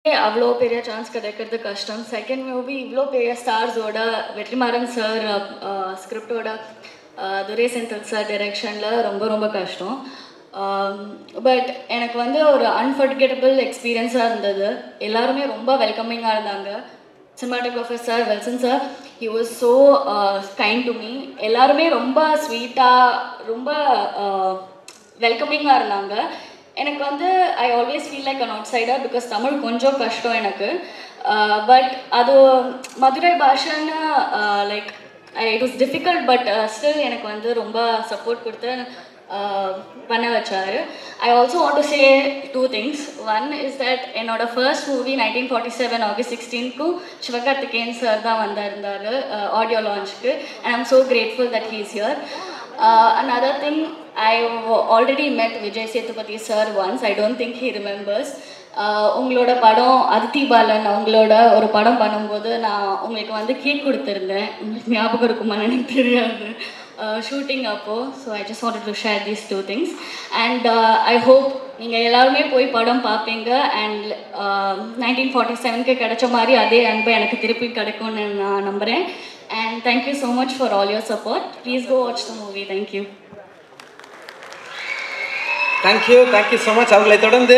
அவ்வளோ பெரிய சான்ஸ் கிடைக்கிறது கஷ்டம். செகண்ட் மூவி இவ்வளோ பெரிய ஸ்டார்ஸோட வெற்றிமாறன் சார் ஸ்கிரிப்டோட துரை செந்தில் சார் டைரெக்ஷனில் ரொம்ப ரொம்ப கஷ்டம். பட் எனக்கு வந்து ஒரு அன்ஃபர்கெட்டபிள் எக்ஸ்பீரியன்ஸாக இருந்தது. எல்லாருமே ரொம்ப வெல்கமிங்காக இருந்தாங்க. Cinematographer sir Wilson sir he was so kind to me. எல்லாருமே ரொம்ப ஸ்வீட்டாக ரொம்ப வெல்கமிங்காக இருந்தாங்க. எனக்கு வந்து I always feel like an outsider because Tamil கொஞ்சம் கஷ்டம் எனக்கு. பட் அது மதுரை பாஷைன்னு like it was difficult but still எனக்கு வந்து ரொம்ப சப்போர்ட் கொடுத்து பண்ண வச்சார். I also want to say two things. One is that என்னோட ஃபர்ஸ்ட் மூவி 1947 ஆகஸ்ட் 16க்கு சிவகார்த்திகேயன் சார் தான் வந்திருந்தார் ஆடியோ லான்ச்சுக்கு. And I'm so grateful that he is here. Another thing, I already met Vijay Sethupathi sir once. I don't think he remembers. உங்களோட படம் அதித்தி பாலன் அவங்களோட ஒரு படம் பண்ணும்போது நான் உங்களுக்கு வந்து கேக் கொடுத்துருந்தேன். உங்களுக்கு ஞாபகம் இருக்குமான்னு எனக்கு தெரியாது ஷூட்டிங் அப்போது. So I just wanted to share these two things. And I hope நீங்கள் எல்லாருமே போய் படம் பார்ப்பீங்க. அண்ட் 1947க்கு கிடைச்ச மாதிரி அதே அன்பை எனக்கு திருப்பி கிடைக்கும்னு நான் நம்புகிறேன். And thank you so much for all your support. Please go watch the movie. Thank you. Thank you so much. அவங்களை தொடர்ந்து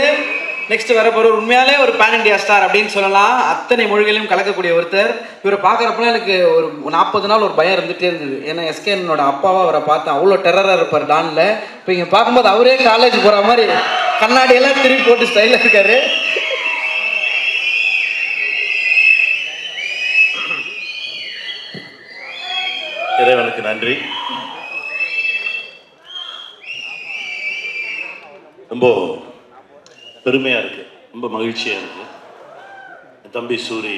நெக்ஸ்ட் வர போகிற உண்மையாலே ஒரு பேன் இண்டியா ஸ்டார் அப்படின்னு சொல்லலாம். அத்தனை மொழிகளையும் கலக்கக்கூடிய ஒருத்தர். இவரை பார்க்குறப்பலாம் எனக்கு ஒரு 40 நாள் ஒரு பயம் இருந்துகிட்டே இருந்தது. ஏன்னா எஸ்கேனோட அப்பாவாக அவரை பார்த்தேன், அவ்வளோ டெரராக இருப்பார் டானில். இப்போ இங்கே பார்க்கும்போது அவரே காலேஜ் போகிற மாதிரி கண்ணாடியெல்லாம் திருப்பி போட்டு ஸ்டைலாக இருக்காரு. இறைவனுக்கு நன்றி. ரொம்ப பெருமையாக இருக்குது, ரொம்ப மகிழ்ச்சியாக இருக்குது. என் தம்பி சூரி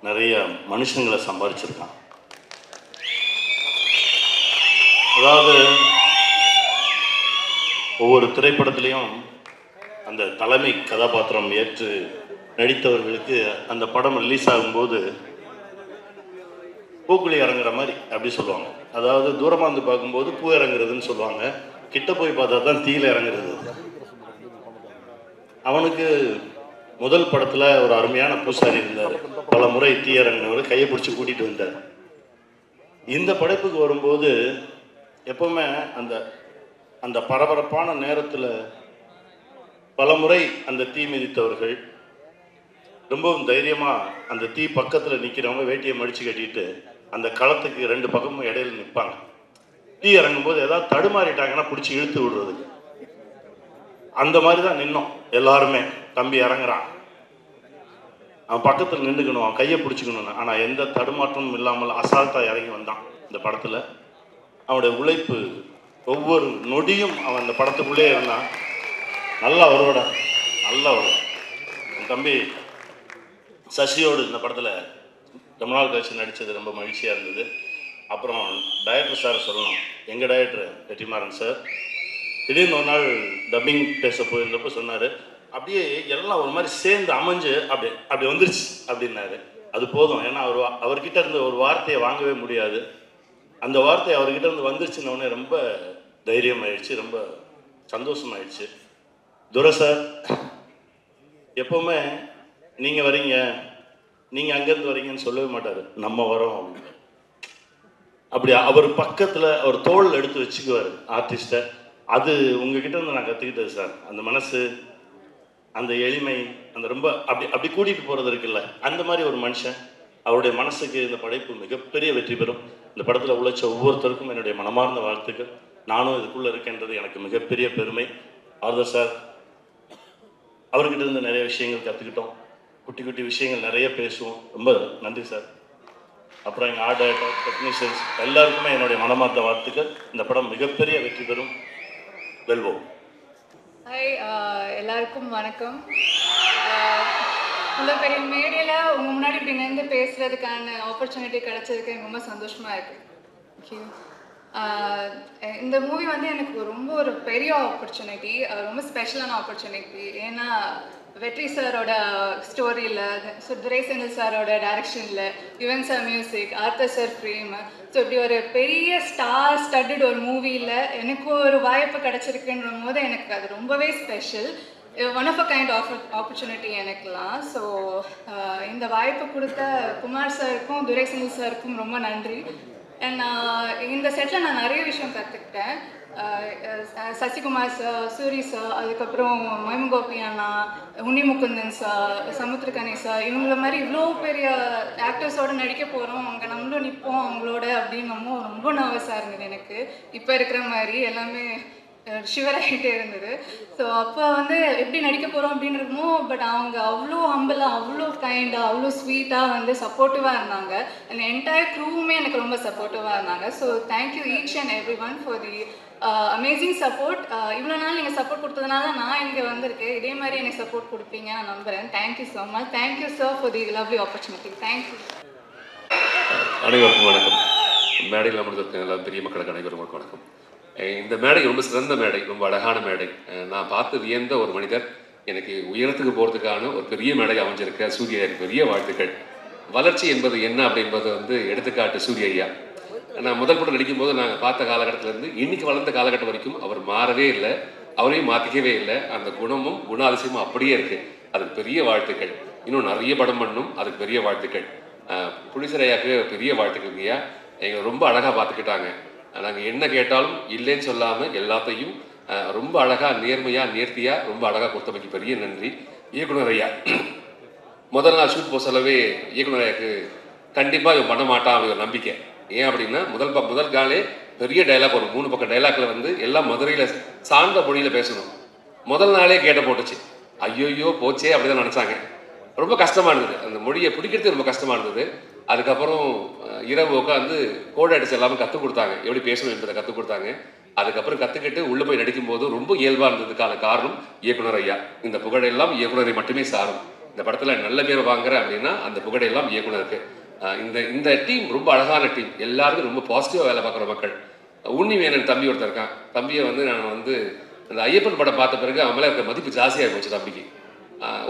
நிறைய மனுஷங்களை சம்பாதிச்சிருக்கான். அதாவது ஒவ்வொரு திரைப்படத்துலேயும் அந்த தலைமை கதாபாத்திரம் ஏற்று நடித்தவர்களுக்கு அந்த படம் ரிலீஸ் ஆகும்போது பூக்குழி இறங்குற மாதிரி அப்படி சொல்லுவாங்க. அதாவது தூரமாக வந்து பார்க்கும்போது பூ இறங்குறதுன்னு சொல்லுவாங்க, கிட்ட போய் பார்த்தா தான் தீயில இறங்குறது. அவனுக்கு முதல் படத்தில் ஒரு அருமையான பூசாரி இருந்தார், பல முறை தீ இறங்கினவர், கையை பிடிச்சி கூட்டிகிட்டு வந்தார். இந்த படைப்புக்கு வரும்போது எப்பவுமே அந்த அந்த பரபரப்பான நேரத்தில் பல முறை அந்த தீ மிதித்தவர்கள் ரொம்பவும் தைரியமாக அந்த தீ பக்கத்தில் நிற்கிறவங்க வேட்டியை மடித்து கட்டிட்டு அந்த களத்துக்கு 2 பக்கமும் இடையில நிற்பாங்க. தீ இறங்கும்போது ஏதாவது தடுமாறிட்டாங்கன்னா பிடிச்சி இழுத்து விடுறதுக்கு. அந்த மாதிரி தான் நின்னோம் எல்லாருமே. தம்பி இறங்குறான், அவன் பக்கத்தில் நின்றுக்கணும், அவன் கையை பிடிச்சிக்கணும். ஆனால் எந்த தடுமாற்றமும் இல்லாமல் அசால்ட்டாக இறங்கி வந்தான். இந்த படத்தில் அவனுடைய உழைப்பு ஒவ்வொரு நொடியும் அவன் அந்த படத்துக்குள்ளே இருந்தான். நல்லா வருவாடா, நல்லா வருவான். என் தம்பி சசியோடு இந்த படத்தில் ரொம்ப நாள் கழிச்சு நடித்தது ரொம்ப மகிழ்ச்சியாக இருந்தது. அப்புறம் டைரக்டர் சார் சொல்லணும், எங்கள் டைரக்டர் வெற்றிமாறன் சார் திடீர்னு ஒரு நாள் டப்பிங் பேச போயிருந்தப்போ சொன்னார், அப்படியே எல்லாம் ஒரு மாதிரி சேர்ந்து அமைஞ்சு அப்படி வந்துருச்சு அப்படின்னாரு. அது போதும். ஏன்னா அவர்கிட்ட இருந்து ஒரு வார்த்தையை வாங்கவே முடியாது. அந்த வார்த்தை அவர்கிட்ட இருந்து வந்துருச்சுன்னொடனே ரொம்ப தைரியம் ஆயிடுச்சு, ரொம்ப சந்தோஷமாயிடுச்சு. துரை சார் எப்போவுமே நீங்கள் வரீங்க, நீங்கள் அங்கேருந்து வரீங்கன்னு சொல்லவே மாட்டார், நம்ம வரோம் அப்படின்னு. அப்படி அவர் பக்கத்தில் அவர் தோள் எடுத்து வச்சுக்குவார் ஆர்டிஸ்ட்டை. அது உங்ககிட்ட இருந்து நான் கற்றுக்கிட்டது சார். அந்த மனசு, அந்த எளிமை, அந்த ரொம்ப அப்படி கூட்டிகிட்டு போகிறது இருக்குல்ல, அந்த மாதிரி ஒரு மனுஷன். அவருடைய மனசுக்கு இந்த படைப்பு மிகப்பெரிய வெற்றி பெறும். இந்த படத்தில் உழைச்ச ஒவ்வொருத்தருக்கும் என்னுடைய மனமார்ந்த வாழ்த்துக்கள். நானும் இதுக்குள்ளே இருக்கேன்றது எனக்கு மிகப்பெரிய பெருமை. ஆர்தர் சார், அவர்கிட்ட இருந்து நிறைய விஷயங்கள் கற்றுக்கிட்டோம். குட்டி குட்டி விஷயங்கள் நிறைய பேசுவோம். ரொம்ப நன்றி சார். அப்புறம் எங்கள் ஆர்ட் டைரக்டர், டெக்னீஷியன்ஸ் எல்லாருக்குமே என்னுடைய மனமார்ந்த வாழ்த்துக்கள். இந்த படம் மிகப்பெரிய வெற்றி பெறும். வெல்வோம். ஹாய், எல்லாருக்கும் வணக்கம். இவ்வளோ பெரிய மேடையில் உங்கள் முன்னாடி இப்படி நின்று பேசுகிறதுக்கான ஆப்பர்ச்சுனிட்டி கிடைச்சதுக்கு எனக்கு ரொம்ப சந்தோஷமாக இருக்குது. தேங்க்யூ. இந்த மூவி வந்து எனக்கு ரொம்ப ஒரு பெரிய ஆப்பர்ச்சுனிட்டி, ரொம்ப ஸ்பெஷலான ஆப்பர்ச்சுனிட்டி. ஏன்னா வெற்றி சாரோட ஸ்டோரியில், துரை செந்தில் சாரோட டைரக்ஷனில், Yuvan sir music, author sir frame, so இப்படி ஒரு பெரிய ஸ்டார் ஸ்டட்டட் ஒரு மூவியில் எனக்கு ஒரு வாய்ப்பு கிடச்சிருக்குன்ற போது எனக்கு அது ரொம்பவே special. One of a kind opportunity எனக்குலாம். ஸோ இந்த வாய்ப்பு கொடுத்த குமார் சாருக்கும் துரைசெல்வி சாருக்கும் ரொம்ப நன்றி. அண்ட் இந்த செட்டில் நான் நிறைய விஷயம் கற்றுக்கிட்டேன். சசிகுமார் சார், சூரி சார், அதுக்கப்புறம் மயமகோபி அண்ணா, உன்னிமுகுந்தன் சார், சமுத்திரகனி சார், இவங்கள மாதிரி இவ்வளோ பெரிய ஆக்டர்ஸோடு நடிக்க போகிறோம், அங்கே நம்மளும் நிற்போம் அவங்களோட அப்படின்னு ரொம்ப நர்வஸாக இருந்தது எனக்கு. இப்போ இருக்கிற மாதிரி எல்லாமே ஷிவராகிட்டே இருந்தது. ஸோ அப்போ வந்து எப்படி நடிக்க போகிறோம் அப்படின்னு இருக்குமோ, பட் அவங்க அவ்வளோ ஹம்பிளாக, அவ்வளோ கைண்டாக, அவ்வளோ ஸ்வீட்டாக வந்து சப்போர்ட்டிவாக இருந்தாங்க. அந்த என்டையர் க்ரூவுமே எனக்கு ரொம்ப சப்போர்ட்டிவாக இருந்தாங்க. So thank you each and every one for the amazing support. இவ்வளோ நாள் நீங்கள் சப்போர்ட் கொடுத்ததுனால நான் இங்கே வந்திருக்கேன். இதே மாதிரி எனக்கு சப்போர்ட் கொடுப்பீங்க நான் நம்புகிறேன். Thank you so much. Thank you sir for the lovely opportunity. Thank you. அனைவருக்கும் வணக்கம். மேடையில் அமர்ந்திருக்க எல்லா பெரிய மக்களுக்கு அனைவருக்கும் வணக்கம். இந்த மேடை ரொம்ப சிறந்த மேடை, ரொம்ப அழகான மேடை. நான் பார்த்து வியந்த ஒரு மனிதர். எனக்கு உயரத்துக்கு போகிறதுக்கான ஒரு பெரிய மேடை அமைஞ்சிருக்க சூரிய ஐயா பெரிய வாழ்த்துக்கள். வளர்ச்சி என்பது என்ன அப்படின்றது வந்து எடுத்துக்காட்டு சூரிய ஐயா. நான் முதல் படம் நடிக்கும்போது நாங்கள் பார்த்த காலகட்டத்திலேருந்து இன்னைக்கு வளர்ந்த காலகட்டம் வரைக்கும் அவர் மாறவே இல்லை, அவரையும் மாற்றிக்கவே இல்லை. அந்த குணமும் குணாதிசயமும் அப்படியே இருக்குது. அதுக்கு பெரிய வாழ்த்துக்கள். இன்னும் நிறைய படம் பண்ணணும், அதுக்கு பெரிய வாழ்த்துக்கள். புலிசர் ஐயாவுக்கு பெரிய வாழ்த்துக்கள் ஐயா. எங்களை ரொம்ப அழகாக பார்த்துக்கிட்டாங்க. நாங்கள் என்ன கேட்டாலும் இல்லைன்னு சொல்லாமல் எல்லாத்தையும் ரொம்ப அழகாக நேர்மையாக நேர்த்தியாக ரொம்ப அழகாக கொடுத்தமைக்கு பெரிய நன்றி. இயக்குனர் ஐயா முதல் நாள் ஷூட் போக சொல்லவே இயக்குனர் ஐயாவுக்கு கண்டிப்பாக இவன் பண்ண மாட்டான் அப்படி நம்பிக்கை. ஏன் அப்படின்னா முதல் காலே பெரிய டைலாக், ஒரு 3 பக்கம் டைலாக்ல வந்து எல்லாம் மதுரையில் சார்ந்த மொழியில் பேசணும். முதல் நாளே கேட்ட போட்டுச்சு. ஐயோயோ போச்சே அப்படிதான் நினச்சாங்க. ரொம்ப கஷ்டமாக இருந்தது, அந்த மொழியை பிடிக்கிறது ரொம்ப கஷ்டமாக இருந்தது. அதுக்கப்புறம் இரவு உட்காந்து கோட் அடிச்சு எல்லாமே கற்றுக் கொடுத்தாங்க, எப்படி பேசணும் என்பதை கற்றுக் கொடுத்தாங்க. அதுக்கப்புறம் கற்றுக்கிட்டு உள்ளே போய் நடிக்கும்போது ரொம்ப இயல்பாக இருந்ததுக்கான காரணம் இயக்குனர் ஐயா. இந்த புகழெல்லாம் இயக்குனரை மட்டுமே சாரும். இந்த படத்தில் நல்ல பேர் வாங்குறேன் அப்படின்னா அந்த புகழெல்லாம் இயக்குனருக்கு. இந்த டீம் ரொம்ப அழகான டீம். எல்லாருக்கும் ரொம்ப பாசிட்டிவாக வேலை பார்க்குற மக்கள். உன்னிவேணன் தம்பி ஒருத்தர் இருக்கான். தம்பியை வந்து நான் வந்து அந்த ஐயப்பன் படம் பார்த்த பிறகு அவன் மேலே இருக்க மதிப்பு ஜாஸ்தியாக போச்சு. தம்பிக்கு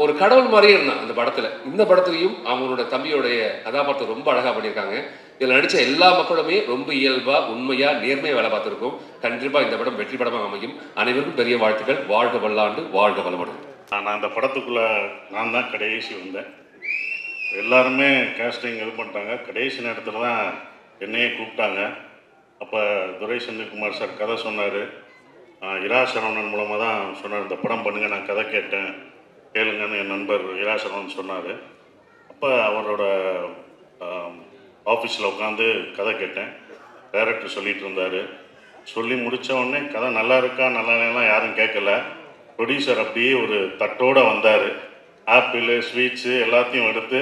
ஒரு கடவுள் மாதிரியே இருந்தான் அந்த படத்தில். இந்த படத்துலையும் அவங்களோட தம்பியோடைய கதாபாத்திரம் ரொம்ப அழகாக பண்ணியிருக்காங்க. இதில் நடித்த எல்லா மக்களுமே ரொம்ப இயல்பாக உண்மையாக நேர்மையாக வேலை பார்த்துருக்கோம். கண்டிப்பாக இந்த படம் வெற்றி படமாக அமையும். அனைவருக்கும் பெரிய வாழ்த்துக்கள். வாழ்க வல்லாண்டு, வாழ்க வளமுடன். நான் அந்த படத்துக்குள்ளே நான் தான் கடைசி வந்தேன். எல்லாருமே கேஸ்டிங் இது பண்ணிட்டாங்க. கடைசி நேரத்தில் தான் என்னையே கூப்பிட்டாங்க. அப்போ துரை செந்தில்குமார் சார் கதை சொன்னார். இரா சரவணன் மூலமாக தான் சொன்னார், இந்த படம் பண்ணுங்கள், நான் கதை கேட்டேன் கேளுங்கன்னு என் நண்பர் இரா சரவணன் சொன்னார். அப்போ அவரோட ஆஃபீஸில் உட்காந்து கதை கேட்டேன். டைரக்டர் சொல்லிகிட்டு இருந்தார். சொல்லி முடித்த உடனே கதை நல்லா இருக்கா நல்லா இல்லைலாம் யாரும் கேட்கல. ப்ரொடியூசர் அப்படியே ஒரு தட்டோடு வந்தார். ஆப்பிள் ஸ்வீட்ஸு எல்லாத்தையும் எடுத்து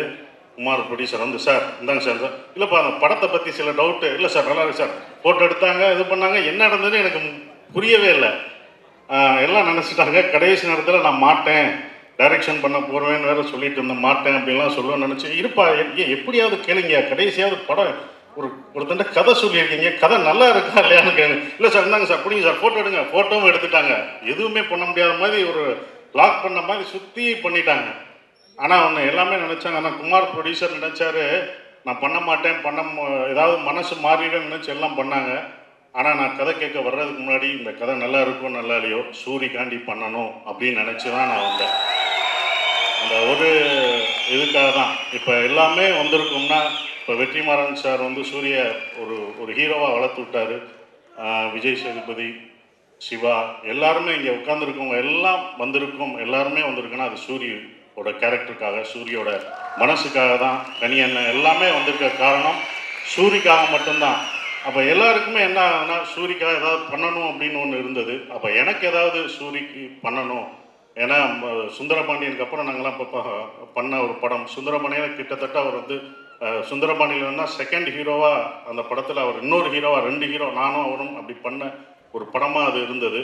குமார் ப்ரொடியூசர் வந்து, சார் இந்தாங்க சார். இல்லைப்பா அந்த படத்தை பற்றி சில டவுட்டு. இல்லை சார் நல்லா இருக்கு சார். ஃபோட்டோ எடுத்தாங்க, இது பண்ணாங்க. என்ன நடந்ததுன்னு எனக்கு புரியவே இல்லை. எல்லாம் நினச்சிட்டாங்க. கடைசி நேரத்தில் நான் மாட்டேன், டைரக்ஷன் பண்ண போகிறேன்னு வேறு சொல்லிட்டு இருந்தேன். மாட்டேன் அப்படின்லாம் சொல்லுவேன்னு நினச்சி, இருப்பா எப்படியாவது கேளுங்க, கடைசியாவது படம் ஒருத்தண்ட கதை சொல்லியிருக்கீங்க, கதை நல்லா இருக்கா இல்லையான்னு கேளுங்க. இல்லை சார் இந்தாங்க சார் பிடிங்க சார் ஃபோட்டோ எடுங்க. ஃபோட்டோவும் எடுத்துட்டாங்க. எதுவுமே பண்ண முடியாத மாதிரி ஒரு லாக் பண்ண மாதிரி சுற்றி பண்ணிட்டாங்க. ஆனால் அவங்க எல்லாமே நினச்சாங்க. ஆனால் குமார் ப்ரொடியூசர் நினச்சாரு நான் பண்ண மாட்டேன், ஏதாவது மனசு மாறிடுன்னு நினச்சி எல்லாம் பண்ணாங்க. ஆனால் நான் கதை கேட்க வர்றதுக்கு முன்னாடி இந்த கதை நல்லா இருக்கும் நல்லா இல்லையோ சூரிக்காண்டி பண்ணணும் அப்படின்னு நினச்சி தான் நான் வந்தேன். அந்த ஒரு இதுக்காக தான் இப்போ எல்லாமே வந்திருக்கும்னா, இப்போ வெற்றிமாறன் சார் வந்து சூரிய ஒரு ஹீரோவாக வளர்த்து விட்டார். விஜய் சேதுபதி, சிவா எல்லாருமே இங்கே உட்காந்துருக்கவங்க எல்லாம் வந்திருக்கோம். எல்லாருமே வந்திருக்குன்னா அது சூரியோட கேரக்டருக்காக, சூரியோட மனசுக்காக தான். கனியண்ணன் எல்லாமே வந்திருக்க காரணம் சூரிக்காக மட்டும்தான். அப்போ எல்லாருக்குமே என்ன ஆகுதுன்னா சூரிக்காக ஏதாவது பண்ணணும் அப்படின்னு ஒன்று இருந்தது. அப்போ எனக்கு ஏதாவது சூரிக்கு பண்ணணும். ஏன்னா சுந்தரபாண்டியனுக்கு அப்புறம் நாங்கள்லாம் இப்போ பண்ண ஒரு படம் சுந்தரபாண்டியன். கிட்டத்தட்ட அவர் வந்து சுந்தரபாண்டியன்னா செகண்ட் ஹீரோவாக அந்த படத்தில் அவர் இன்னொரு ஹீரோவாக 2 ஹீரோ நானும் அவரும் அப்படி பண்ண ஒரு படமாக அது இருந்தது.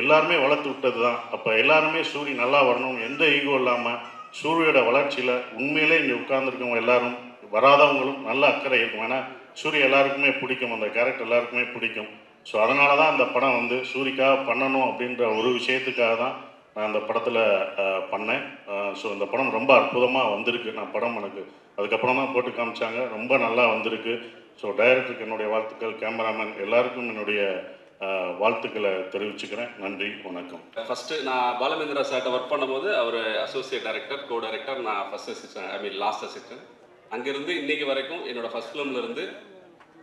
எல்லாருமே வளர்த்து விட்டது தான். அப்போ எல்லாருமே சூரி நல்லா வரணும், எந்த ஈகோ இல்லாமல் சூரியோட வளர்ச்சியில் உண்மையிலே இங்கே உட்கார்ந்துருக்கவங்க எல்லாரும் வராதவங்களும் நல்ல அக்கறை இருக்கும். ஏன்னா சூரிய எல்லாருக்குமே பிடிக்கும், அந்த கேரக்டர் எல்லாருக்குமே பிடிக்கும். ஸோ அதனால தான் அந்த படம் வந்து சூரிக்காக பண்ணணும் அப்படின்ற ஒரு விஷயத்துக்காக தான் நான் அந்த படத்தில் பண்ணேன். ஸோ இந்த படம் ரொம்ப அற்புதமாக வந்திருக்கு. நான் படம் எனக்கு அதுக்கப்புறம் தான் போட்டு காமிச்சாங்க, ரொம்ப நல்லா வந்திருக்கு. ஸோ டைரக்டருக்கு என்னுடைய வாழ்த்துக்கள், கேமராமேன் எல்லாருக்கும் என்னுடைய வாழ்த்துக்களை தெரிவிச்சுக்கிறேன். நன்றி, வணக்கம். ஃபஸ்ட்டு நான் பாலமேந்திரா சார்ட்ட ஒர்க் பண்ணும்போது அவர் அசோசியேட் டைரக்டர், கோ டைரக்டர், நான் ஃபஸ்ட் அசிஸ்டன்ட், லாஸ்ட் அசிஸ்டன்ட். அங்கேருந்து இன்றைக்கி வரைக்கும் என்னோடய ஃபஸ்ட் ஃபிலிம்லேருந்து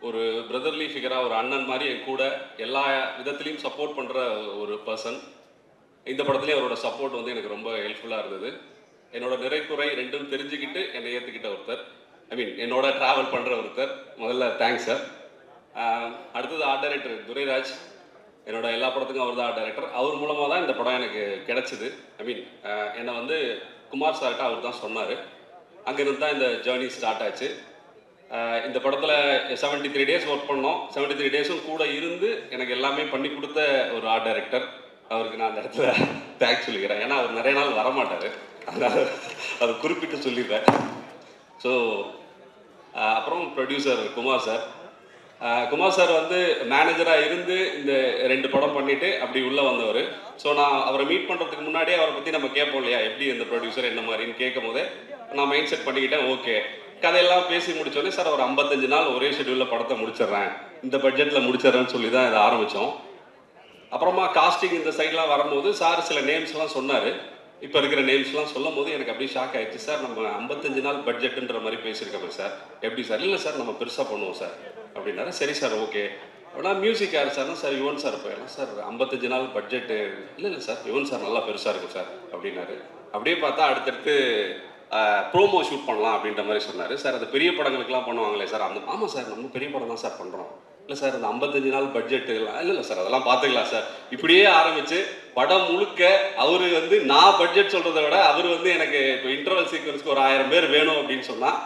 ஒரு பிரதர்லி ஃபிகராக, ஒரு அண்ணன் மாதிரி என் கூட எல்லா விதத்துலேயும் சப்போர்ட் பண்ணுற ஒரு பர்சன். இந்த படத்துலேயும் அவரோட சப்போர்ட் வந்து எனக்கு ரொம்ப ஹெல்ப்ஃபுல்லாக இருந்தது. என்னோட நிறைக்குறை ரெண்டும் தெரிஞ்சுக்கிட்டு என்னை ஏற்றுக்கிட்ட ஒருத்தர், என்னோட ட்ராவல் பண்ணுற ஒருத்தர். முதல்ல தேங்க்ஸ் சார். அடுத்தது ஆர்ட் டைரக்டர் துரைராஜ். என்னோட எல்லா படத்துக்கும் அவர் தான் ஆர்ட் டைரக்டர். அவர் மூலமாக தான் இந்த படம் எனக்கு கிடச்சிது. என்னை வந்து குமார் சார்கிட்ட அவர் தான் சொன்னார். அங்கேருந்து தான் இந்த ஜேர்னி ஸ்டார்ட் ஆச்சு. இந்த படத்தில் 73 days ஒர்க் பண்ணோம். 73 days-ம் கூட இருந்து எனக்கு எல்லாமே பண்ணி கொடுத்த ஒரு ஆர்ட் டைரக்டர். அவருக்கு நான் அந்த இடத்துல தேங்க்ஸ் சொல்லிக்கிறேன். ஏன்னா அவர் நிறைய நாள் வரமாட்டார், அதனால் அதை குறிப்பிட்டு சொல்லிடுறேன். ஸோ அப்புறம் producer Kumar sir. Kumar sir வந்து மேனேஜராக இருந்து இந்த 2 படம் பண்ணிவிட்டு அப்படி உள்ளே வந்தவர். ஸோ நான் அவரை மீட் பண்ணுறதுக்கு முன்னாடியே அவரை பற்றி நம்ம கேட்போம் இல்லையா, எப்படி இந்த ப்ரொடியூசர் என்ன மாதிரின்னு கேட்கும் போதே நான் மைண்ட் செட் பண்ணிக்கிட்டேன். ஓகே, கதையெல்லாம் பேசி முடிச்சோடனே சார் ஒரு 55 நாள் ஒரே ஷெட்யூலில் படத்தை முடிச்சிடுறேன், இந்த பட்ஜெட்டில் முடிச்சிடுறேன்னு சொல்லி தான் இதை ஆரம்பித்தோம். அப்புறமா காஸ்டிங் இந்த சைட்லாம் வரும்போது சார் சில நேம்ஸ்லாம் சொன்னார். இப்போ இருக்கிற நேம்ஸ்லாம் சொல்லும் போது எனக்கு அப்படியே ஷாக் ஆகிடுச்சு. சார் நம்ம 55 நாள் பட்ஜெட்டுன்ற மாதிரி பேசியிருக்கோமே சார், எப்படி சார்? இல்லை சார், நம்ம பெருசாக பண்ணுவோம் சார் அப்படின்னாரு. சரி சார், ஓகே. அப்படின்னா மியூசிக் யார் சார்னா, சார் யுவன் சார் போயிடலாம் சார், 55 நாள் பட்ஜெட்டு. இல்லை சார், யுவன் சார் நல்லா பெருசாக இருக்கும் சார் அப்படின்னாரு. அப்படியே பார்த்தா அடுத்தடுத்து ப்ரோமோ ஷூட் பண்ணலாம் அப்படின்ற மாதிரி சொன்னார். சார் அது பெரிய படங்களுக்குலாம் பண்ணுவாங்களே சார், ஆமாம் சார், நம்ம பெரிய படம் தான் சார் பண்ணுறோம். இல்லை சார், அந்த 55 நாள் பட்ஜெட்டு இல்லை சார், அதெல்லாம் பார்த்துக்கலாம் சார். இப்படியே ஆரம்பித்து படம் முழுக்க அவர் வந்து நான் பட்ஜெட் சொல்கிறத விட அவர் வந்து எனக்கு இப்போ இன்டர்வல் சீக்வன்ஸ்க்கு ஒரு 1000 பேர் வேணும் அப்படின்னு சொன்னால்,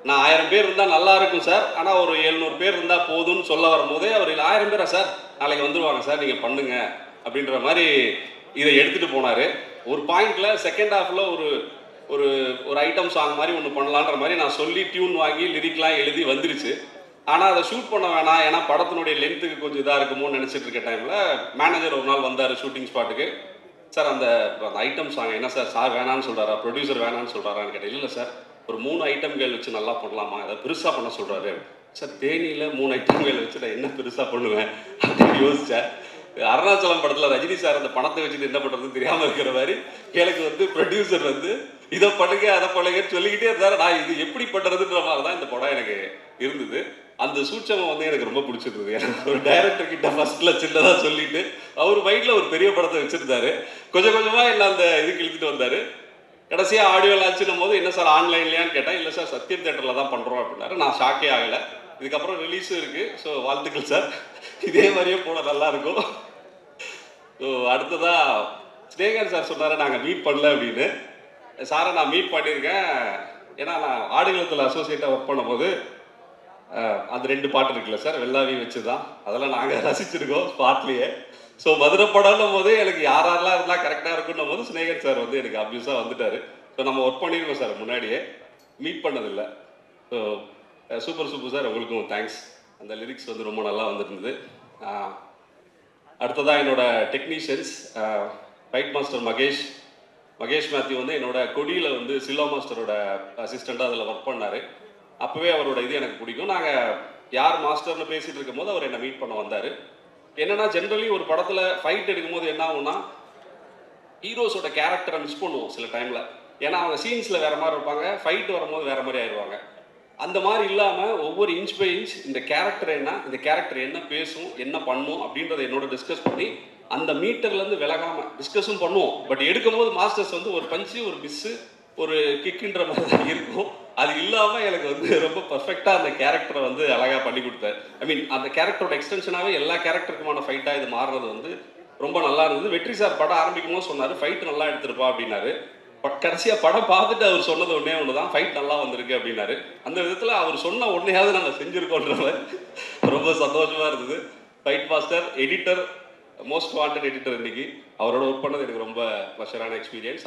நான் 1000 பேர் இருந்தால் நல்லா இருக்கும் சார், ஆனால் ஒரு 700 பேர் இருந்தால் போதும்னு சொல்ல வரும்போதே அவர் 1000 பேரா சார், நாளைக்கு வந்துடுவாங்க சார், நீங்கள் பண்ணுங்க அப்படின்ற மாதிரி இதை எடுத்துகிட்டு போனார். ஒரு பாயிண்டில் செகண்ட் ஹாஃபில் ஒரு ஒரு ஐட்டம் சாங் மாதிரி ஒன்று பண்ணலான்ற மாதிரி நான் சொல்லி டியூன் வாங்கி லிரிக்லாம் எழுதி வந்துருச்சு. ஆனால் அதை ஷூட் பண்ண வேணாம், ஏன்னா படத்தினுடைய லென்த்துக்கு கொஞ்சம் இதாக இருக்குமோன்னு நினச்சிட்டு இருக்க டைமில் மேனேஜர் ஒரு நாள் வந்தார் ஷூட்டிங் ஸ்பாட்டுக்கு. சார் அந்த ஐட்டம் சாங் என்ன சார், சார் வேணான்னு சொல்கிறாரா, ப்ரொடியூசர் வேணான்னு சொல்கிறாரான்னு கேட்டேன். இல்லை சார், ஒரு 3 ஐட்டம்கள் வச்சு நல்லா பண்ணலாமா, அதை பெருசாக பண்ண சொல்கிறாரு. சார் தேனியில் 3 ஐட்டம்கள் வச்சு நான் என்ன பெருசாக பண்ணுவேன் அப்படின்னு யோசித்தேன். அருணாச்சலம் படத்தில் ரஜினி சார் அந்த பணத்தை வச்சுட்டு என்ன பண்ணுறதுன்னு தெரியாமல் இருக்கிற மாதிரி எனக்கு வந்து ப்ரொடியூசர் வந்து இதை பண்ணுங்க அதை பண்ணுங்கன்னு சொல்லிக்கிட்டே இருந்தார். நான் இது எப்படி பண்ணுறதுன்ற மாதிரி தான் இந்த படம் எனக்கு இருந்தது. அந்த சூட்சமம் வந்து எனக்கு ரொம்ப பிடிச்சிருந்தது. ஒரு டைரக்டர் கிட்ட ஃபர்ஸ்ட்ல சின்னதாக சொல்லிட்டு அவர் மைண்டில் ஒரு பெரிய படத்தை வச்சுருந்தாரு. கொஞ்சம் கொஞ்சமாக என்ன அந்த இதுக்கு இழுத்துட்டு வந்தார். கடைசியாக ஆடியோ லான்ச்சுன்னும் போது என்ன சார் ஆன்லைன்லையான்னு கேட்டேன். இல்லை சார், சத்யம் தேட்டரில் தான் பண்ணுறோம் அப்படின்னாரு. நான் ஷாக்கே ஆகலை. இதுக்கப்புறம் ரிலீஸும் இருக்குது. ஸோ வாழ்த்துக்கள் சார், இதே மாதிரியே போட நல்லாயிருக்கும். ஸோ அடுத்ததாக ஸ்னேகன் சார் சொன்னார் நாங்கள் மீட் பண்ணல அப்படின்னு. சாரை நான் மீட் பண்ணியிருக்கேன். ஏன்னா நான் ஆடுகளத்தில் அசோசியேட்டாக ஒர்க் பண்ணும்போது அந்த 2 பாட்டு இருக்குல்ல சார், வெள்ளாவி வச்சு தான், அதெல்லாம் நாங்கள் ரசிச்சிருக்கோம் ஸ்பாட்லேயே. ஸோ மதுரை படம்னும் போது எனக்கு யாரெல்லாம் இருந்தால் கரெக்டாக இருக்குன்னும் போது ஸ்னேகன் சார் வந்து எனக்கு அப்யூஸாக வந்துட்டார். ஸோ நம்ம ஒர்க் பண்ணியிருக்கோம் சார், முன்னாடியே மீட் பண்ணதில்லை. ஸோ சூப்பர் சார், உங்களுக்கும் தேங்க்ஸ். அந்த லிரிக்ஸ் வந்து ரொம்ப நல்லா வந்துருந்தது. அடுத்ததாக என்னோட technicians, fight master Mahesh Mathew வந்து என்னோட கொடியில் வந்து சிலோ மாஸ்டரோட அசிஸ்டண்ட்டாக அதில் ஒர்க் பண்ணார். அப்போவே அவரோட இது எனக்கு பிடிக்கும். நாங்கள் யார் மாஸ்டர்னு பேசிகிட்டு இருக்கும்போது அவர் என்னை மீட் பண்ண வந்தார். என்னென்னா ஜென்ரலி ஒரு படத்தில் ஃபைட் எடுக்கும்போது என்ன ஆகும்னா, ஹீரோஸோட கேரக்டரை மிஸ் பண்ணுவோம் சில டைமில். ஏன்னா அவங்க சீன்ஸில் வேறு மாதிரி இருப்பாங்க, ஃபைட் வரும்போது வேறு மாதிரி ஆயிடுவாங்க. அந்த மாதிரி இல்லாமல் ஒவ்வொரு இன்ச் பை இன்ச் இந்த கேரக்டர் என்ன, இந்த கேரக்டர் என்ன பேசும், என்ன பண்ணும் அப்படின்றத என்னோட டிஸ்கஸ் பண்ணி அந்த மீட்டர்லேருந்து விலகாமல் டிஸ்கஸும் பண்ணுவோம். பட் எடுக்கும்போது மாஸ்டர்ஸ் வந்து ஒரு பஞ்சு, ஒரு மிஸ்ஸு, ஒரு கிக்குன்ற மாதிரி தான் இருக்கும். அது இல்லாமல் எனக்கு வந்து ரொம்ப பர்ஃபெக்டாக அந்த கேரக்டரை வந்து அழகாக பண்ணி கொடுத்தார். அந்த கேரக்டரோட எக்ஸ்டென்ஷனாகவே எல்லா கேரக்டருக்குமான ஃபைட்டாக இது மாறுறது வந்து ரொம்ப நல்லா இருந்தது. வெற்றி சார் படம் ஆரம்பிக்கும் போது சொன்னார் ஃபைட் நல்லா எடுத்திருப்பா அப்படின்னாரு. கடைசியாக படம் பார்த்துட்டு அவர் சொன்னது ஒன்று தான், ஃபைட் நல்லா வந்திருக்கு அப்படின்னாரு. அந்த விதத்தில் அவர் சொன்ன ஒன்றையாவது நாங்கள் செஞ்சுருக்கோன்ற மாதிரி ரொம்ப சந்தோஷமாக இருந்தது. Fight master, editor, most wanted editor இன்னைக்கு அவரோட ஒர்க் பண்ணது எனக்கு ரொம்ப ப்ளஷரான எக்ஸ்பீரியன்ஸ்.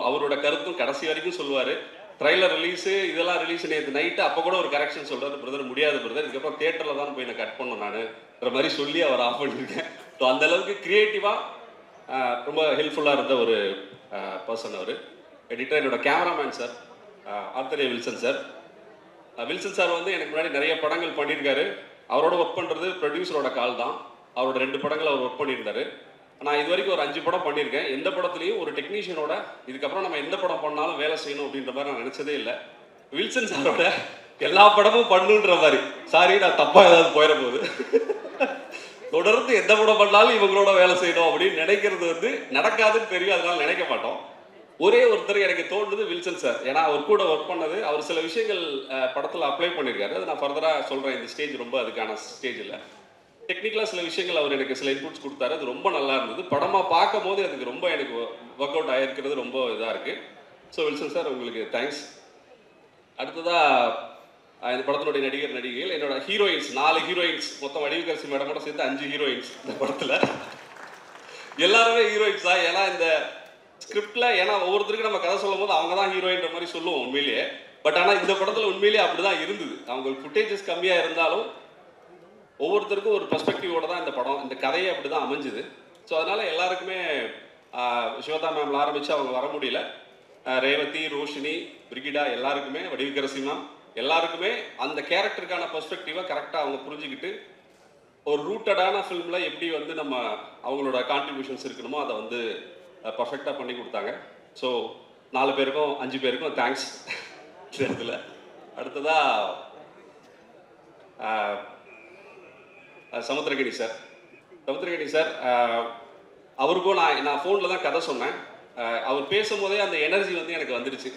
அவரோட கருத்தும் கடைசி வரைக்கும் சொல்லுவார். ட்ரைலர் ரிலீஸு இதெல்லாம் ரிலீஸ் நேற்று நைட்டு அப்போ கூட ஒரு கரெக்ஷன் சொல்கிறார், பிரதர் முடியாது பிரதர், இதுக்கப்புறம் தேட்டரில் தான் போய் நான் கட் பண்ணணும் நானுன்ற மாதிரி சொல்லி அவர் ஆஃப் பண்ணியிருக்கேன். ஸோ அந்தளவுக்கு க்ரியேட்டிவாக ரொம்ப ஹெல்ப்ஃபுல்லாக இருந்த ஒரு பர்சன் அவர். எடிட்டர் என்னோட cameraman sir, Arthur A Wilson sir. Wilson sir வந்து எனக்கு முன்னாடி நிறைய படங்கள் பண்ணியிருக்காரு. அவரோட ஒர்க் பண்ணுறது ப்ரொடியூசரோட கால் தான். அவரோட 2 படங்கள் அவர் ஒர்க் பண்ணியிருந்தாரு. நான் இது வரைக்கும் ஒரு 5 படம் பண்ணியிருக்கேன். எந்த படத்துலையும் ஒரு டெக்னீஷியனோட இதுக்கப்புறம் நம்ம எந்த படம் பண்ணாலும் வேலை செய்யணும் அப்படின்ற மாதிரி நான் நினச்சதே இல்லை. வில்சன் சாரோட எல்லா படமும் பண்ணுன்ற மாதிரி. சாரி, நான் தப்பாக ஏதாவது போயிட போகுது. தொடர்ந்து எந்த படம் பண்ணாலும் இவங்களோட வேலை செய்யணும் அப்படின்னு நினைக்கிறது வந்து நடக்காதுன்னு தெரியும், அதனால நினைக்க மாட்டோம். ஒரே ஒருத்தர் எனக்கு தோணுது வில்சன் சார். ஏன்னா அவர் கூட ஒர்க் பண்ணது, அவர் சில விஷயங்கள் படத்தில் அப்ளை பண்ணியிருக்காரு. அது நான் ஃபர்தராக சொல்கிறேன். இந்த ஸ்டேஜ் ரொம்ப அதுக்கான ஸ்டேஜ் இல்லை. டெக்னிக்கலாக சில விஷயங்கள் அவர் எனக்கு சில இன்புட்ஸ் கொடுத்தாரு. அது ரொம்ப நல்லா இருந்தது. படமாக பார்க்கும் போது அதுக்கு ரொம்ப எனக்கு ஒர்க் அவுட் ஆகிருக்கிறது ரொம்ப இதாக இருக்குது. ஸோ வில்சன் சார், உங்களுக்கு தேங்க்ஸ். அடுத்ததாக இந்த படத்தினுடைய நடிகர் நடிகைகள், என்னோட ஹீரோயின்ஸ் 4 ஹீரோயின்ஸ், மொத்தம் வடிவுக்கரசி மேடமோட சேர்த்து 5 ஹீரோயின்ஸ் இந்த படத்தில். எல்லாருமே ஹீரோயின்ஸ் தான். ஏன்னா இந்த ஸ்கிரிப்டில், ஏன்னா ஒவ்வொருத்தருக்கும் நம்ம கதை சொல்லும் போது அவங்க தான் ஹீரோயின்ற மாதிரி சொல்லுவோம் உண்மையிலேயே. பட் ஆனால் இந்த படத்தில் உண்மையிலேயே அப்படி தான் இருந்தது. அவங்களுக்கு ஃபுட்டேஜஸ் கம்மியாக இருந்தாலும் ஒவ்வொருத்தருக்கும் ஒரு பெர்ஸ்பெக்டிவோட தான் இந்த படம், இந்த கதையை அப்படி தான் அமைஞ்சுது. ஸோ அதனால் எல்லாருக்குமே ஸ்வேதா மேம்ல ஆரம்பித்து அவங்க வர முடியல, ரேவதி, ரோஷினி, பிரிகிடா, எல்லாருக்குமே, வடிவுக்கரசி மேம், எல்லாருக்குமே அந்த கேரக்டருக்கான பெர்ஸ்பெக்டிவை கரெக்டாக அவங்க புரிஞ்சுக்கிட்டு ஒரு ரூட்டடான ஃபிலிமில் எப்படி வந்து நம்ம அவங்களோட கான்ட்ரிபியூஷன்ஸ் இருக்கணுமோ அதை வந்து பர்ஃபெக்டாக பண்ணி கொடுத்தாங்க. ஸோ 4 பேருக்கும் 5 பேருக்கும் தேங்க்ஸ் இந்த இடத்துல. அடுத்ததாக சமுத்திரகனி சார். சமுத்திரகனி சார், அவருக்கும் நான் ஃபோனில் தான் கதை சொன்னேன். அவர் பேசும்போதே அந்த எனர்ஜி வந்து எனக்கு வந்துடுச்சு.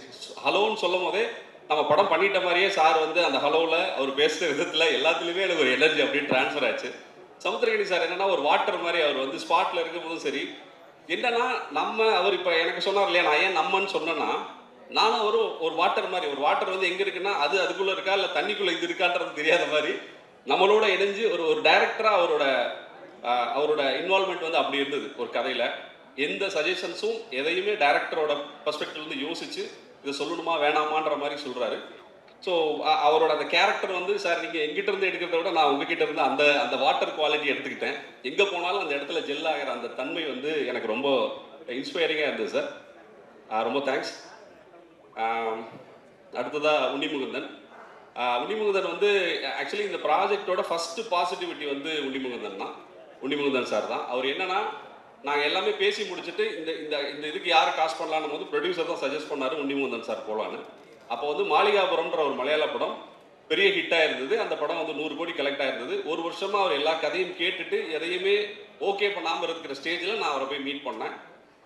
ஹலோன்னு சொல்லும் போதே நம்ம படம் பண்ணிட்ட மாதிரியே சார் வந்து அந்த ஹலோவில் அவர் பேசுகிற விதத்தில் எல்லாத்துலேயுமே எனக்கு ஒரு எனர்ஜி அப்படின்னு ட்ரான்ஸ்ஃபர் ஆச்சு. சமுத்திரகனி சார் என்னென்னா ஒரு வாட்டர் மாதிரி. அவர் வந்து ஸ்பாட்டில் இருக்கும்போதும் சரி, என்னன்னா அவர் இப்போ எனக்கு சொன்னார் இல்லையா, நான் ஏன் நம்மன்னு சொன்னேன்னா, நானும் ஒரு வாட்டர் மாதிரி. ஒரு வாட்டர் வந்து எங்கே இருக்குன்னா அது அதுக்குள்ளே இருக்கா இல்லை தண்ணிக்குள்ளே இது இருக்கான்றது தெரியாத மாதிரி நம்மளோட இணைஞ்சு ஒரு டைரக்டராக அவரோட இன்வால்மெண்ட் வந்து அப்படி இருந்தது ஒரு கதையில். எந்த சஜஷன்ஸும் எதையுமே டைரக்டரோட பெர்ஸ்பெக்டிவ்லேருந்து யோசிச்சு இதை சொல்லணுமா வேணாமான்ற மாதிரி சொல்கிறாரு. ஸோ அவரோட அந்த கேரக்டர் வந்து, சார் நீங்கள் எங்கிட்ட இருந்து எடுக்கிறத விட நான் உங்ககிட்ட இருந்து அந்த வாட்டர் குவாலிட்டி எடுத்துக்கிட்டேன். எங்கே போனாலும் அந்த இடத்துல ஜெல் ஆகிற அந்த தன்மை வந்து எனக்கு ரொம்ப இன்ஸ்பைரிங்காக இருந்தது சார். ரொம்ப தேங்க்ஸ். அடுத்ததாக உன்னிமுகுந்தன். உன்னிமுகுந்தன் வந்து ஆக்சுவலி இந்த ப்ராஜெக்டோட ஃபஸ்ட்டு பாசிட்டிவிட்டி வந்து உன்னிமுகுந்தன் சார் தான். அவர் என்னன்னா, நாங்கள் எல்லாமே பேசி முடிச்சுட்டு இந்த இதுக்கு யார் காஸ்ட் பண்ணலான்னு போது ப்ரொடியூசர் தான் சஜஸ்ட் பண்ணார் உன்னிமுகுந்தன் சார் போகலான்னு. அப்போ வந்து மாளிகாபுரம்ன்ற ஒரு மலையாள படம் பெரிய ஹிட்டாக இருந்தது. அந்த படம் வந்து 100 கோடி கலெக்ட் ஆயிருந்தது. ஒரு வருஷமாக அவர் எல்லா கதையும் கேட்டுட்டு எதையுமே ஓகே பண்ணாமல் இருக்கிற ஸ்டேஜில் நான் அவரை போய் மீட் பண்ணேன்.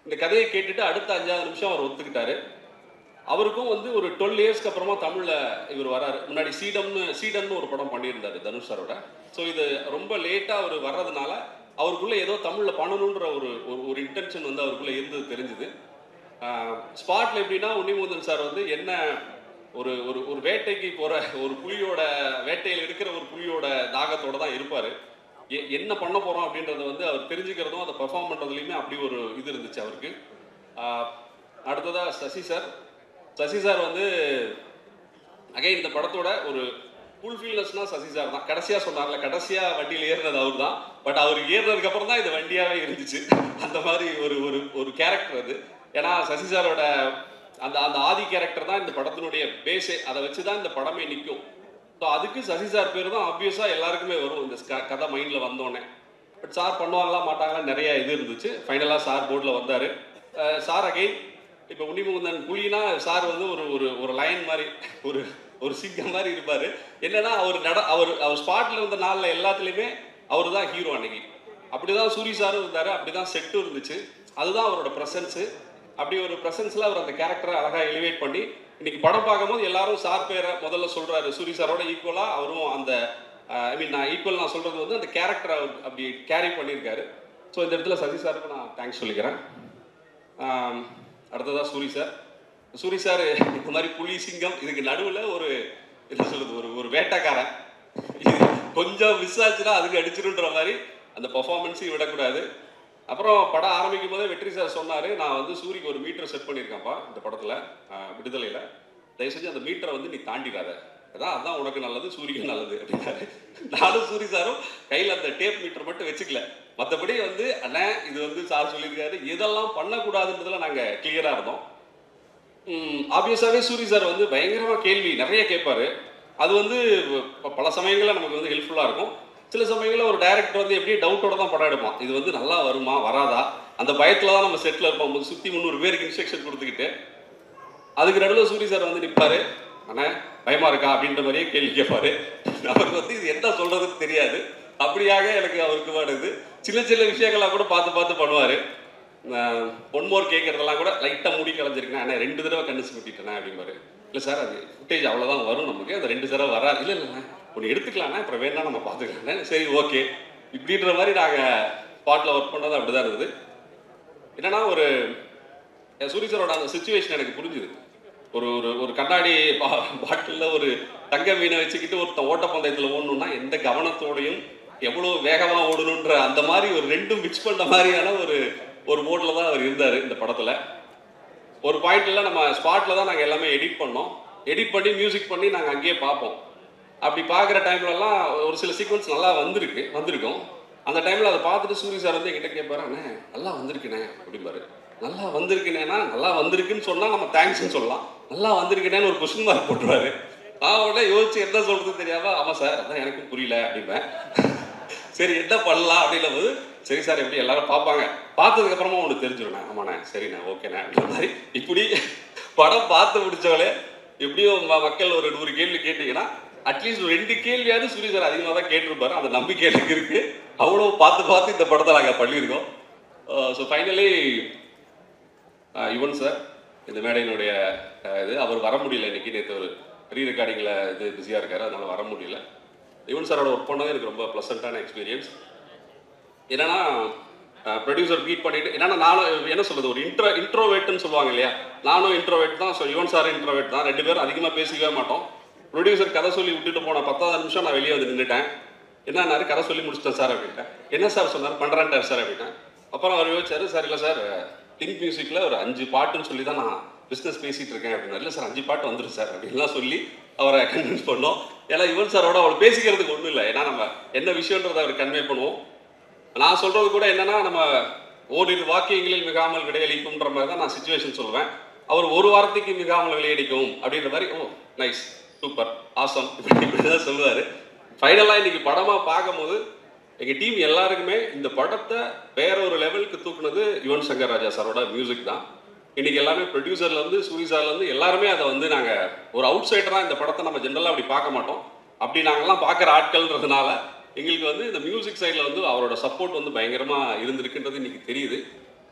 இந்த கதையை கேட்டுட்டு அடுத்த 5ஆவது நிமிஷம் அவர் ஒத்துக்கிட்டாரு. அவருக்கும் வந்து ஒரு 12 இயர்ஸ்க்கு அப்புறமா தமிழில் இவர் வராரு. முன்னாடி சீடன்னு ஒரு படம் பண்ணியிருந்தார் தனுஷ் சாரோட. ஸோ இது ரொம்ப லேட்டாக அவர் வர்றதுனால அவருக்குள்ளே ஏதோ தமிழில் பண்ணணுன்ற ஒரு இன்டென்ஷன் வந்து அவருக்குள்ளே இருந்தது தெரிஞ்சுது. ஸ்பாட்டில் எப்படின்னா, உன்னிமுகுந்தன் சார் வந்து என்ன ஒரு வேட்டைக்கு போகிற ஒரு புலியோட வேட்டையில் இருக்கிற ஒரு புலியோட தாகத்தோடு தான் இருப்பார். என்ன பண்ண போகிறோம் அப்படின்றத வந்து அவர் தெரிஞ்சுக்கிறதும் அதை பெர்ஃபார்ம் பண்ணுறதுலையுமே அப்படி ஒரு இது இருந்துச்சு அவருக்கு. அடுத்ததாக சசி சார் வந்து அகைன் இந்த படத்தோட ஒரு ஃபுல்ஃபில்னஸ்னா சசி சார் தான். கடைசியாக சொன்னார்ல, கடைசியாக வண்டியில் ஏறினது அவர் தான். பட் அவர் ஏறினதுக்கு அப்புறம் தான் இது வண்டியாகவே இருந்துச்சு. அந்த மாதிரி ஒரு கேரக்டர் அது. ஏன்னா சசி சாரோட அந்த ஆதி கேரக்டர் தான் இந்த படத்தினுடைய பேஸே. அதை வச்சு தான் இந்த படமே நிற்கும். ஸோ அதுக்கு சசி சார் பேர் தான் ஆப்வியஸாக எல்லாருக்குமே வரும் இந்த கதை மைண்டில் வந்தோடனே. பட் சார் பண்ணுவாங்களா மாட்டாங்களா நிறைய இது இருந்துச்சு. ஃபைனலாக சார் போர்டில் வந்தார். சார் அகைன் இப்போ உன்னிமுகுந்தன் புலினா சார் வந்து ஒரு லயன் மாதிரி, ஒரு சிங்கம் மாதிரி இருப்பார். என்னன்னா அவர் ஸ்பாட்டில் இருந்த நாளில் எல்லாத்துலேயுமே அவர் தான் ஹீரோ. அன்னைக்கு அப்படி தான் சூரி சாரும் இருந்தார், அப்படி தான் செட்டும் இருந்துச்சு. அதுதான் அவரோட ப்ரெசன்ஸு. அப்படி ஒரு ப்ரெசன்ஸில் அவர் அந்த கேரக்டரை அழகாக எலிவேட் பண்ணி இன்னைக்கு படம் பார்க்கும்போது எல்லாரும் சார் பேரை முதல்ல சொல்கிறாரு. சூரி சாரோட ஈக்குவலாக அவரும் அந்த நான் சொல்கிறது வந்து அந்த கேரக்டரை அப்படி கேரி பண்ணியிருக்காரு. ஸோ இந்த இடத்துல சசி சாருக்கு நான் தேங்க்ஸ் சொல்லிக்கிறேன். அடுத்ததாக சூரி சார் இந்த மாதிரி புலி சிங்கம் இதுக்கு நடுவில் ஒரு வேட்டைக்காரன் இது கொஞ்சம் மிஸ் ஆச்சுன்னா அதுக்கு அடிச்சிருன்ற மாதிரி அந்த பர்ஃபார்மன்ஸையும் விடக்கூடாது. அப்புறம் படம் ஆரம்பிக்கும் போதே வெற்றி சார் சொன்னார், நான் வந்து சூரிக்கு ஒரு மீட்டர் செட் பண்ணியிருக்கேன்ப்பா இந்த படத்தில் விடுதலையில், தயவு செஞ்சு அந்த மீட்டரை வந்து நீ தாண்டிடாத, அதான் உனக்கு நல்லது, சூரிக்கும் நல்லது அப்படின்னாரு. நானும் சூரி சாரும் கையில் அந்த டேப் மீட்டர் மட்டும் வச்சுக்கல. மற்றபடி வந்து அண்ணன் இது வந்து சார் சொல்லியிருக்காரு, இதெல்லாம் பண்ணக்கூடாதுன்றதுல நாங்கள் கிளியராக இருந்தோம். ஆப்வியஸாகவே சூரி சார் வந்து பயங்கரமாக கேள்வி நிறைய கேட்பார். அது வந்து பல சமயங்களில் நமக்கு வந்து ஹெல்ப்ஃபுல்லாக இருக்கும். சில சமயங்களில் ஒரு டைரக்டர் வந்து எப்படியே டவுட்டோட தான் படம் எடுப்பான். இது வந்து நல்லா வருமா வராதா அந்த பயத்தில் தான் நம்ம செட்டில் இருப்போம். சுற்றி 300 பேருக்கு இன்ஸ்ட்ரக்ஷன் கொடுத்துக்கிட்டு அதுக்கு நடுவில் சூரி சார் வந்து நிற்பார். அண்ணா பயமா இருக்கா அப்படின்ற மாதிரியே கேள்வி கேட்பாரு. அவருக்கு வந்து இது என்ன சொல்றதுன்னு தெரியாது. அப்படியாக எனக்கு அவருக்கு வருது. சின்ன சின்ன விஷயங்கள்லாம் கூட பார்த்து பார்த்து பண்ணுவார். ஒன்மோர் கேட்கறதெல்லாம் கூட லைட்டாக மூடி கலைஞ்சிருக்கேன். ஆனால் 2 தடவை கண்ணு சுட்டிட்டேன் அப்படிம்பாரு. இல்லை சார் அது ஃபுட்டேஜ் அவ்வளோதான் வரும் நமக்கு, அந்த 2 தடவை வராது. இல்லை இல்லைண்ணா ஒன்று எடுத்துக்கலாம்ண்ணா, அப்புறம் வேணா நம்ம பார்த்துக்கலாண்ணே. சரி ஓகே இப்படின்ற மாதிரி நாங்கள் ஸ்பாட்டில் ஒர்க் பண்ணது அப்படி தான் இருந்தது. என்னன்னா ஒரு சூரி சாரோட அந்த சுச்சுவேஷன் எனக்கு புரிஞ்சுது. ஒரு ஒரு ஒரு கண்ணாடி பாட்டிலில் ஒரு தங்க மீனை வச்சுக்கிட்டு ஒருத்தன் ஓட்டப்பந்தயத்தில் ஓடணுன்னா எந்த கவனத்தோடையும் எவ்வளோ வேகமாக ஓடணுன்ற அந்த மாதிரி ஒரு 2ம் மிக்ஸ் பண்ண மாதிரியான ஒரு மோடில் தான் அவர் இருந்தார் இந்த படத்தில். ஒரு பாயிண்ட்ல நம்ம ஸ்பாட்டில் தான் நாங்கள் எல்லாமே எடிட் பண்ணோம். எடிட் பண்ணி மியூசிக் பண்ணி நாங்கள் அங்கேயே பார்ப்போம். அப்படி பார்க்குற டைம்லலாம் ஒரு சில சீக்வன்ஸ் நல்லா வந்திருக்கும். அந்த டைமில் அதை பார்த்துட்டு சூரி சார் வந்து என்கிட்ட கேட்பாரு, அண்ணே நல்லா வந்திருக்குண்ணே அப்படிம்பாரு. நல்லா வந்திருக்குனேன்னா நல்லா வந்திருக்குன்னு சொன்னால் நம்ம தேங்க்ஸ்ன்னு சொல்லலாம். நல்லா வந்திருக்குனேன்னு ஒரு கொஸ்டின் மார்க் போட்டுருவாரு. உடனே யோசிச்சு என்ன சொல்றது தெரியாம ஆமாம் சார் அதான் எனக்கும் புரியல அப்படின்பேன். சரி என்ன பண்ணலாம் அப்படின்னும் போது சரி சார் எப்படி எல்லாரும் பார்ப்பாங்க, பார்த்ததுக்கு அப்புறமா ஒன்று தெரிஞ்சிடுண்ணே. ஆமாண்ணே சரிண்ணே ஓகேண்ணே அப்படின்ற மாதிரி இப்படி படம் பார்த்து முடிச்சவளே எப்படியும் மக்கள் ஒரு 100 கேள்வி கேட்டீங்கன்னா அட்லீஸ்ட் ஒரு 2 கேள்வியாவது சூரி சார் அதிகமாக தான் கேட்டிருப்பாரு. அந்த நம்பிக்கை எனக்கு இருக்கு. அவ்வளோ பார்த்து இந்த படத்தை நாங்கள் பண்ணியிருக்கோம். ஸோ ஃபைனலி யுவன் சார் இந்த மேடையினுடைய இது அவர் வர முடியல இன்னைக்கு. நேற்று ஒரு ரீ ரெக்கார்டிங்கில் இது பிஸியாக இருக்காரு, அதனால வர முடியல. யுவன் சாரோட ஒர்க் பண்ணது எனக்கு ரொம்ப ப்ளசண்ட்டான எக்ஸ்பீரியன்ஸ். என்னன்னா ப்ரொடியூசர் பீட் பண்ணிட்டு என்னன்னா நானும் என்ன சொல்றது ஒரு இன்ட்ரோவேட்னு சொல்லுவாங்க இல்லையா, நானும் இன்ட்ரோவேட் தான். ஸோ யுவன் சார் இன்ட்ரோவேட் தான். 2 பேரும் அதிகமாக பேசிக்கவே மாட்டோம். ப்ரொடியூசர் கதை சொல்லி விட்டுட்டு போன 10வது நிமிஷம் நான் வெளியே வந்து நின்றுட்டேன். என்னன்னாரு கதை சொல்லி முடிச்சிட்டேன் சார் அப்படின்ட்டேன். என்ன சார் சொன்னார் பண்ணுறான்ட்டார் சார் அப்படின்ட்டேன். அப்புறம் அவர் யோசிச்சாரு, சார் இல்லை சார் திங்க் மியூசிக்கில் ஒரு 5 பாட்டுன்னு சொல்லி தான் நான் பிஸ்னஸ் பேசிகிட்டு இருக்கேன் அப்படின்னா. இல்லை சார் 5 பாட்டு வந்துடும் சார் அப்படின்லாம் சொல்லி அவரை கன்வின்ஸ் பண்ணோம். ஏன்னா யுவன் சாரோட அவள் பேசிக்கிறதுக்கு ஒன்றும் இல்லை. ஏன்னா நம்ம என்ன விஷயன்றதை அவர் கன்வே பண்ணுவோம். நான் சொல்கிறது கூட என்னென்னா நம்ம ஓரிரு வாக்கியங்களில் மிகாமல் விடையளிக்கும்ன்ற மாதிரி தான் நான் சிச்சுவேஷன் சொல்லுவேன். அவர் ஒரு வாரத்துக்கு மிகாமல் விளையடிக்கும் அப்படின்ற மாதிரி ஓ நைஸ் சூப்பர் ஆசம் இப்படி தான் சொல்லுவார். ஃபைனலாக இன்றைக்கி படமாக பார்க்கும்போது எங்கள் டீம் எல்லாருக்குமே இந்த படத்தை வேற ஒரு லெவலுக்கு தூக்குனது யுவன் சங்கர் ராஜா சாரோட மியூசிக் தான். இன்றைக்கி எல்லாமே ப்ரொடியூசர்லேருந்து சூரி சார்லேருந்து எல்லாருமே அதை வந்து நாங்கள் ஒரு அவுட் சைடராக இந்த படத்தை நம்ம ஜென்ரலாக அப்படி பார்க்க மாட்டோம். அப்படி நாங்கள்லாம் பார்க்குற ஆட்கள்ன்றதுனால எங்களுக்கு வந்து இந்த மியூசிக் சைடில் வந்து அவரோட சப்போர்ட் வந்து பயங்கரமாக இருந்திருக்குன்றது இன்றைக்கி தெரியுது.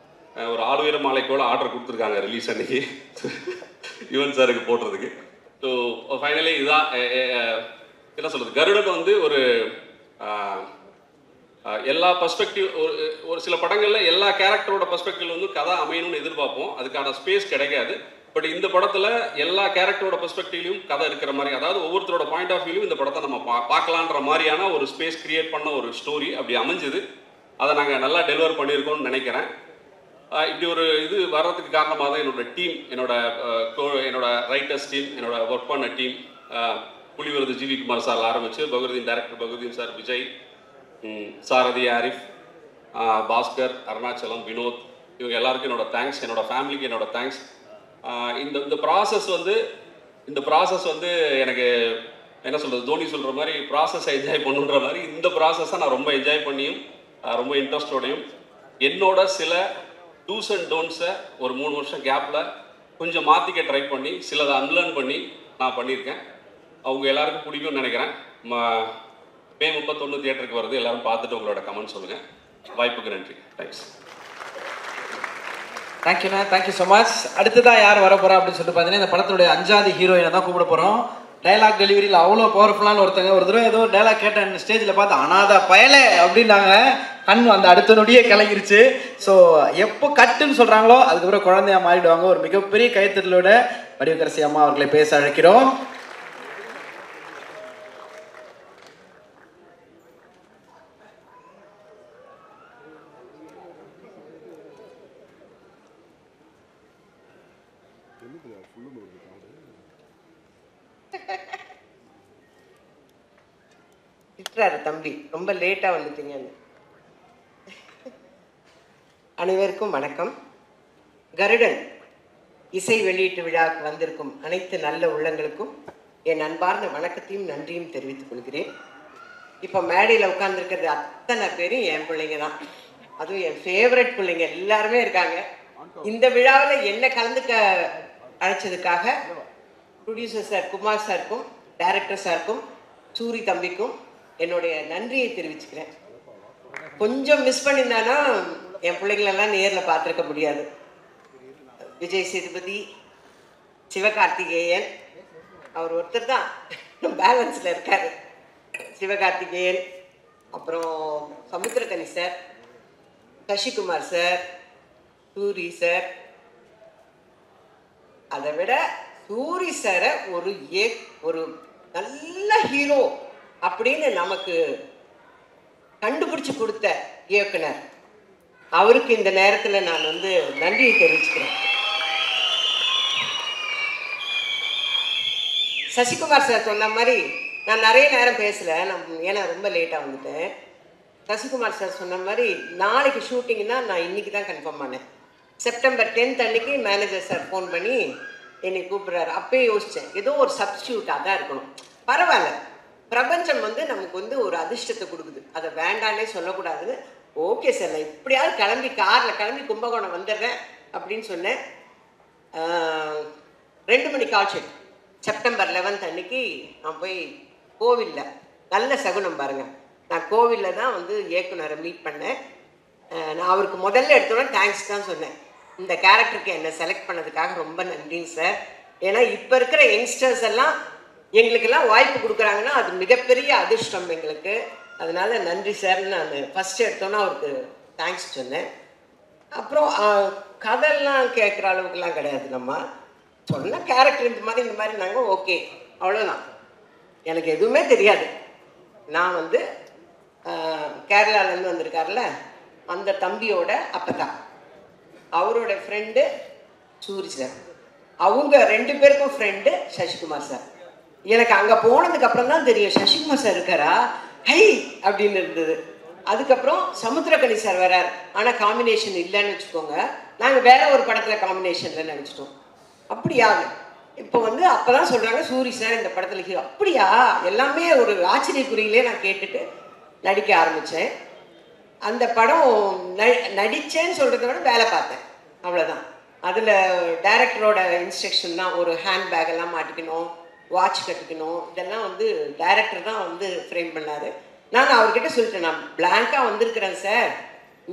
ஒரு ஆளுயர மாலைக்கோட ஆர்டர் கொடுத்துருக்காங்க ரிலீஸ் அன்னைக்கு யுவன் சாருக்கு போடுறதுக்கு. ஸோ ஃபைனலி இதுதான் என்ன சொல்கிறது, கருடன் வந்து ஒரு எல்லா பர்ஸ்பெக்டிவ் ஒரு சில படங்களில் எல்லா கேரக்டரோட பர்ஸ்பெக்டிவ் வந்து கதை அமையணும்னு எதிர்பார்ப்போம். அதுக்கான ஸ்பேஸ் கிடைக்காது. பட் இந்த படத்தில் எல்லா கேரக்டரோட பெர்ஸ்பெக்டிவ்லையும் கதை இருக்கிற மாதிரி, அதாவது ஒவ்வொருத்தரோட பாயிண்ட் ஆஃப் வியூலையும் இந்த படத்தை நம்ம பார்க்கலான்ற மாதிரியான ஒரு ஸ்பேஸ் கிரியேட் பண்ண ஒரு ஸ்டோரி அப்படி அமைஞ்சுது. அதை நாங்கள் நல்லா டெலிவர் பண்ணியிருக்கோம்னு நினைக்கிறேன். இப்படி ஒரு இது வர்றதுக்கு காரணமாக தான் என்னோட டீம், என்னோட ரைட்டர்ஸ் டீம், என்னோட ஒர்க் பண்ண டீம், புலிவிருது ஜிவி குமார் சார் ஆரம்பிச்சு பகவதீன் டைரக்டர் பகவதீன் சார், விஜய், சாரதி, ஆரிஃப், பாஸ்கர், அருணாச்சலம், வினோத், இவங்க எல்லாருக்கும் என்னோட தேங்க்ஸ். என்னோட ஃபேமிலிக்கு என்னோட தேங்க்ஸ். இந்த ப்ராசஸ் வந்து எனக்கு என்ன சொல்கிறது, தோனி சொல்கிற மாதிரி ப்ராசஸை என்ஜாய் பண்ணுன்ற மாதிரி இந்த ப்ராசஸை நான் ரொம்ப என்ஜாய் பண்ணியும் ரொம்ப இன்ட்ரெஸ்டோடையும் என்னோட சில டூஸ் அண்ட் டோன்ட்ஸை ஒரு 3 வருஷம் கேப்பில் கொஞ்சம் மாற்றிக்க ட்ரை பண்ணி சிலதை அன்லேர்ன் பண்ணி நான் பண்ணியிருக்கேன். அவங்க எல்லாருக்கும் பிடிக்கும்னு நினைக்கிறேன். மே 31 தியேட்டருக்கு வருது. எல்லாரும் பார்த்துட்டு உங்களோட கமெண்ட் சொல்லுங்கள். வாய்ப்புக்கு நன்றி. தேங்க்ஸ். தேங்க்யூண்ணா, தேங்க்யூ ஸோ மச். அடுத்ததான் யார் வர போகிறா அப்படின்னு சொல்லிட்டு பார்த்தீங்கன்னா இந்த படத்துடைய 5வது ஹீரோயினை தான் கூப்பிட போகிறோம். டைலாக் டெலிவரியில் அவ்வளோ பவர்ஃபுல்லான ஒருத்தங்க. ஒரு தடவை ஏதோ டைலாக் கேட்டேன் ஸ்டேஜில் பார்த்து, அனாத பயலே அப்படின்னாங்க. கண் அந்த அடுத்த நொடியே கிளங்கிருச்சு. ஸோ எப்போ கட்டுன்னு சொல்கிறாங்களோ அதுக்கப்புறம் குழந்தையா மாறிடுவாங்க. ஒரு மிகப்பெரிய கைத்தட்டலோட வடிவக்கரசி அம்மா அவர்களை பேச அழைக்கிறோம். திட்டுறாரு தம்பி, ரொம்ப லேட்டாக வந்துட்டீங்க. அனைவருக்கும் வணக்கம். கருடன் இசை வெளியீட்டு விழாவுக்கு வந்திருக்கும் அனைத்து நல்ல உள்ளங்களுக்கும் என் அன்பார்ந்த வணக்கத்தையும் நன்றியும் தெரிவித்துக் கொள்கிறேன். இப்போ மேடையில் உட்காந்துருக்கிறது அத்தனை பேரும் என் பிள்ளைங்க தான். அதுவும் என் ஃபேவரட் பிள்ளைங்க எல்லாருமே இருக்காங்க. இந்த விழாவில் என்ன கலந்துக்க அழைச்சதுக்காக ப்ரொடியூசர் சார் குமார் சாருக்கும் டைரக்டர் சாருக்கும் சூரி தம்பிக்கும் என்னுடைய நன்றியை தெரிவிச்சுக்கிறேன். கொஞ்சம் மிஸ் பண்ணியிருந்தானா என் பிள்ளைங்களெல்லாம் நேரில் பார்த்துருக்க முடியாது. விஜய் சேதுபதி, சிவகார்த்திகேயன், அவர் ஒருத்தர் தான் பேலன்ஸில் இருக்கார். சிவகார்த்திகேயன், அப்புறம் Samuthirakani sir, Sasikumar sir, Soori sir. அதை விட சூரி சாரை ஒரு நல்ல ஹீரோ அப்படின்னு நமக்கு கண்டுபிடிச்சு கொடுத்த இயக்குனர், அவருக்கு இந்த நேரத்தில் நான் நன்றியை தெரிவிச்சுக்கிறேன். சசிகுமார் சார் சொன்ன மாதிரி நான் நிறைய நேரம் பேசலை, ஏன்னா ரொம்ப லேட்டாக வந்துட்டேன். சசிகுமார் சார் சொன்ன மாதிரி நாளைக்கு ஷூட்டிங்னா நான் இன்றைக்கி தான் கன்ஃபார்ம் பண்ணேன். செப்டம்பர் 10 அன்னைக்கு மேனேஜர் சார் ஃபோன் பண்ணி என்னை கூப்பிட்றாரு. அப்பயே யோசித்தேன், ஏதோ ஒரு சப்ஸ்டியூட்டாக தான் இருக்கணும். பரவாயில்ல, பிரபஞ்சம் நமக்கு ஒரு அதிர்ஷ்டத்தை கொடுக்குது, அதை வேண்டானே சொல்லக்கூடாதுன்னு. ஓகே சார், நான் எப்படியாவது காரில் கிளம்பி கும்பகோணம் வந்துடுறேன் அப்படின்னு சொன்னேன். 2 மணி கால் ஷீட். செப்டம்பர் 11 அன்னைக்கு நான் போய் கோவிலில், நல்ல சகுனம் பாருங்கள், நான் கோவிலில் தான் இயக்குனரை மீட் பண்ணேன். நான் அவருக்கு முதல்ல எடுத்தோன்னே தேங்க்ஸ் தான் சொன்னேன். இந்த கேரக்டருக்கு என்னை செலக்ட் பண்ணதுக்காக ரொம்ப நன்றிங்க சார். ஏன்னா இப்போ இருக்கிற யங்ஸ்டர்ஸ் எல்லாம் எங்களுக்கெல்லாம் வாய்ப்பு கொடுக்குறாங்கன்னா அது மிகப்பெரிய அதிர்ஷ்டம் எங்களுக்கு. அதனால நன்றி சார்ன்னு நான் ஃபஸ்ட்டு எடுத்தோன்னே அவருக்கு தேங்க்ஸ் சொன்னேன். அப்புறம் கதையெல்லாம் கேட்குற அளவுக்குலாம் கிடையாது, நம்ம சொன்ன கேரக்டர் இந்த மாதிரி நாங்கள் ஓகே, அவ்வளோதான். எனக்கு எதுவுமே தெரியாது. நான் கேரளாவிலேருந்து வந்திருக்காருல அந்த தம்பியோட அப்பதான், அவரோட ஃப்ரெண்டு சூரி சார், அவங்க 2 பேருக்கும் ஃப்ரெண்டு சசிகுமார் சார். எனக்கு அங்கே போனதுக்கப்புறம் தான் தெரியும் சசிகுமார் சார் இருக்காரா, ஹை அப்படின்னு இருந்தது. அதுக்கப்புறம் சமுத்திரக்கனி சார் வரார், ஆனால் காம்பினேஷன் இல்லைன்னு வச்சுக்கோங்க. நாங்கள் வேற ஒரு படத்தில் காம்பினேஷனில் நினச்சிட்டோம். அப்படியா இப்போ அப்போ தான் சொல்கிறாங்க சூரி சார் இந்த படத்தில் ஹீரோ. அப்படியா, எல்லாமே ஒரு ஆச்சரியக்குறியிலே நான் கேட்டுட்டு நடிக்க ஆரம்பித்தேன். அந்த படம் நடித்தேன்னு சொல்கிறத விட வேலை பார்த்தேன், அவ்வளோதான். அதில் டைரக்டரோட இன்ஸ்ட்ரக்ஷன் தான், ஒரு ஹேண்ட் பேக்கெல்லாம் மாட்டிக்கணும், வாட்ச் கட்டிக்கணும், இதெல்லாம் டைரக்டர் தான் ஃப்ரேம் பண்ணார். நான் அவர்கிட்ட சொல்லிட்டேன், நான் பிளாங்காக வந்திருக்கிறேன் சார்,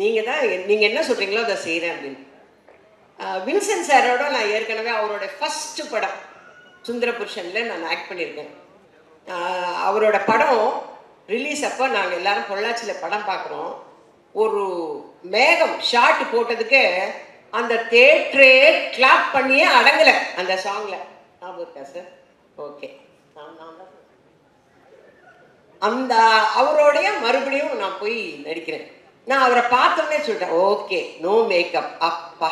நீங்கள் என்ன சொல்கிறீங்களோ அதை செய்கிறேன் அப்படின்னு. வின்சென்ட் சாரோட நான் ஏற்கனவே அவரோட ஃபஸ்ட்டு படம் சுந்தரபுருஷனில் நான் ஆக்ட் பண்ணியிருக்கேன். அவரோட படம் ரிலீஸ் அப்போ நாங்கள் எல்லோரும் பொள்ளாச்சியில் படம் பார்க்குறோம். ஒரு மேகம் ஷார்ட் போட்டதுக்கு அந்த தேட்டரே கிளாப் பண்ணியே அடங்கலை அந்த சாங்கில். ஞாபகம் இருக்கா சார்? ஓகே, அந்த அவரோடைய மறுபடியும் நான் போய் நடிக்கிறேன். நான் அவரை பார்த்தோன்னே சொல்லிட்டேன், ஓகே, நோ மேக்கப். அப்பா,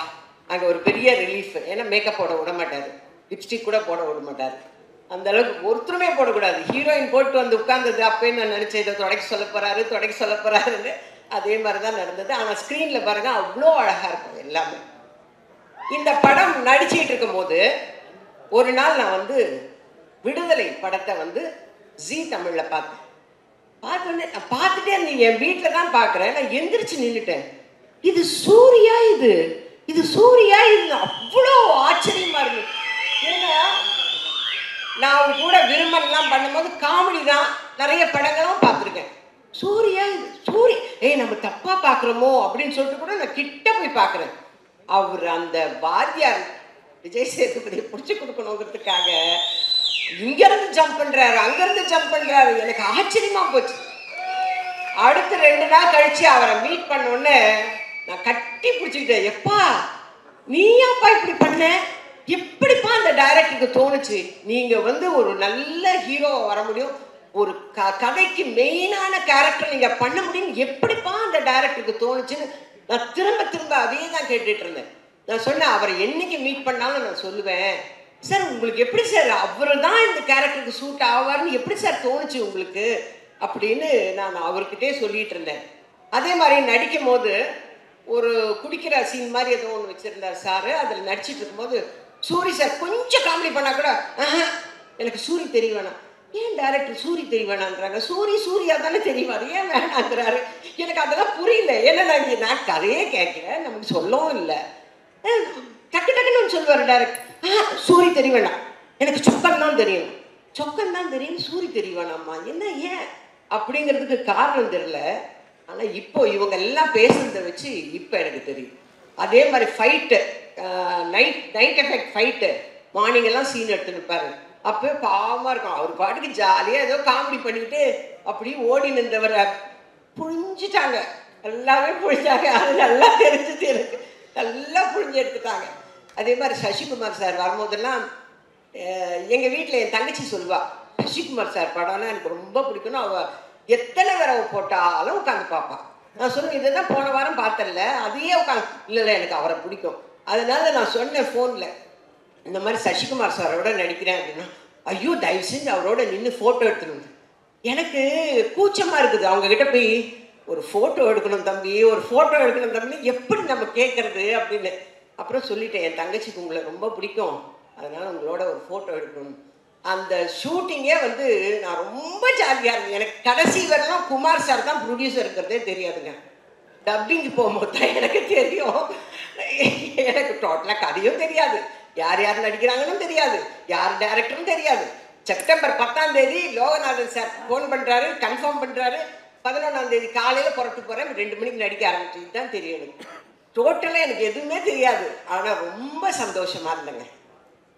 அங்கே ஒரு பெரிய ரிலீஃப். ஏன்னா மேக்கப் போட விட மாட்டார், லிப்ஸ்டிக் கூட போட விட மாட்டார். அந்த அளவுக்கு ஒருத்தருமே போடக்கூடாது. ஹீரோயின் போட்டு உட்கார்ந்தது அப்பயே நான் நினச்சேன், இதை தொடக்க சொல்ல போகிறாருன்னு. அதே மாதிரி தான் நடந்தது. ஆனால் ஸ்க்ரீனில் பாருங்க அவ்வளோ அழகாக இருக்கும் எல்லாமே. இந்த படம் நடிச்சிட்டு இருக்கும் போது ஒரு நாள் நான் விடுதலை படத்தை ஜீ தமிழில் பார்த்தேன். பார்த்துட்டே இருந்தீங்க, என் வீட்டில் தான் பார்க்குறேன். நான் எந்திரிச்சு நின்றுட்டேன், இது சூர்யா, இது சூர்யா, இது அவ்வளோ ஆச்சரியமா இருக்கு. ஏன்னா நான் அவர் கூட விரும்பலாம் பண்ணும்போது காமெடி தான், நிறைய படங்களும் பார்த்துருக்கேன். சூர்யா, நம்ம தப்பாக பார்க்குறோமோ அப்படின்னு சொல்லிட்டு கூட நான் கிட்ட போய் பார்க்குறேன். அவர் அந்த வாத்தியார் விஜய் சேதுபதியை பிடிச்சி கொடுக்கணுங்கிறதுக்காக இங்கேருந்து ஜம்ப் பண்ணுறாரு, அங்கேருந்து ஜம்ப் பண்ணுறாரு. எனக்கு ஆச்சரியமாக போச்சு. அடுத்து 2 நாள் கழித்து அவரை மீட் பண்ணோன்னே நான் கட்டி பிடிச்சிக்கிட்டேன். எப்பா நீயாப்பா இப்படி பண்ண, எப்படிப்பா அந்த டைரக்டருக்கு தோணுச்சு? நீங்கள் ஒரு நல்ல ஹீரோவை வர முடியும், ஒரு கதைக்கு மெயினான கேரக்டர் நீங்கள் பண்ண முடியும், எப்படிப்பா அந்த டைரக்டருக்கு தோணுச்சுன்னு நான் திரும்ப அதே தான் கேட்டுட்டு இருந்தேன். நான் சொன்னேன், அவரை என்னைக்கு மீட் பண்ணாலும் நான் சொல்லுவேன், சார் உங்களுக்கு எப்படி சார் அவர் தான் இந்த கேரக்டருக்கு சூட் ஆவார்னு எப்படி சார் தோணுச்சு உங்களுக்கு அப்படின்னு நான் அவர்கிட்டே சொல்லிட்டு இருந்தேன். அதே மாதிரி நடிக்கும் போது ஒரு குடிக்கிற சீன் மாதிரி ஏதோ ஒன்று வச்சுருந்தார் சார். அதில் நடிச்சிட்டு இருக்கும்போது சூரி சார் கொஞ்சம் காமெடி பண்ணால் கூட எனக்கு சூரி தெரிய வேணாம், ஏன் டைரக்டர் சூரி தெரிய வேணான்றாங்க? சூர்யா தானே தெரியுவாரு, ஏன் வேணாங்கிறாரு? எனக்கு அதெல்லாம் புரியல. ஏன்னா நான் கதையே கேட்கிறேன், நமக்கு சொல்லவும் இல்லை. டக்கு டக்குன்னு சொல்லுவார் டைரக்டர், சூரி தெரிய வேணாம், எனக்கு சொக்கன் தான் தெரியும், சொக்கன் தான் தெரியும், சூரி தெரிய வேணாம்மா. என்ன ஏன் அப்படிங்கிறதுக்கு காரணம் தெரியல. ஆனால் இப்போ இவங்க எல்லாம் பேசுறதை வச்சு இப்போ எனக்கு தெரியும். அதே மாதிரி fight, night effect fight, morning எல்லாம் சீன் எடுத்து நிற்பாரு. அப்போ பாவமாக இருக்கும். அவர் பாட்டுக்கு ஜாலியாக ஏதோ காமெடி பண்ணிக்கிட்டு அப்படி ஓடி நின்றவரை புழிஞ்சிட்டாங்க, எல்லாமே புழிஞ்சாங்க. அது நல்லா தெரிஞ்சது எனக்கு, நல்லா புழிஞ்சு எடுத்துட்டாங்க. அதே மாதிரி சசிகுமார் சார் வரும்போதெல்லாம் எங்கள் வீட்டில் என் தங்கச்சி சொல்லுவா, சசிகுமார் சார் படம்னா எனக்கு ரொம்ப பிடிக்கும்னு. அவள் எத்தனை தடவை போட்டாலும் உட்காந்து பார்ப்பாள். நான் சொல்லுவேன், இதை தான் போன வாரம் பார்த்தல, அதையே உட்காந்து. இல்லை எனக்கு அவரை பிடிக்கும். அதனால நான் சொன்னேன் ஃபோனில், இந்த மாதிரி சசிகுமார் சாரோட நடிக்கிறேன் அப்படின்னா, ஐயோ தயவு செஞ்சு அவரோட நின்று ஃபோட்டோ எடுத்துன்னு. எனக்கு கூச்சமாக இருக்குது அவங்கக்கிட்ட போய் ஒரு ஃபோட்டோ எடுக்கணும் தம்பி, ஒரு ஃபோட்டோ எடுக்கணும் தம்பின்னு எப்படி நம்ம கேட்குறது அப்படின்னு. அப்புறம் சொல்லிட்டேன், என் தங்கச்சிக்கு உங்களை ரொம்ப பிடிக்கும், அதனால் உங்களோட ஒரு ஃபோட்டோ எடுக்கணும். அந்த ஷூட்டிங்கே வந்து நான் ரொம்ப ஜாலியாக இருந்தேன். எனக்கு கடைசி வரலாம் குமார் சார் தான் ப்ரொடியூசர் இருக்கிறதே தெரியாதுங்க. டப்பிங்கு போகும்போது தான் எனக்கு தெரியும். எனக்கு டோட்டலாக கதையும் தெரியாது, யார் யார் நடிக்கிறாங்கன்னு தெரியாது, யார் டைரக்டரும் தெரியாது. செப்டம்பர் 10ஆம் தேதி லோகநாதன் சார் ஃபோன் பண்ணுறாரு, கன்ஃபார்ம் பண்ணுறாரு. 11ஆம் தேதி காலையில் புறட்டு போகிறேன், 2 மணிக்கு நடிக்க ஆரம்பிச்சது தான் தெரியும் எனக்கு. டோட்டலாக எனக்கு எதுவுமே தெரியாது. ஆனால் ரொம்ப சந்தோஷமாக இருந்தேங்க,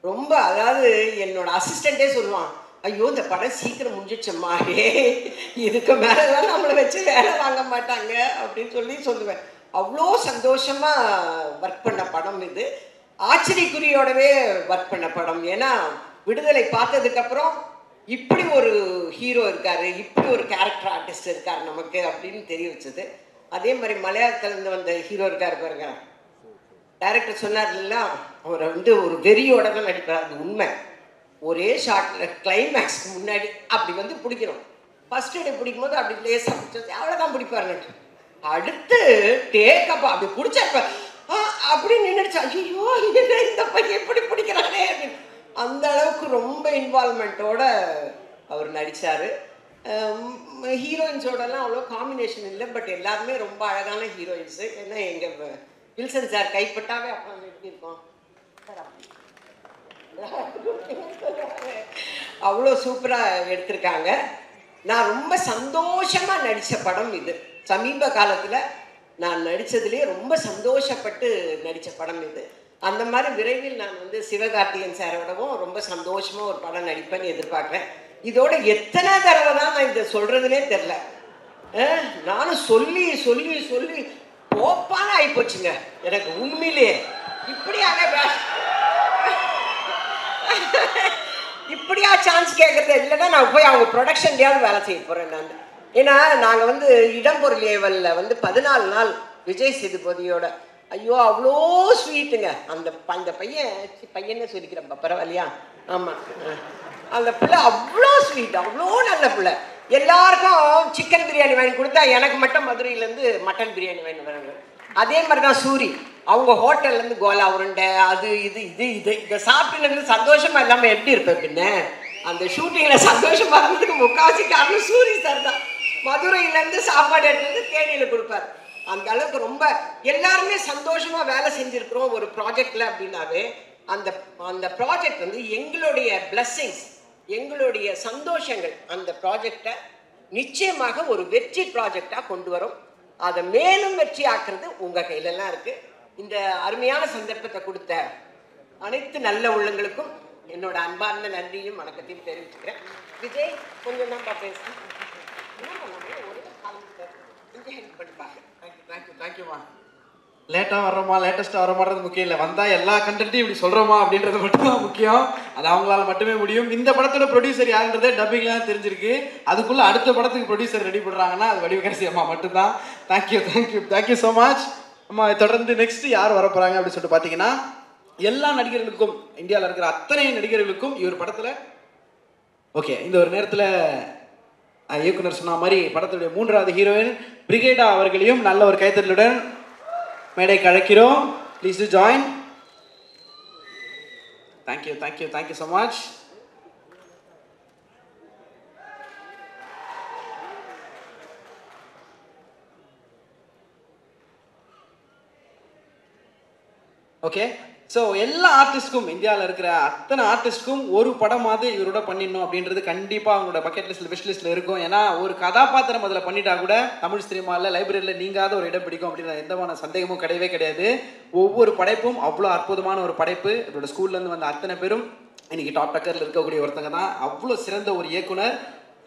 ரொம்ப. அதாவது என்னோட அசிஸ்டண்ட்டே சொல்லுவான், ஐயோ இந்த படம் சீக்கிரம் முடிஞ்சிடுச்சம்மா, இதுக்கு மேலெல்லாம் நம்மளை வச்சு வேலை வாங்க மாட்டாங்க அப்படின்னு சொல்லுவேன். அவ்வளோ சந்தோஷமாக ஒர்க் பண்ண படம் இது. ஆச்சரியக்குறியோடவே ஒர்க் பண்ண படம். ஏன்னா விடுதலை பார்த்ததுக்கப்புறம் இப்படி ஒரு ஹீரோ இருக்கார், இப்படி ஒரு கேரக்டர் ஆர்டிஸ்ட் இருக்கார் நமக்கு அப்படின்னு தெரிய வச்சது. அதே மாதிரி மலையாளத்துலேருந்து வந்த ஹீரோ இருக்கார் பாருங்க, டைரக்டர் சொன்னார் இல்லைங்களா, அவரை வந்து ஒரு வெறியோட தான் நடிப்பார். அது உண்மை. ஒரே ஷார்ட்டில் கிளைமேக்ஸ்க்கு முன்னாடி அப்படி வந்து பிடிக்கணும். ஃபர்ஸ்ட் எய்டு பிடிக்கும் போது அப்படி லேசாக பிடிச்சது, அவ்வளோதான் பிடிப்பாருன்னு. அடுத்து டேக்கப்பா அப்படி பிடிச்சப்ப அப்படி நின்றுச்சு, ஐயோ இந்த பையன் எப்படி பிடிக்கிறானே அப்படின்னு. அந்த அளவுக்கு ரொம்ப இன்வால்மெண்ட்டோட அவர் நடித்தார். ஹீரோயின்ஸோடலாம் அவ்வளோ காம்பினேஷன் இல்லை, பட் எல்லாருமே ரொம்ப அழகான ஹீரோயின்ஸு. ஏன்னா எங்கள் வில்சன் சார் கைப்பட்டாவே அப்போ எப்படி இருக்கோம் அவ்வளோ சூப்பராக எடுத்திருக்காங்க. நான் ரொம்ப சந்தோஷமாக நடித்த படம் இது. சமீப காலத்தில் நான் நடித்ததுலேயே ரொம்ப சந்தோஷப்பட்டு நடித்த படம் இது. அந்த மாதிரி விரைவில் நான் வந்து சிவகார்த்திகேயன் சாரோடவும் ரொம்ப சந்தோஷமாக ஒரு படம் நடிப்பேன்னு எதிர்பார்க்குறேன். இதோட எத்தனை தடவை தான் நான் இதை சொல்கிறதுனே தெரில. நானும் சொல்லி சொல்லி சொல்லி போப்பான ஆகிப்போச்சுங்க எனக்கு உண்மையிலேயே. இப்படியா சான்ஸ் கேட்குறது? இல்லைன்னா நான் போய் அவங்க ப்ரொடக்ஷன்லேயாவது வேலை செய்ய போகிறேன் நான். ஏன்னா நாங்கள் வந்து இடம்பொருள் லேவலில் வந்து 14 நாள் விஜய் சேதுபதியோட, ஐயோ அவ்வளோ ஸ்வீட்டுங்க அந்த பையனை சொல்லிக்கிறேன் பரவாயில்லையா? ஆமாம், அந்த பிள்ளை அவ்வளோ ஸ்வீட், அவ்வளோ நல்ல பிள்ளை. எல்லாருக்கும் சிக்கன் பிரியாணி வாங்கி கொடுத்தா எனக்கு மட்டும் மதுரையிலேருந்து மட்டன் பிரியாணி வாங்கி வராங்க. அதே மாதிரி தான் சூரி, அவங்க ஹோட்டல்லேருந்து கோலா உருண்டை அது இதை சாப்பிட்டுன்னு சந்தோஷமாக இல்லாமல் எப்படி இருப்பேன் பின்ன? அந்த ஷூட்டிங்கில் சந்தோஷமாக இருந்ததுக்கு முக்கால்வாசி காரணம் சூரி சார் தான். மதுரையிலேருந்து சாப்பாடு எடுத்து வந்து தேனியில் கொடுப்பார். அந்த அளவுக்கு ரொம்ப எல்லாருமே சந்தோஷமாக வேலை செஞ்சுருக்கிறோம் ஒரு ப்ராஜெக்டில் அப்படின்னாவே அந்த ப்ராஜெக்ட் வந்து எங்களுடைய பிளஸ்ஸிங்ஸ், எங்களுடைய சந்தோஷங்கள் அந்த ப்ராஜெக்டை நிச்சயமாக ஒரு வெற்றி ப்ராஜெக்டாக கொண்டு வரும். அதை மேலும் வெற்றி ஆக்குறது உங்கள் கையிலலாம் இருக்குது. இந்த அருமையான சந்தர்ப்பத்தை கொடுத்த அனைத்து நல்ல உள்ளங்களுக்கும் என்னோட அன்பார்ந்த நன்றியும் வணக்கத்தையும் தெரிவிச்சுக்கிறேன். விஜய் கொஞ்சம் தான் பேசுகிறேன், ஹெல்ப் பண்ணிப்பாங்க. தேங்க்யூமா. லேட்டாக வர்றோமா லேட்டஸ்ட்டாக வர முக்கியம் இல்லை, வந்தால் எல்லா கண்டென்ட்டையும் இப்படி சொல்கிறோமா அப்படின்றது மட்டும்தான் முக்கியம். அது அவங்களால மட்டுமே முடியும். இந்த படத்தோட ப்ரொடியூசர் யாருன்றதே டப்பிங்லாம் தெரிஞ்சிருக்கு. அதுக்குள்ளே அடுத்த படத்துக்கு ப்ரொடியூசர் ரெடி பண்ணுறாங்கன்னா அது வடிவகரசி அம்மா மட்டும்தான். தேங்க்யூ ஸோ மச் அம்மா. தொடர்ந்து நெக்ஸ்ட் யார் வர போகிறாங்க அப்படின்னு சொல்லிட்டு பார்த்தீங்கன்னா, எல்லா நடிகர்களுக்கும், இந்தியாவில் இருக்கிற அத்தனை நடிகர்களுக்கும் இவர் படத்தில் ஓகே. இந்த ஒரு நேரத்தில் இயக்குனர் சொன்ன மாதிரி படத்துடைய 3வது ஹீரோயின் பிரிகேடா அவர்களையும் நல்ல ஒரு கைத்தறலுடன் மேடைக்கு அழைக்கிறோம். Please to join. Thank you so much. Okay. So எல்லா ஆர்டிஸ்ட்க்கும், இந்தியாவில் இருக்கிற அத்தனை ஆர்டிஸ்ட்க்கும் ஒரு படமாவது இவரோட பண்ணிடணும் அப்படின்றது கண்டிப்பாக அவங்களோட பக்கெட் லிஸ்ட்டில் விஷ் லிஸ்ட்டில் இருக்கும். ஏன்னா ஒரு கதாபாத்திரம் அதில் பண்ணிட்டா கூட தமிழ் சினிமாவில் லைப்ரரியில் நீங்காத ஒரு இடம் பிடிக்கும் அப்படின்ற எந்தமான சந்தேகமும் கிடையவே கிடையாது. ஒவ்வொரு படைப்பும் அவ்வளோ அற்புதமான ஒரு படைப்பு. இவரோட ஸ்கூல்லேருந்து வந்த அத்தனை பேரும் இன்னைக்கு டாப் டக்கரில் இருக்கக்கூடிய ஒருத்தங்க தான். அவ்வளோ சிறந்த ஒரு இயக்குனர்.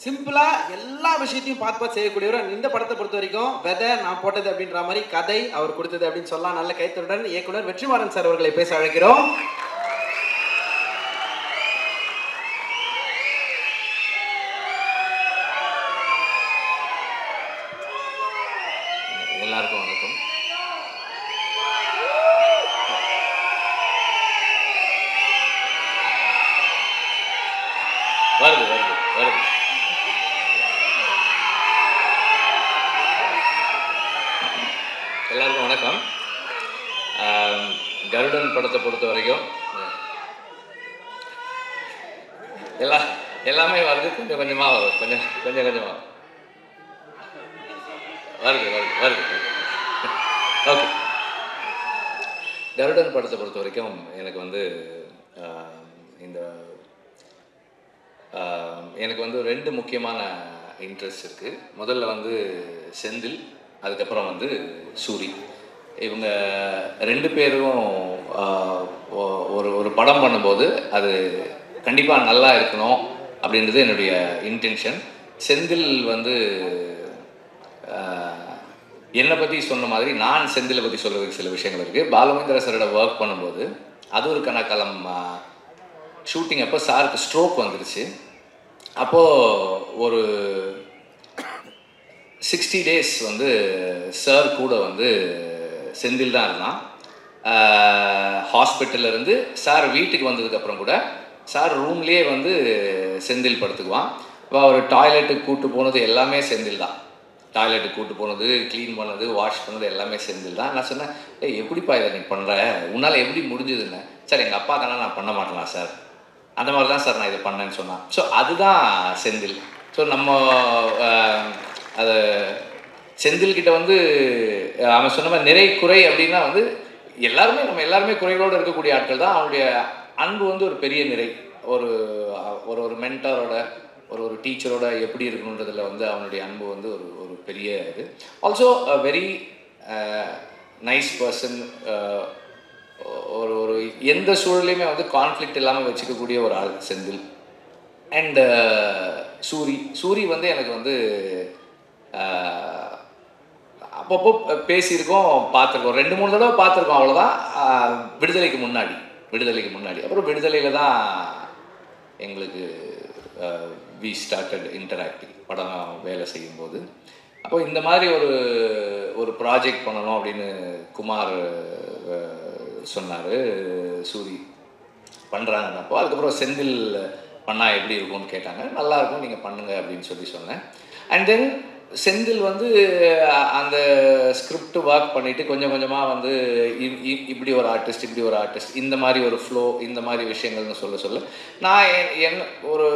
சிம்பிளாக எல்லா விஷயத்தையும் பார்த்து செய்யக்கூடியவர். இந்த படத்தை பொறுத்த வரைக்கும் வெதை நான் போட்டது அப்படின்ற மாதிரி கதை அவர் கொடுத்தது அப்படின்னு சொல்லலாம். நல்ல கைத்தருடன் இயக்குனர் வெற்றிமாறன் சார் அவர்களை பேச அழைக்கிறோம். எல்லாருக்கும் வணக்கம். வருது வருது வருது. எல்லாருக்கும் வணக்கம். கருடன் படத்தை பொறுத்த வரைக்கும் எல்லாமே வருது, கொஞ்சம் கொஞ்சமாக வரும், கொஞ்சம் கொஞ்சமாக வருது வருது வருது. ஓகே. கருடன் படத்தை பொறுத்த வரைக்கும் எனக்கு வந்து எனக்கு வந்து 2 முக்கியமான இன்ட்ரெஸ்ட் இருக்குது. முதல்ல வந்து செந்தில், அதுக்கப்புறம் வந்து சூரி. இவங்க 2 பேரும் ஒரு படம் பண்ணும்போது அது கண்டிப்பாக நல்லா இருக்கணும் அப்படின்றது என்னுடைய இன்டென்ஷன். செந்தில் வந்து என்னை பற்றி சொன்ன மாதிரி நான் செந்திலை பற்றி சொல்கிறதுக்கு சில விஷயங்கள் இருக்குது. பாலுமேந்திர சாரோட ஒர்க் பண்ணும்போது அது ஒரு கணக்காலம் ஷூட்டிங் அப்போ சாருக்கு ஸ்ட்ரோக் வந்துருச்சு. அப்போது ஒரு 60 days வந்து சார் கூட வந்து செந்தில் தான் இருந்தான். ஹாஸ்பிட்டல்லேருந்து சார் வீட்டுக்கு வந்ததுக்கப்புறம் கூட சார் ரூம்லேயே வந்து செந்தில் படுத்துக்குவான். அவர் டாய்லெட்டுக்கு கூப்பிட்டு போனது எல்லாமே செந்தில் தான். டாய்லெட்டுக்கு கூப்பிட்டு போனது, க்ளீன் பண்ணது, வாஷ் பண்ணது எல்லாமே செந்தில் தான். நான் சொன்னேன், எப்படிப்பா இதை நீ பண்ணுற, உன்னால் எப்படி முடிஞ்சதுன்னு. சார் எங்கள் அப்பா தானே, நான் பண்ண மாட்டேனா சார், அந்த மாதிரி தான் சார் நான் இதை பண்ணேன்னு சொன்னான். ஸோ அதுதான் செந்தில். ஸோ நம்ம அது செந்தில்கிட்ட வந்து அவன் சொன்ன மாதிரி நிறை குறை அப்படின்னா வந்து நம்ம எல்லாருமே குறைகளோடு இருக்கக்கூடிய ஆட்கள் தான். அவனுடைய அன்பு வந்து ஒரு பெரிய நிறை. ஒரு ஒரு மென்டரோட ஒரு டீச்சரோட எப்படி இருக்கணுன்றதில் வந்து அவனுடைய அன்பு வந்து ஒரு பெரிய இது. Also very nice person. ஒரு எந்த சூழலையுமே வந்து கான்ஃப்ளிக்ட் இல்லாமல் வச்சுக்கக்கூடிய ஒரு ஆள் செந்தில். அண்ட் சூரி வந்து எனக்கு வந்து அப்பப்போ பேசியிருக்கோம், பார்த்துருக்கோம், 2-3 தடவை பார்த்துருக்கோம், அவ்வளோதான். விடுதலைக்கு முன்னாடி அப்புறம் விடுதலையில் தான் எங்களுக்கு வி ஸ்டார்டட் இன்டராக்டிங் படம் வேலை செய்யும்போது. அப்போ இந்த மாதிரி ஒரு ப்ராஜெக்ட் பண்ணணும் அப்படின்னு குமார் சொன்னார். சூரி பண்ணுறாங்கன்னப்போ அதுக்கப்புறம் செந்தில் பண்ணால் எப்படி இருக்கும்னு கேட்டாங்க. நல்லாயிருக்கும், நீங்கள் பண்ணுங்கள் அப்படின்னு சொன்னேன். அண்ட் தென் செந்தில் வந்து அந்த ஸ்கிரிப்ட் ஒர்க் பண்ணிவிட்டு கொஞ்சம் கொஞ்சமாக வந்து இப்படி ஒரு ஆர்டிஸ்ட் இந்த மாதிரி ஒரு ஃப்ளோ, இந்த மாதிரி விஷயங்கள்னு சொல்ல நான் என்ன ஒரு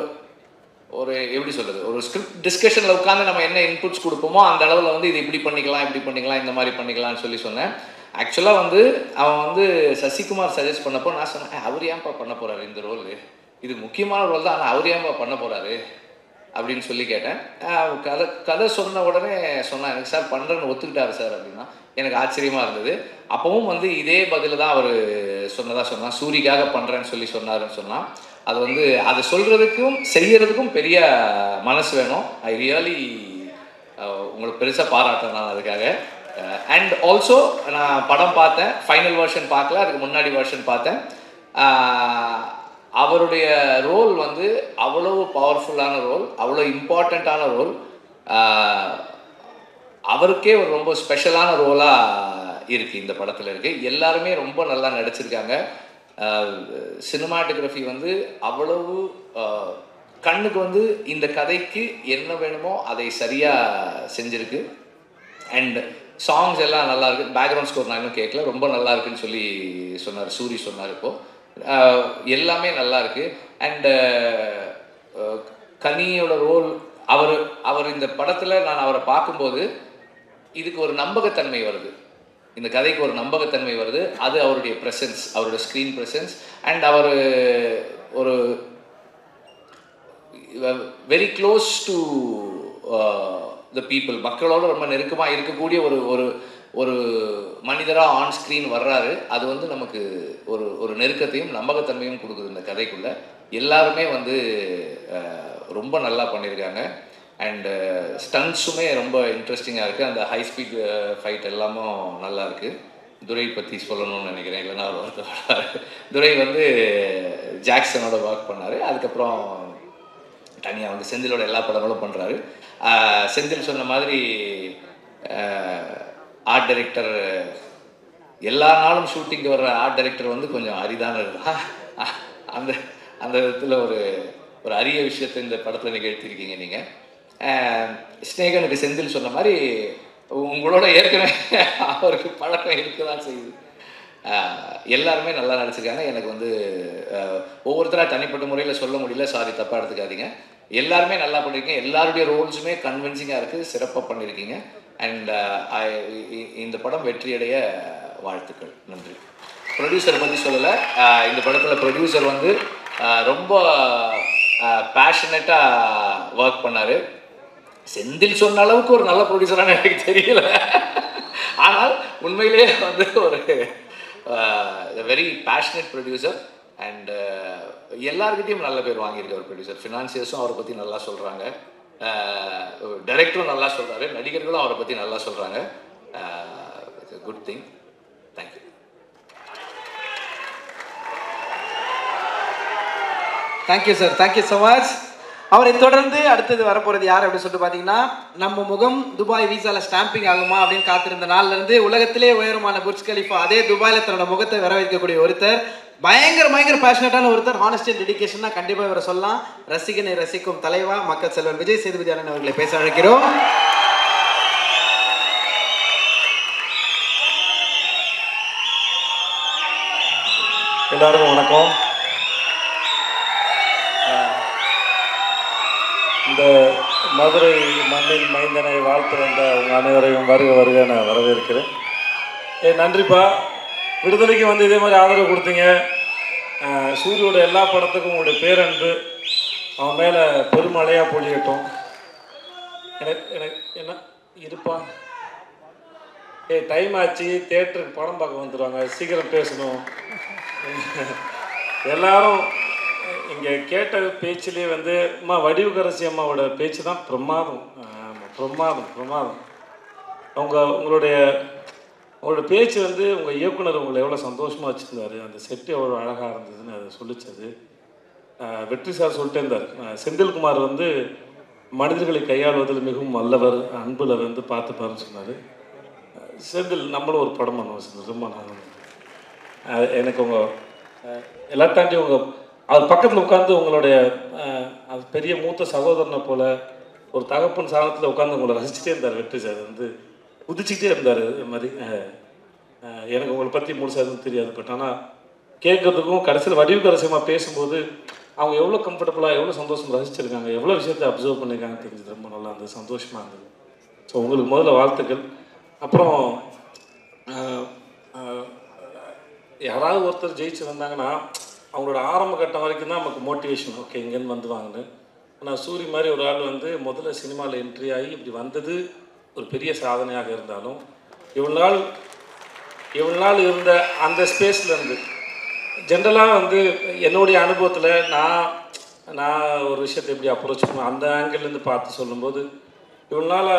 எப்படி சொல்கிறது, ஒரு ஸ்கிரிப்ட் டிஸ்கஷனில் உட்காந்து நம்ம என்ன இன்புட்ஸ் கொடுப்போமோ அந்த அளவில் வந்து இது இப்படி பண்ணிக்கலாம், இந்த மாதிரி பண்ணிக்கலாம்னு சொன்னேன். ஆக்சுவலாக வந்து அவன் வந்து சசிகுமார் சஜஸ்ட் பண்ணப்போ நான் சொன்னேன், அவர் ஏன்ப்பா பண்ண போகிறாரு இந்த ரோல், இது முக்கியமான ரோல் தான், ஆனால் அவர் ஏன்ப்பா பண்ண போகிறாரு அப்படின்னு சொல்லி கேட்டேன். கதை சொன்ன உடனே சொன்னான், எனக்கு சார் பண்ணுறேன்னு ஒத்துக்கிட்டாரு சார் அப்படின்னா. எனக்கு ஆச்சரியமாக இருந்தது. அப்பவும் வந்து இதே பதில் தான் அவர் சொன்னான், சூரிக்காக பண்ணுறேன்னு சொன்னாருன்னு சொன்னான். அது வந்து அதை சொல்கிறதுக்கும் செய்கிறதுக்கும் பெரிய மனசு வேணும். ஐ ரியலி உங்களுக்கு பெருசாக பாராட்டுறேன் நான் அதுக்காக. அண்ட் ஆல்சோ நான் படம் பார்த்தேன், ஃபைனல் வெர்ஷன் பார்க்கல, அதுக்கு முன்னாடி வெர்ஷன் பார்த்தேன். அவருடைய ரோல் வந்து அவ்வளோ பவர்ஃபுல்லான ரோல், அவ்வளோ இம்பார்ட்டண்ட்டான ரோல், அவருக்கே ஒரு ரொம்ப ஸ்பெஷலான ரோலாக இருக்குது இந்த படத்தில் இருக்குது. எல்லாருமே ரொம்ப நல்லா நடிச்சிருக்காங்க. சினிமாட்டோகிராஃபி வந்து அவ்வளவு கண்ணுக்கு வந்து இந்த கதைக்கு என்ன வேணுமோ அதை சரியாக செஞ்சுருக்கு. அண்ட் சாங்ஸ் எல்லாம் நல்லா இருக்குது. பேக்ரவுண்ட் ஸ்கோர் நான் இன்னும் கேட்கல, ரொம்ப நல்லா இருக்குன்னு சொன்னார் சூரி சொன்னார். இப்போது எல்லாமே நல்லா இருக்குது. அண்டு கனியோட ரோல், அவர் இந்த படத்தில் நான் அவரை பார்க்கும்போது இதுக்கு ஒரு நம்பகத்தன்மை வருது. இந்த கதைக்கு ஒரு நம்பகத்தன்மை வருது. அது அவருடைய ப்ரெசன்ஸ், அவருடைய ஸ்க்ரீன் ப்ரெசன்ஸ். அண்ட் அவர் ஒரு very close to the people, மக்களோட ரொம்ப நெருக்கமாக இருக்கக்கூடிய ஒரு ஒரு ஒரு மனிதராக ஆன் ஸ்க்ரீன் வர்றாரு. அது வந்து நமக்கு ஒரு ஒரு நெருக்கத்தையும் நம்பகத்தன்மையும் கொடுக்குது இந்த கதைக்குள்ளே. எல்லாருமே வந்து ரொம்ப நல்லா பண்ணியிருக்காங்க. அண்டு ஸ்டன்ஸுமே ரொம்ப இன்ட்ரெஸ்டிங்காக இருக்குது. அந்த ஹை ஸ்பீட் ஃபைட் எல்லாமும் நல்லா இருக்குது. துரை பற்றி சொல்லணும்னு நினைக்கிறேன், இல்லைன்னா ஒரு வருத்தப்படுறாரு. துரை வந்து ஜாக்சனோட ஒர்க் பண்ணார். அதுக்கப்புறம் தனியாக வந்து செந்திலோட எல்லா படங்களும் பண்ணுறாரு. செந்தில் சொன்ன மாதிரி ஆர்ட் டைரக்டர், எல்லா நாளும் ஷூட்டிங்கு வர்ற ஆர்ட் டைரக்டர் வந்து கொஞ்சம் அரிதானது தான். அந்த அந்த விதத்தில் ஒரு ஒரு அரிய விஷயத்தை இந்த படத்தில் நிகழ்த்திருக்கீங்க நீங்கள். ஸ்நேகனுக்கு செந்தில் சொன்ன மாதிரி உங்களோட ஏற்கனவே அவருக்கு பழக்கம் இருக்க தான் செய்யுது. எல்லாருமே நல்லா நடிச்சிருக்காங்க. எனக்கு வந்து ஒவ்வொருத்தராக தனிப்பட்ட முறையில் சொல்ல முடியல, சாரி தப்பாக எடுத்துக்காதீங்க. எல்லாருமே நல்லா பண்ணியிருக்கீங்க. எல்லாருடைய ரோல்ஸுமே கன்வின்சிங்காக இருக்குது, சிறப்பாக பண்ணியிருக்கீங்க. அண்ட் இந்த படம் வெற்றியடைய வாழ்த்துக்கள். நன்றி. ப்ரொடியூசரை பற்றி சொல்லலை. இந்த படத்தில் ப்ரொடியூசர் வந்து ரொம்ப பேஷனேட்டாக ஒர்க் பண்ணார். செந்தில் சொன்ன அளவுக்கு ஒரு நல்ல ப்ரொடியூசரானு எனக்கு தெரியல. ஆனால் உண்மையிலேயே வந்து ஒரு வெரி பேஷனேட் ப்ரொடியூசர். அண்ட் எல்லாருக்கிட்டையும் நல்ல பேர் வாங்கியிருக்க ஒரு ப்ரொடியூசர். ஃபினான்சியர்ஸும் அவரை பற்றி நல்லா சொல்கிறாங்க, டைரக்டரும் நல்லா சொல்கிறாரு, நடிகர்களும் அவரை பற்றி நல்லா சொல்கிறாங்க. It's a good thing. Thank you. Thank you sir, thank you so much. அவரை தொடர்ந்து அடுத்தது வரப்போகிறது யார் அப்படின்னு சொல்லிட்டு பார்த்தீங்கன்னா, நம்ம முகம் துபாய் வீசாவில் ஸ்டாம்பிங் ஆகுமா அப்படின்னு காத்திருந்த நாள்லேருந்து உலகத்திலே உயரமான புர்ஜ் கலிஃபா அதே துபாயில் தன்னோட முகத்தை வர வைக்கக்கூடிய ஒருத்தர், பயங்கர பேஷனட்டான ஒருத்தர், ஹானஸ்டி அண்ட் டெடிகேஷன்னா கண்டிப்பாக இவரை சொல்லலாம். ரசிகனை ரசிக்கும் தலைவா மக்கள் செல்வன் விஜய் சேதுபதி அண்ணன் அவர்களை பேச அழைக்கிறோம். எல்லாருக்கும் வணக்கம். இந்த மதுரை மண்ணின் மைந்தனை வாழ்த்துறந்த உங்கள் அனைவரையும் வருக வருக நான் வரவேற்கிறேன். நன்றிப்பா. விடுதலைக்கு வந்து இதே மாதிரி ஆதரவு கொடுத்தீங்க. சூரியோட எல்லா படத்துக்கும் உங்களுடைய பேரன்பு அவன் மேலே பெருமழையாக பொழியட்டும். எனக்கு என்ன இருப்பா, டைம் ஆச்சு, தேட்டருக்கு படம் பார்க்க வந்துடுவாங்க, சீக்கிரம் பேசணும். எல்லாரும் இங்கே கேட்ட பேச்சிலே வந்து அம்மா வடிவுக்கரசி அம்மாவோட பேச்சு தான் பிரமாதம். பிரமாதம். உங்களுடைய பேச்சு வந்து உங்கள் இயக்குனர் உங்களை எவ்வளோ சந்தோஷமாக வச்சுருந்தாரு, அந்த செட்டு எவ்வளோ அழகாக இருந்ததுன்னு அதை சொல்லிச்சது. வெற்றி சார் சொல்லிட்டே இருந்தார், செந்தில்குமார் வந்து மனிதர்களை கையாளுவதில் மிகவும் வல்லவர், அன்பில் வந்து பார்த்துப்பாருன்னு சொன்னார். செந்தில் நம்மளும் ஒரு படம் பண்ணுவோம் செந்தில், ரொம்ப நான் எனக்கு உங்கள் எல்லாரும் தாண்டி அவர் பக்கத்தில் உட்காந்து உங்களுடைய அது பெரிய மூத்த சகோதரனை போல் ஒரு தகப்பன் சாதத்தில் உட்காந்து உங்களை ரசிச்சுட்டே இருந்தார். வெற்றி சார் வந்து குதிச்சுக்கிட்டே இருந்தார். இது மாதிரி எனக்கு உங்களை பற்றி முழுசாக எதுவும் தெரியாது, பட் ஆனால் கேட்கறதுக்கும் கடைசியில் வடிவுக்கரசியமாக பேசும்போது அவங்க எவ்வளோ கம்ஃபர்டபுளாக எவ்வளோ சந்தோஷம் ரசிச்சிருக்காங்க, எவ்வளோ விஷயத்தை அப்சர்வ் பண்ணியிருக்காங்க தெரிஞ்சது. ரொம்ப நல்லா இருந்தது, சந்தோஷமாக இருந்தது. ஸோ உங்களுக்கு முதல்ல வாழ்த்துக்கள். அப்புறம் யாராவது ஒருத்தர் ஜெயிச்சு வந்தாங்கன்னா அவங்களோட ஆரம்ப கட்டம் வரைக்கும் தான் நமக்கு மோட்டிவேஷன், ஓகே இங்கேருந்து வந்துவாங்கன்னு. ஆனால் சூரி மாதிரி ஒரு ஆள் வந்து முதல்ல சினிமாவில் என்ட்ரி ஆகி இப்படி வந்தது ஒரு பெரிய சாதனையாக இருந்தாலும் இவ்வளோ நாள் இருந்த அந்த ஸ்பேஸ்லேருந்து ஜென்ரலாக வந்து என்னுடைய அனுபவத்தில் நான் ஒரு விஷயத்தை எப்படி அப்ரோச் பண்ணுவேன் அந்த ஆங்கிள்லேருந்து பார்த்து சொல்லும்போது, இவ்வளோ நாள்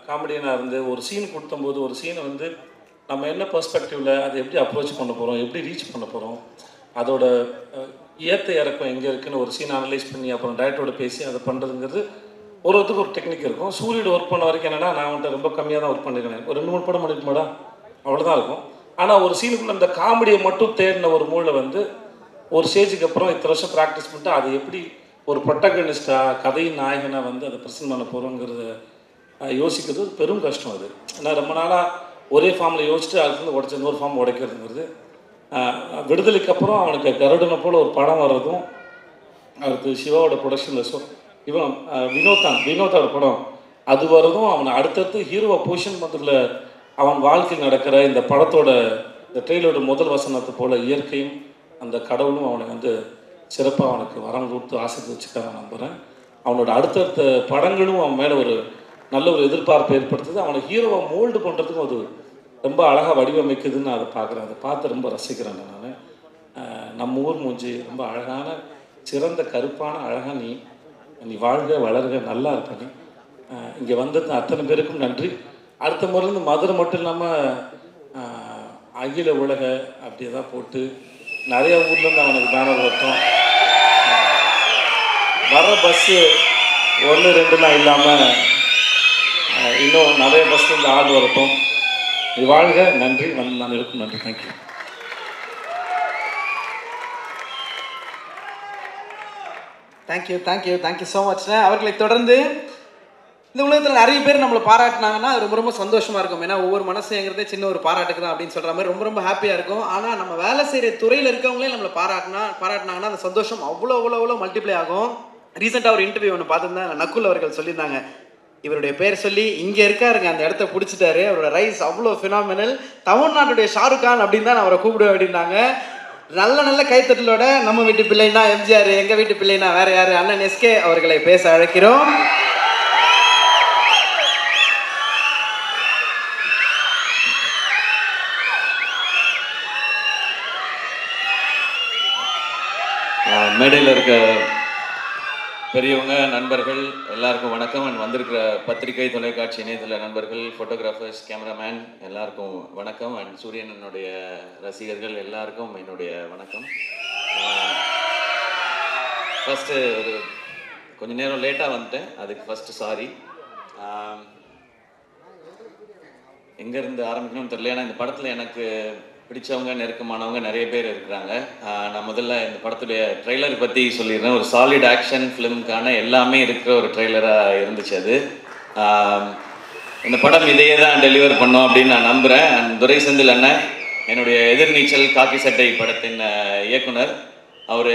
காமெடியனாக இருந்து ஒரு சீன் கொடுத்தம்போது ஒரு சீனை வந்து நம்ம என்ன பெர்ஸ்பெக்டிவில் அதை எப்படி அப்ரோச் பண்ண போகிறோம், எப்படி ரீச் பண்ண போகிறோம், அதோட ஏற்ற இறக்கம் எங்கே இருக்குன்னு ஒரு சீன் அனலைஸ் பண்ணி அப்புறம் டைரக்டரோட பேசி அதை பண்ணுறதுங்கிறது ஒருத்தருக்கு ஒரு டெக்னிக் இருக்கும். சூரியோட ஒர்க் பண்ண வரைக்கும் என்னென்னா நான் வந்துட்டு ரொம்ப கம்மியாக தான் ஒர்க் பண்ணியிருக்கேன், ஒரு 2-3 படம் பண்ணிட்டு மாடா அவ்வளோதான் இருக்கும். ஆனால் ஒரு சீனுக்குள்ளே அந்த காமெடியை மட்டும் தேடின ஒரு மூளை வந்து ஒரு ஸ்டேஜுக்கு அப்புறம் இத்தனை வருஷம் ப்ராக்டிஸ் பண்ணிட்டு அதை எப்படி ஒரு ப்ரொட்டகனிஸ்டாக கதையின் நாயகனாக வந்து அதை ப்ரெசென்ட் பண்ண போகிறோங்கிறத யோசிக்கிறது பெரும் கஷ்டம். அது ஏன்னா ரொம்ப நாளாக ஒரே ஃபார்மில் யோசிச்சுட்டு அதுக்கு வந்து உடச்ச இன்னொரு ஃபார்ம் உடைக்கிறதுங்கிறது. விடுதலைக்கு அப்புறம் அவனுக்கு கருடனை போல் ஒரு படம் வர்றதும், அடுத்து சிவாவோட ப்ரொடக்ஷனில் வினோதோட படம் அது வர்றதும், அவனை அடுத்தடுத்து ஹீரோவை பொசிஷன் பண்ணுறதுல அவன் வாழ்க்கையில் நடக்கிற இந்த படத்தோட இந்த ட்ரெயிலோட முதல் வசனத்தை போல் இயற்கையும் அந்த கடவுளும் அவனுக்கு வந்து சிறப்பாக அவனுக்கு வரம் கொடுத்து ஆசைத்து வச்சுக்காக நம்புகிறேன். அவனோட அடுத்தடுத்த படங்களும் அவன் மேலே ஒரு நல்ல ஒரு எதிர்பார்ப்பை ஏற்படுத்துது. அவனை ஹீரோவை மோல்டு பண்ணுறதுக்கும் அது ரொம்ப அழகாக வடிவமைக்குதுன்னு நான் அதை பார்க்குறேன். அதை பார்த்து ரொம்ப ரசிக்கிறேன் நான். நம்ம ஊர் மூஞ்சி ரொம்ப அழகான சிறந்த கருப்பான அழகாக நீ வாழ்க வளர்க நல்லா இருப்ப நீ. இங்கே வந்தது அத்தனை பேருக்கும் நன்றி. அடுத்த முறையிலேருந்து மதுரை மட்டும் இல்லாமல் அகில உலக அப்படி தான் போட்டு நிறையா ஊர்லேருந்து அவனுக்கு பேனர் வரட்டும். வர பஸ்ஸு 1, 2லாம் இல்லாமல் இன்னும் நிறைய பஸ்ஸு ஆள் வரட்டும். இது வாழ்க. நன்றி. வந்து நான் இருக்கும். நன்றி. தேங்க்யூ. Thank you so much. அவர்களை தொடர்ந்து இந்த உலகத்தில் நிறைய பேர் நம்மளை பாராட்டினாங்கன்னா ரொம்ப ரொம்ப சந்தோஷமாக இருக்கும். ஏன்னா ஒவ்வொரு மனசுங்கிறதே சின்ன ஒரு பாராட்டுக்கு தான் அப்படின்னு சொல்கிற மாதிரி ரொம்ப ரொம்ப ஹாப்பியாக இருக்கும். ஆனால் நம்ம வேலை செய்கிற துறையில் இருக்கவங்களே நம்மளை பாராட்டினாங்கன்னா அந்த சந்தோஷம் அவ்வளோ மல்டிப்ளை ஆகும். ரீசெண்டாக ஒரு இன்டர்வியூ ஒன்று பார்த்துருந்தேன். நக்குல் அவர்கள் சொல்லியிருந்தாங்க, இவருடைய பேர் சொல்லி இங்கே இருக்காருங்க, அந்த இடத்த பிடிச்சிட்டாரு, அவரோட ரைஸ் அவ்வளோ ஃபினாமினல், தமிழ்நாட்டுடைய ஷாருக் கான் அப்படின்னு தான் அவரை கூப்பிடுவேன் அப்படின்னாங்க. நல்ல கைத்தட்டலோட நம்ம வீட்டு பிள்ளைனா எம்ஜிஆர், எங்கள் வீட்டு பிள்ளைனா வேற யார், அண்ணன் எஸ்கே அவர்களை பேச அழைக்கிறோம். மேடையில் இருக்க பெரியவங்க, நண்பர்கள் எல்லாருக்கும் வணக்கம். அண்ட் வந்திருக்கிற பத்திரிகை, தொலைக்காட்சி, இணையதள நண்பர்கள், ஃபோட்டோகிராஃபர்ஸ், கேமராமேன் எல்லாருக்கும் வணக்கம். அண்ட் சூரியனனுடைய ரசிகர்கள் எல்லாருக்கும் என்னுடைய வணக்கம். ஃபஸ்ட்டு ஒரு கொஞ்சம் நேரம் லேட்டாக வந்துட்டேன், அதுக்கு ஃபஸ்ட்டு சாரி. எங்கேருந்து ஆரம்பிக்கணும்னு தெரியல. ஏன்னா இந்த படத்தில் எனக்கு பிடிச்சவங்க, நெருக்கமானவங்க நிறைய பேர் இருக்கிறாங்க. நான் முதல்ல இந்த படத்துடைய ட்ரெய்லர் பற்றி சொல்லிடுறேன். ஒரு சாலிட் ஆக்ஷன் ஃபிலிமுக்கான எல்லாமே இருக்கிற ஒரு ட்ரெய்லராக இருந்துச்சு அது. இந்த படம் இதையே தான் டெலிவர் பண்ணோம் அப்படின்னு நான் நம்புகிறேன். அண்ட் துரை செந்தில் அண்ணன், என்னுடைய எதிர்நீச்சல் காக்கி சட்டை படத்தின் இயக்குனர், அவர்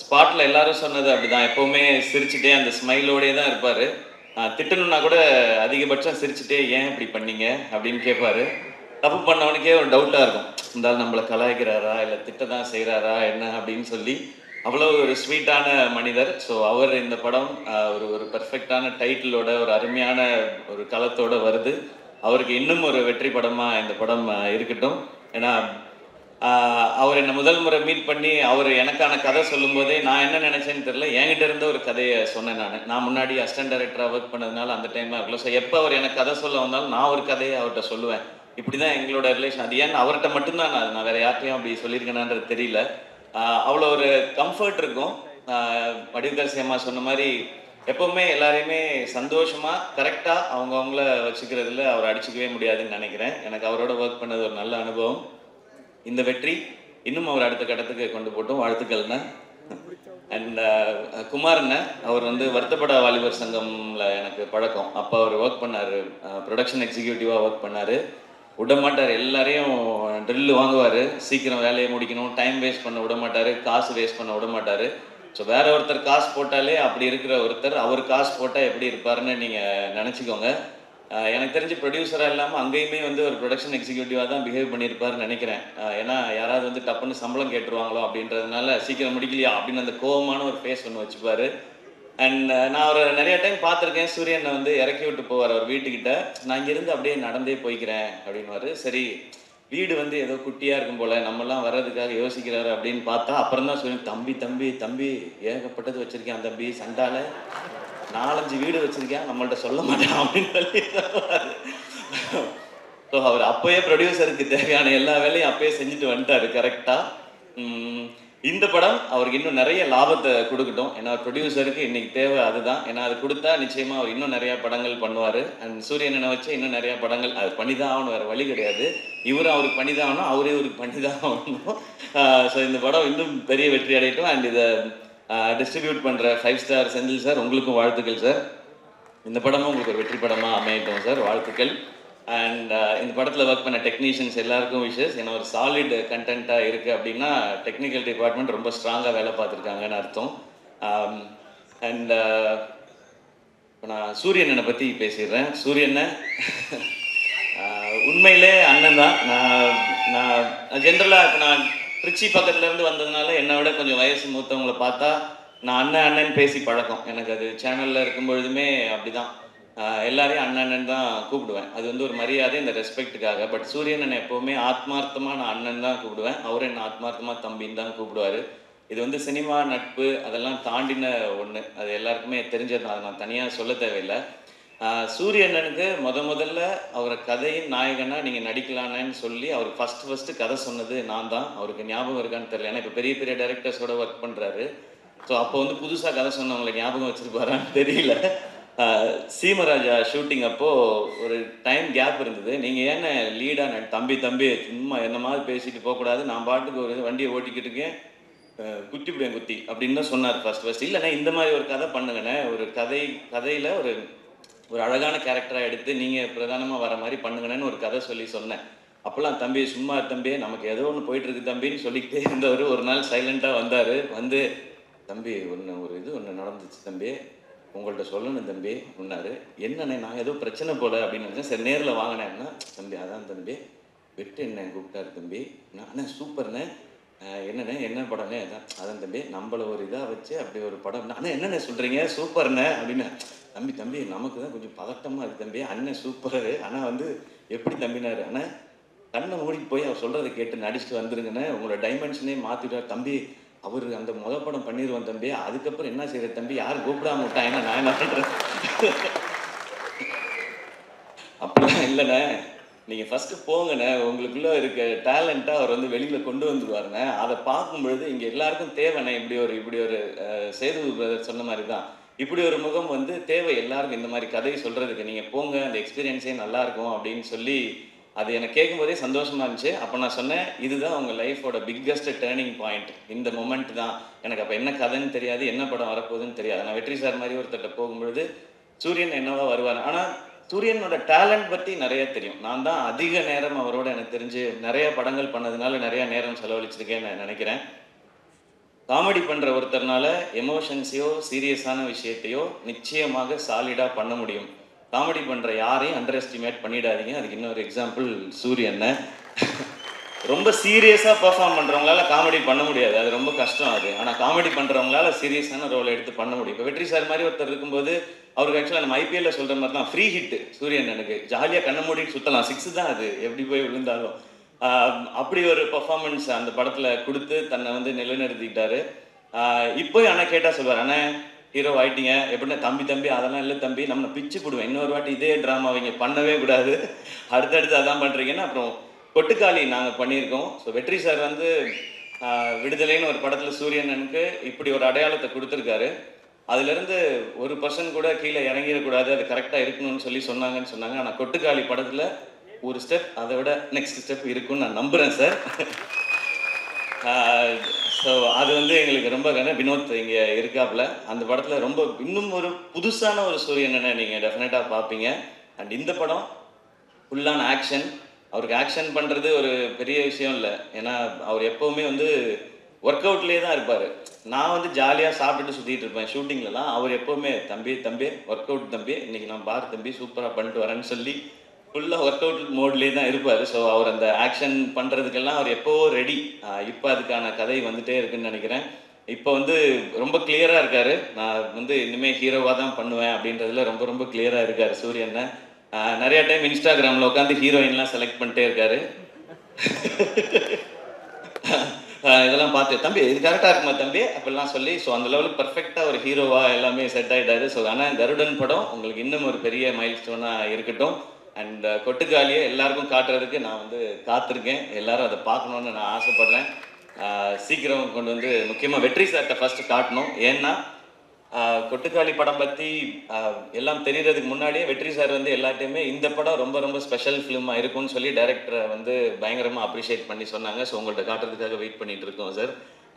ஸ்பாட்டில் எல்லாரும் சொன்னது அப்படி தான், எப்போவுமே சிரிச்சுட்டே அந்த ஸ்மைலோடே தான் இருப்பார். திட்டணுன்னா கூட அதிகபட்சம் சிரிச்சுட்டே ஏன் இப்படி பண்ணீங்க அப்படின்னு கேட்பார். தப்பு பண்ணவனுக்கே ஒரு டவுட்டாக இருக்கும், இருந்தாலும் நம்மளை கலாய்க்கிறாரா இல்லை திட்ட தான் செய்கிறாரா என்ன அப்படின்னு சொல்லி. அவ்வளோ ஒரு ஸ்வீட்டான மனிதர். ஸோ அவர் இந்த படம் ஒரு பர்ஃபெக்டான டைட்டிலோட ஒரு அருமையான ஒரு களத்தோடு வருது. அவருக்கு இன்னும் ஒரு வெற்றி படமாக இந்த படம் இருக்கட்டும். ஏன்னா அவர் என்னை முதல் முறை மீட் பண்ணி அவர் எனக்கான கதை சொல்லும்போதே நான் என்ன நினச்சேன்னு தெரியல, என்கிட்ட இருந்த ஒரு கதையை சொன்னேன். நான் முன்னாடி அசிஸ்டன்ட் டைரக்டராக ஒர்க் பண்ணதுனால அந்த டைம்லாம் இருக்கல. ஸோ எப்போ அவர் எனக்கு கதை சொல்ல வந்தாலும் நான் ஒரு கதையை அவர்கிட்ட சொல்லுவேன். இப்படி தான் எங்களோட ரிலேஷன். அது ஏன்னு அவர்கிட்ட மட்டும்தான் நான் வேறு யார்ட்டையும் அப்படி சொல்லியிருக்கேனான்றது தெரியல. அவ்வளோ ஒரு கம்ஃபர்ட் இருக்கும். வடிவுகரசி அம்மா சொன்ன மாதிரி எப்போவுமே எல்லாரையுமே சந்தோஷமாக கரெக்டாக அவங்கவுங்கள வச்சுக்கிறதுல அவர் அடிச்சுக்கவே முடியாதுன்னு நினைக்கிறேன். எனக்கு அவரோட ஒர்க் பண்ணது ஒரு நல்ல அனுபவம். இந்த வெற்றி இன்னும் அவர் அடுத்த கட்டத்துக்கு கொண்டு போட்டோம். வாழ்த்துக்கள்ண்ணா. அண்ட் குமார்ண்ண, அவர் வருத்தப்பட வாலிபர் சங்கமில் எனக்கு பழக்கம். அப்போ அவர் ஒர்க் பண்ணார், ப்ரொடக்ஷன் எக்ஸிக்யூட்டிவாக ஒர்க் பண்ணார். விட மாட்டார், எல்லாரையும் ட்ரில்லு வாங்குவார், சீக்கிரம் வேலையை முடிக்கணும், டைம் வேஸ்ட் பண்ண விட மாட்டார், காசு வேஸ்ட் பண்ண விட மாட்டார். ஸோ வேற ஒருத்தர் காசு போட்டாலே அப்படி இருக்கிற ஒருத்தர் அவர் காசு போட்டால் எப்படி இருப்பாருன்னு நீங்கள் நினச்சிக்கோங்க. எனக்கு தெரிஞ்சு ப்ரொடியூசராக இல்லாமல் அங்கேயுமே ஒரு ப்ரொடக்ஷன் எக்ஸிக்யூட்டிவாக தான் பிஹேவ் பண்ணியிருப்பாருன்னு நினைக்கிறேன். ஏன்னா யாராவது டப்புன்னு சம்பளம் கேட்டுருவாங்களோ அப்படின்றதுனால சீக்கிரம் முடிக்கலையா அப்படின்னு அந்த கோவமான ஒரு ஃபேஸ் ஒன்று வச்சுப்பார். அண்ட் நான் ஒரு நிறைய டைம் பார்த்துருக்கேன், சூரியனை இறக்கி விட்டு போவார் அவர் வீட்டுக்கிட்ட. நான் இங்கேருந்து அப்படியே நடந்தே போய்க்கிறேன் அப்படின்வாரு. சரி, வீடு ஏதோ குட்டியாக இருக்கும் போல், நம்மலாம் வர்றதுக்காக யோசிக்கிறாரு அப்படின்னு பார்த்தா அப்புறம் தான் சூரியன், தம்பி ஏகப்பட்டது வச்சுருக்கேன் தம்பி, சண்டால 4-5 வீடு வச்சுருக்கேன், நம்மள்ட்ட சொல்ல மாட்டேன் அப்படின்னு சொல்லி சொல்லுவார். ஸோ அவர் அப்போயே ப்ரொடியூசருக்கு தேவையான எல்லா வேலையும் அப்போயே செஞ்சுட்டு வந்துட்டார் கரெக்டாக. இந்த படம் அவருக்கு இன்னும் நிறைய லாபத்தை கொடுக்கட்டும். ஏன்னா ப்ரொடியூசருக்கு இன்னைக்கு தேவை அதுதான். ஏன்னா அது கொடுத்தா நிச்சயமாக அவர் இன்னும் நிறையா படங்கள் பண்ணுவார். அண்ட் சூரியனை வச்சு இன்னும் நிறையா படங்கள் அது பண்ணி தான் ஆகணும், வேறு வழி கிடையாது. இவரும் அவருக்கு பண்ணி தான் ஆகணும், அவரே இவருக்கு பண்ணி தான் ஆகணும். ஸோ இந்த படம் இன்னும் பெரிய வெற்றி அடையட்டும். அண்ட் இதை டிஸ்ட்ரிபியூட் பண்ணுற 5 ஸ்டார் செந்தில் சார், உங்களுக்கும் வாழ்த்துக்கள் சார். இந்த படமும் உங்களுக்கு ஒரு வெற்றி படமாக அமையட்டும் சார், வாழ்த்துக்கள். அண்ட் இந்த படத்தில் ஒர்க் பண்ண டெக்னீஷியன்ஸ் எல்லாருக்கும் விஷஸ். ஏன்னா ஒரு சாலிட் கண்டென்ட்டாக இருக்குது அப்படின்னா டெக்னிக்கல் டிபார்ட்மெண்ட் ரொம்ப ஸ்ட்ராங்காக வேலை பார்த்துருக்காங்கன்னு அர்த்தம். அண்ட் இப்போ நான் சூரியனை பற்றி பேசிடுறேன். சூரியனை உண்மையிலே அண்ணன் தான். நான் ஜென்ரலாக இப்போ நான் திருச்சி பக்கத்துலேருந்து வந்ததுனால என்னை விட கொஞ்சம் வயசு மூத்தவங்களை பார்த்தா நான் அண்ணன் பேசி பழக்கம். எனக்கு அது சேனலில் இருக்கும் பொழுதுமே அப்படி தான். எல்லாரையும் அண்ணன் தான் கூப்பிடுவேன். அது வந்து ஒரு மரியாதை, இந்த ரெஸ்பெக்ட்டுக்காக. பட் சூரியன் என்னை எப்போவுமே ஆத்மார்த்தமாக நான் அண்ணன் தான் கூப்பிடுவேன். அவரும் என்ன ஆத்மார்த்தமாக தம்பின்னு தான் கூப்பிடுவார். இது வந்து சினிமா நட்பு அதெல்லாம் தாண்டின ஒன்று. அது எல்லாருக்குமே தெரிஞ்சது. அதை நான் தனியாக சொல்ல தேவையில்லை. சூரியண்ணனுக்கு முதல்ல அவரை கதையின் நாயகனாக நீங்கள் நடிக்கலான்னு சொல்லி அவருக்கு ஃபஸ்ட்டு கதை சொன்னது நான் தான். அவருக்கு ஞாபகம் இருக்கான்னு தெரியல. ஏன்னா இப்போ பெரிய பெரிய டைரக்டர்ஸோட ஒர்க் பண்ணுறாரு. ஸோ அப்போ வந்து புதுசாக கதை சொன்னவங்களை ஞாபகம் வச்சுருப்பாரான்னு தெரியல. சீமராஜா ஷூட்டிங் அப்போது ஒரு டைம் கேப் இருந்தது. நீங்கள் ஏன்னா லீடாக தம்பி சும்மா என்ன மாதிரி பேசிட்டு போகக்கூடாது, நான் பாட்டுக்கு ஒரு வண்டியை ஓட்டிக்கிட்டு இருக்கேன், குத்திவிடுவேன் குத்தி அப்படின்னு தான் சொன்னார் ஃபர்ஸ்ட். இல்லைண்ணே இந்த மாதிரி ஒரு கதை பண்ணுங்கண்ணே, ஒரு கதையில் ஒரு அழகான கேரக்டராக எடுத்து நீங்கள் பிரதானமாக வர மாதிரி பண்ணுங்கன்னு ஒரு கதை சொன்னேன். அப்போல்லாம் தம்பி சும்மா தம்பி நமக்கு ஏதோ ஒன்று போயிட்டுருக்கு தம்பின்னு சொல்லிக்கிட்டே இருந்தவர் ஒரு நாள் சைலண்ட்டாக வந்தார். வந்து தம்பி ஒன்று நடந்துச்சு தம்பி, உங்கள்கிட்ட சொல்லணும் தம்பி சொன்னார். என்னண்ணே நான் ஏதோ பிரச்சனை போல அப்படின்னு நினச்சேன். சரி நேரில் வாங்கினேன்னா தம்பி அதான் தம்பி வெட்டு என்ன கூப்பிட்டாரு தம்பி. அண்ணே சூப்பர்ண்ணே, என்னண்ணே என்ன படம்னே அதான் தம்பி நம்மளை ஒரு இதாக வச்சு அப்படி ஒரு படம். அண்ணா என்னண்ணே சொல்கிறீங்க சூப்பர்ண்ணே அப்படின்னு. தம்பி நமக்கு தான் கொஞ்சம் பதட்டமாக இருக்குது தம்பி, அண்ணன் சூப்பர் ஆனால் வந்து எப்படி தம்பினாரு. ஆனால் கண்ணை மூடிக்கு போய் அவர் சொல்கிறத கேட்டு நடிச்சுட்டு வந்துருங்கண்ணே, உங்களோட டைமென்ஷனே மாற்றிட்டார் தம்பி. அவர் அந்த படம் பண்ணிடுவோம் தம்பி, அதுக்கப்புறம் என்ன செய்கிற தம்பி, யாரும் கூப்பிடாம விட்டா ஏன்னா நான் என்ன பண்ணுறேன். அப்படிலாம் இல்லைண்ணே, நீங்கள் ஃபஸ்ட்டு போங்கண்ணே, உங்களுக்குள்ளே இருக்க டேலண்ட்டாக அவர் வந்து வெளியில் கொண்டு வந்துடுவாருண்ணே. அதை பார்க்கும்பொழுது இங்கே எல்லாருக்கும் தேவைண்ணே. இப்படி ஒரு சேது பிரதர் சொன்ன மாதிரி தான், இப்படி ஒரு முகம் வந்து தேவை எல்லாருக்கும். இந்த மாதிரி கதை சொல்கிறதுக்கு நீங்கள் போங்க, அந்த எக்ஸ்பீரியன்ஸே நல்லாயிருக்கும் அப்படின்னு சொல்லி அது எனக்கு கேட்கும்போதே சந்தோஷமாக இருந்துச்சு. அப்போ நான் சொன்னேன் இதுதான் உங்கள் லைஃபோட பிக்கஸ்ட் டேர்னிங் பாயிண்ட், இந்த மொமெண்ட் தான். எனக்கு அப்போ என்ன கதைன்னு தெரியாது, என்ன படம் வரப்போகுதுன்னு தெரியாது. நான் வெற்றி சார் மாதிரி ஒருத்தட்ட போகும்பொழுது சூரியன் என்னவா வருவார். ஆனால் சூரியனோட டேலண்ட் பற்றி நிறைய தெரியும். நான் தான் அதிக நேரம் அவரோட எனக்கு தெரிஞ்சு நிறைய படங்கள் பண்ணதுனால நிறைய நேரம் செலவழிச்சிருக்கேன்னு நான் நினைக்கிறேன். காமெடி பண்ணுற ஒருத்தர்னால எமோஷன்ஸையோ சீரியஸான விஷயத்தையோ நிச்சயமாக சாலிடாக பண்ண முடியும். காமெடி பண்ணுற யாரையும் அண்டர் எஸ்டிமேட் பண்ணிடாதீங்க. அதுக்கு இன்னொரு எக்ஸாம்பிள் சூரியனை. ரொம்ப சீரியஸாக பர்ஃபார்ம் பண்ணுறவங்களால காமெடி பண்ண முடியாது, அது ரொம்ப கஷ்டம் அது. ஆனால் காமெடி பண்ணுறவங்களால சீரியஸான ரோல் எடுத்து பண்ண முடியும். இப்போ வெற்றி சார் மாதிரி ஒருத்தர் இருக்கும்போது அவருக்கு ஆக்சுவலாக நம்ம ஐபிஎல்ல சொல்கிற மாதிரி தான் ஃப்ரீ ஹிட்டு சூரியன். எனக்கு ஜாலியாக கண்ணை மூடிட்டு சுற்றலாம், 6 தான் அது எப்படி போய் விழுந்தாலும். அப்படி ஒரு பர்ஃபார்மன்ஸ் அந்த படத்தில் கொடுத்து தன்னை வந்து நிலைநிறுத்திக்கிட்டாரு. இப்போ ஆனால் கேட்டால் சொல்வார், அண்ணே ஹீரோ ஆகிட்டீங்க எப்படின்னா தம்பி அதெல்லாம் இல்லை தம்பி, நம்ம பிச்சு போடுவேன், இன்னொரு வாட்டி இதே ட்ராமா அவங்க பண்ணவே கூடாது, அடுத்தடுத்து அதான் பண்ணுறீங்கன்னா. அப்புறம் கொட்டுக்காளி நாங்கள் பண்ணியிருக்கோம். ஸோ வெற்றி சார் வந்து விடுதலைன்னு ஒரு படத்தில் சூரியனனுக்கு இப்படி ஒரு அடையாளத்தை கொடுத்துருக்காரு. அதுலேருந்து ஒரு பர்சன் கூட கீழே இறங்கிடக்கூடாது, அது கரெக்டாக இருக்கணும்னு சொன்னாங்கன்னு சொன்னாங்க. ஆனால் கொட்டுக்காளி படத்தில் ஒரு ஸ்டெப் அதை விட நெக்ஸ்ட் ஸ்டெப் இருக்குன்னு நான் நம்புகிறேன் சார். ஸோ அது வந்து எங்களுக்கு ரொம்ப வினோத் இங்கே இருக்காப்புல அந்த படத்தில் ரொம்ப இன்னும் ஒரு புதுசான ஒரு சூரியனை நீங்கள் டெஃபினட்டாக பார்ப்பீங்க. அண்ட் இந்த படம் ஃபுல்லான ஆக்ஷன். அவருக்கு ஆக்ஷன் பண்ணுறது ஒரு பெரிய விஷயம் இல்லை, ஏன்னா அவர் எப்போவுமே வந்து ஒர்க் அவுட்லேயே தான் இருப்பார். நான் வந்து ஜாலியாக சாப்பிட்டுட்டு சுற்றிட்டு இருப்பேன் ஷூட்டிங்லலாம். அவர் எப்போவுமே தம்பி ஒர்க் அவுட் தம்பி, இன்றைக்கி நான் பார் தம்பி சூப்பராக பண்ணிட்டு வரேன்னு சொல்லி ஃபுல்லாக ஒர்க் அவுட் மோட்லேயே தான் இருப்பார். ஸோ அவர் அந்த ஆக்ஷன் பண்ணுறதுக்கெல்லாம் அவர் எப்போவோ ரெடி. இப்போ அதுக்கான கதை வந்துகிட்டே இருக்குன்னு நினைக்கிறேன். இப்போ வந்து ரொம்ப கிளியராக இருக்கார். நான் வந்து இனிமேல் ஹீரோவாக தான் பண்ணுவேன் அப்படின்றதுல ரொம்ப ரொம்ப கிளியராக இருக்கார் சூரியனை. நிறையா டைம் இன்ஸ்டாகிராமில் உட்காந்து ஹீரோயின்லாம் செலக்ட் பண்ணிட்டே இருக்காரு. இதெல்லாம் பார்த்து தம்பி இது கரெக்டாக இருக்குமா தம்பி அப்படிலாம் சொல்லி, ஸோ அந்த லெவலுக்கு பர்ஃபெக்டாக ஒரு ஹீரோவாக எல்லாமே செட் ஆகிட்டாரு. ஸோ ஆனால் கருடன் படம் உங்களுக்கு இன்னும் ஒரு பெரிய மைல் ஸ்டோனாக இருக்கட்டும். அண்ட் கொட்டுக்காலியை எல்லாருக்கும் காட்டுறதுக்கு நான் வந்து காத்திருக்கேன். எல்லாரும் அதை பார்க்கணுன்னு நான் ஆசைப்பட்றேன். சீக்கிரம் கொண்டு வந்து முக்கியமாக வெற்றி சார்கிட்ட ஃபஸ்ட்டு காட்டணும். ஏன்னா கொட்டுக்காளி படம் பற்றி எல்லாம் தெரியறதுக்கு முன்னாடியே வெற்றி சார் வந்து எல்லாத்தையுமே இந்த படம் ரொம்ப ரொம்ப ஸ்பெஷல் ஃபிலிமாக இருக்கும்னு சொல்லி டைரக்டரை வந்து பயங்கரமாக அப்ரிஷியேட் பண்ணி சொன்னாங்க. ஸோ உங்கள்கிட்ட காட்டுறதுக்காக வெயிட் பண்ணிகிட்டு இருக்கோம் சார்.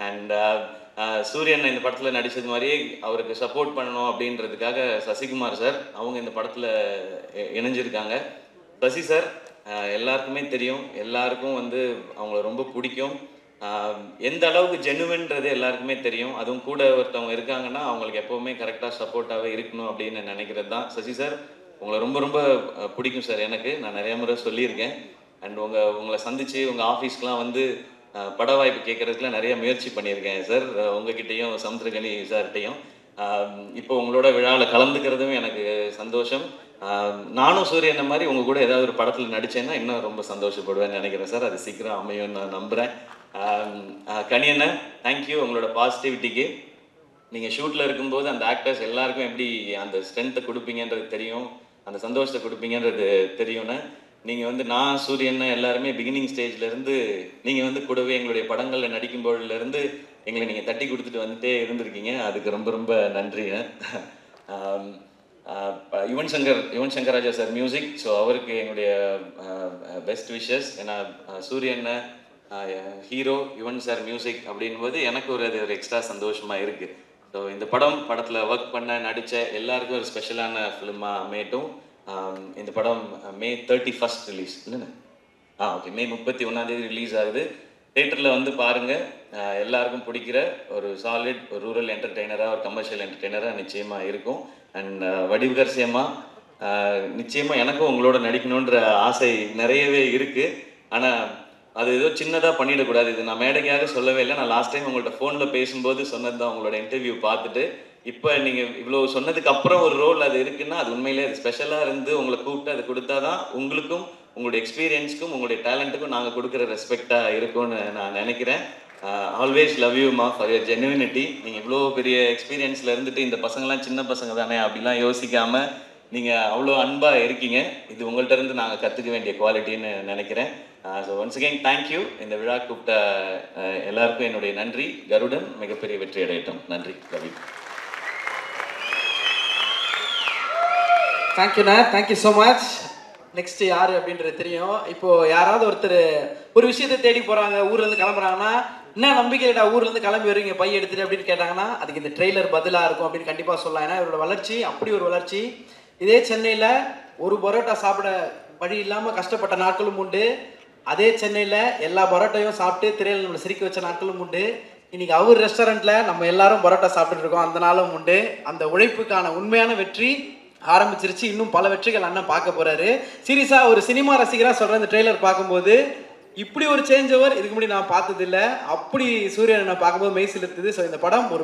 அண்ட் சூரியன் இந்த படத்தில் நடித்தது மாதிரியே அவருக்கு சப்போர்ட் பண்ணணும் அப்படின்றதுக்காக சசிகுமார் சார் அவங்க இந்த படத்தில் இணைஞ்சிருக்காங்க. சசி சார் எல்லாருக்குமே தெரியும், எல்லாருக்கும் வந்து அவங்கள ரொம்ப பிடிக்கும். எந்த அளவுக்கு ஜெனுவன்றது எல்லாருக்குமே தெரியும். அதுவும் கூட ஒருத்தவங்க இருக்காங்கன்னா அவங்களுக்கு எப்போவுமே கரெக்டாக சப்போர்ட்டாகவே இருக்கணும் அப்படின்னு நினைக்கிறது தான். சசி சார் உங்களை ரொம்ப ரொம்ப பிடிக்கும் சார். எனக்கு நான் நிறைய முறை சொல்லியிருக்கேன். அண்ட் உங்களை சந்தித்து உங்கள் ஆஃபீஸ்க்கெலாம் வந்து பட வாய்ப்பு கேட்குறதுக்குலாம் நிறைய முயற்சி பண்ணியிருக்கேன் சார். உங்ககிட்டையும் சமுத்திரகனி சார்கிட்டையும். இப்போ உங்களோட விழாவில் கலந்துக்கிறதும் எனக்கு சந்தோஷம். நானும் சூரியன் மாதிரி உங்கள் கூட ஏதாவது ஒரு படத்தில் நடித்தேன்னா இன்னும் ரொம்ப சந்தோஷப்படுவேன்னு நினைக்கிறேன் சார். அது சீக்கிரம் அமையும்னு நான் நம்புகிறேன். கனியண்ணா, தேங்க்யூ உங்களோட பாசிட்டிவிட்டிக்கு. நீங்கள் ஷூட்டில் இருக்கும்போது அந்த ஆக்டர்ஸ் எல்லாருக்கும் எப்படி அந்த ஸ்ட்ரென்த்தை கொடுப்பீங்கன்றது தெரியும், அந்த சந்தோஷத்தை கொடுப்பீங்கன்றது தெரியும்ண்ணே. நீங்கள் வந்து நான் சூரியன் எல்லாருமே பிகினிங் ஸ்டேஜ்லேருந்து நீங்கள் வந்து கூடவே எங்களுடைய படங்களில் நடிக்கும்போதுலேருந்து எங்களை நீங்கள் தட்டி கொடுத்துட்டு வந்துட்டே இருந்திருக்கீங்க. அதுக்கு ரொம்ப ரொம்ப நன்றிங்க. Yuvan Shankar Raja sir music, so அவருக்கு எங்களுடைய பெஸ்ட் விஷஸ். ஏன்னா சூரியன் ஹீரோ, யுவன் சார் மியூசிக் அப்படின்போது எனக்கு அது ஒரு எக்ஸ்ட்ரா சந்தோஷமாக இருக்குது. ஸோ இந்த படத்தில் ஒர்க் பண்ண நடித்த எல்லாருக்கும் ஒரு ஸ்பெஷலான ஃபிலிமாக அமையட்டும். இந்த படம் May 31 ரிலீஸ் இல்லைண்ணே? ஓகே, May 31 ரிலீஸ் ஆகுது. தேட்டரில் வந்து பாருங்கள். எல்லாருக்கும் பிடிக்கிற ஒரு சாலிட் ஒரு ரூரல் என்டர்டெய்னராக, ஒரு கமர்ஷியல் என்டர்டெய்னராக நிச்சயமாக இருக்கும். அண்ட் வடிவுகரசியமாக நிச்சயமாக எனக்கும் உங்களோட நடிக்கணுன்ற ஆசை நிறையவே இருக்குது. ஆனால் அது ஏதோ சின்னதாக பண்ணிடக்கூடாது. இது நான் மேடைக்காக சொல்லவே இல்லை. நான் லாஸ்ட் டைம் உங்கள்கிட்ட ஃபோனில் பேசும்போது சொன்னது தான். உங்களோட இன்டர்வியூ பார்த்துட்டு இப்போ நீங்கள் இவ்வளோ சொன்னதுக்கு அப்புறம் ஒரு ரோல் அது இருக்குன்னா அது உண்மையிலே அது ஸ்பெஷலாக இருந்து உங்களை கூப்பிட்டு அது கொடுத்தா தான் உங்களுக்கும் உங்களுடைய எக்ஸ்பீரியன்ஸ்க்கும் உங்களுடைய டேலண்ட்டுக்கும் நாங்கள் கொடுக்குற ரெஸ்பெக்டாக இருக்கும்னு நான் நினைக்கிறேன். ஆல்வேஸ் லவ் யூ மா ஃபார் யர் ஜென்யூனிட்டி. நீங்கள் இவ்வளோ பெரிய எக்ஸ்பீரியன்ஸில் இருந்துட்டு இந்த பசங்களாம் சின்ன பசங்க தானே அப்படிலாம் யோசிக்காமல் நீங்கள் அவ்வளோ அன்பாக இருக்கீங்க. இது உங்கள்கிட்ட இருந்து நாங்கள் கற்றுக்க வேண்டிய குவாலிட்டின்னு நினைக்கிறேன். So once again thank you. இந்த விழா கூப்பிட்ட எல்லாருக்கும் என்னுடைய நன்றி. கருடன் மிகப்பெரிய வெற்றி அடையட்டும். நன்றி. ரவி. தேங்க்யூண்ணா, தேங்க்யூ ஸோ மச். நெக்ஸ்ட் யார் அப்படின்றது தெரியும். இப்போது யாராவது ஒருத்தர் ஒரு விஷயத்தை தேடி போகிறாங்க, ஊர்லேருந்து கிளம்புறாங்கன்னா, என்ன நம்பிக்கைடா ஊர்லேருந்து கிளம்பி வருவீங்க பை எடுத்துட்டு அப்படின்னு கேட்டாங்கன்னா அதுக்கு இந்த ட்ரெய்லர் பதிலாக இருக்கும் அப்படின்னு கண்டிப்பாக சொல்லலாம். ஏன்னா இவரோட வளர்ச்சி அப்படி ஒரு வளர்ச்சி. இதே சென்னையில் ஒரு பரோட்டா சாப்பிட வழி இல்லாமல் கஷ்டப்பட்ட நாட்களும் உண்டு. அதே சென்னையில் எல்லா பரோட்டாவையும் சாப்பிட்டு திரையில் நம்மளை சிரிக்க வச்ச நாட்களும் உண்டு. இன்றைக்கி அவர் ரெஸ்டாரண்ட்டில் நம்ம எல்லாரும் பரோட்டா சாப்பிட்டுட்டு இருக்கோம். அந்த நாளும் உண்டு. அந்த உழைப்புக்கான உண்மையான வெற்றி ஆரம்பிச்சிருச்சு. இன்னும் பல வெற்றிகள் அண்ணன் பார்க்க போகிறாரு. சீரியஸாக ஒரு சினிமா ரசிகராக சொல்கிற இந்த ட்ரெய்லர் பார்க்கும்போது இப்படி ஒரு சேஞ்ச் ஓவர் இதுக்கு முன்னாடி நான் பார்த்ததில்லை. அப்படி சூரியனை பார்க்கும்போது மெய்சில் இருக்குது. ஸோ இந்த படம் ஒரு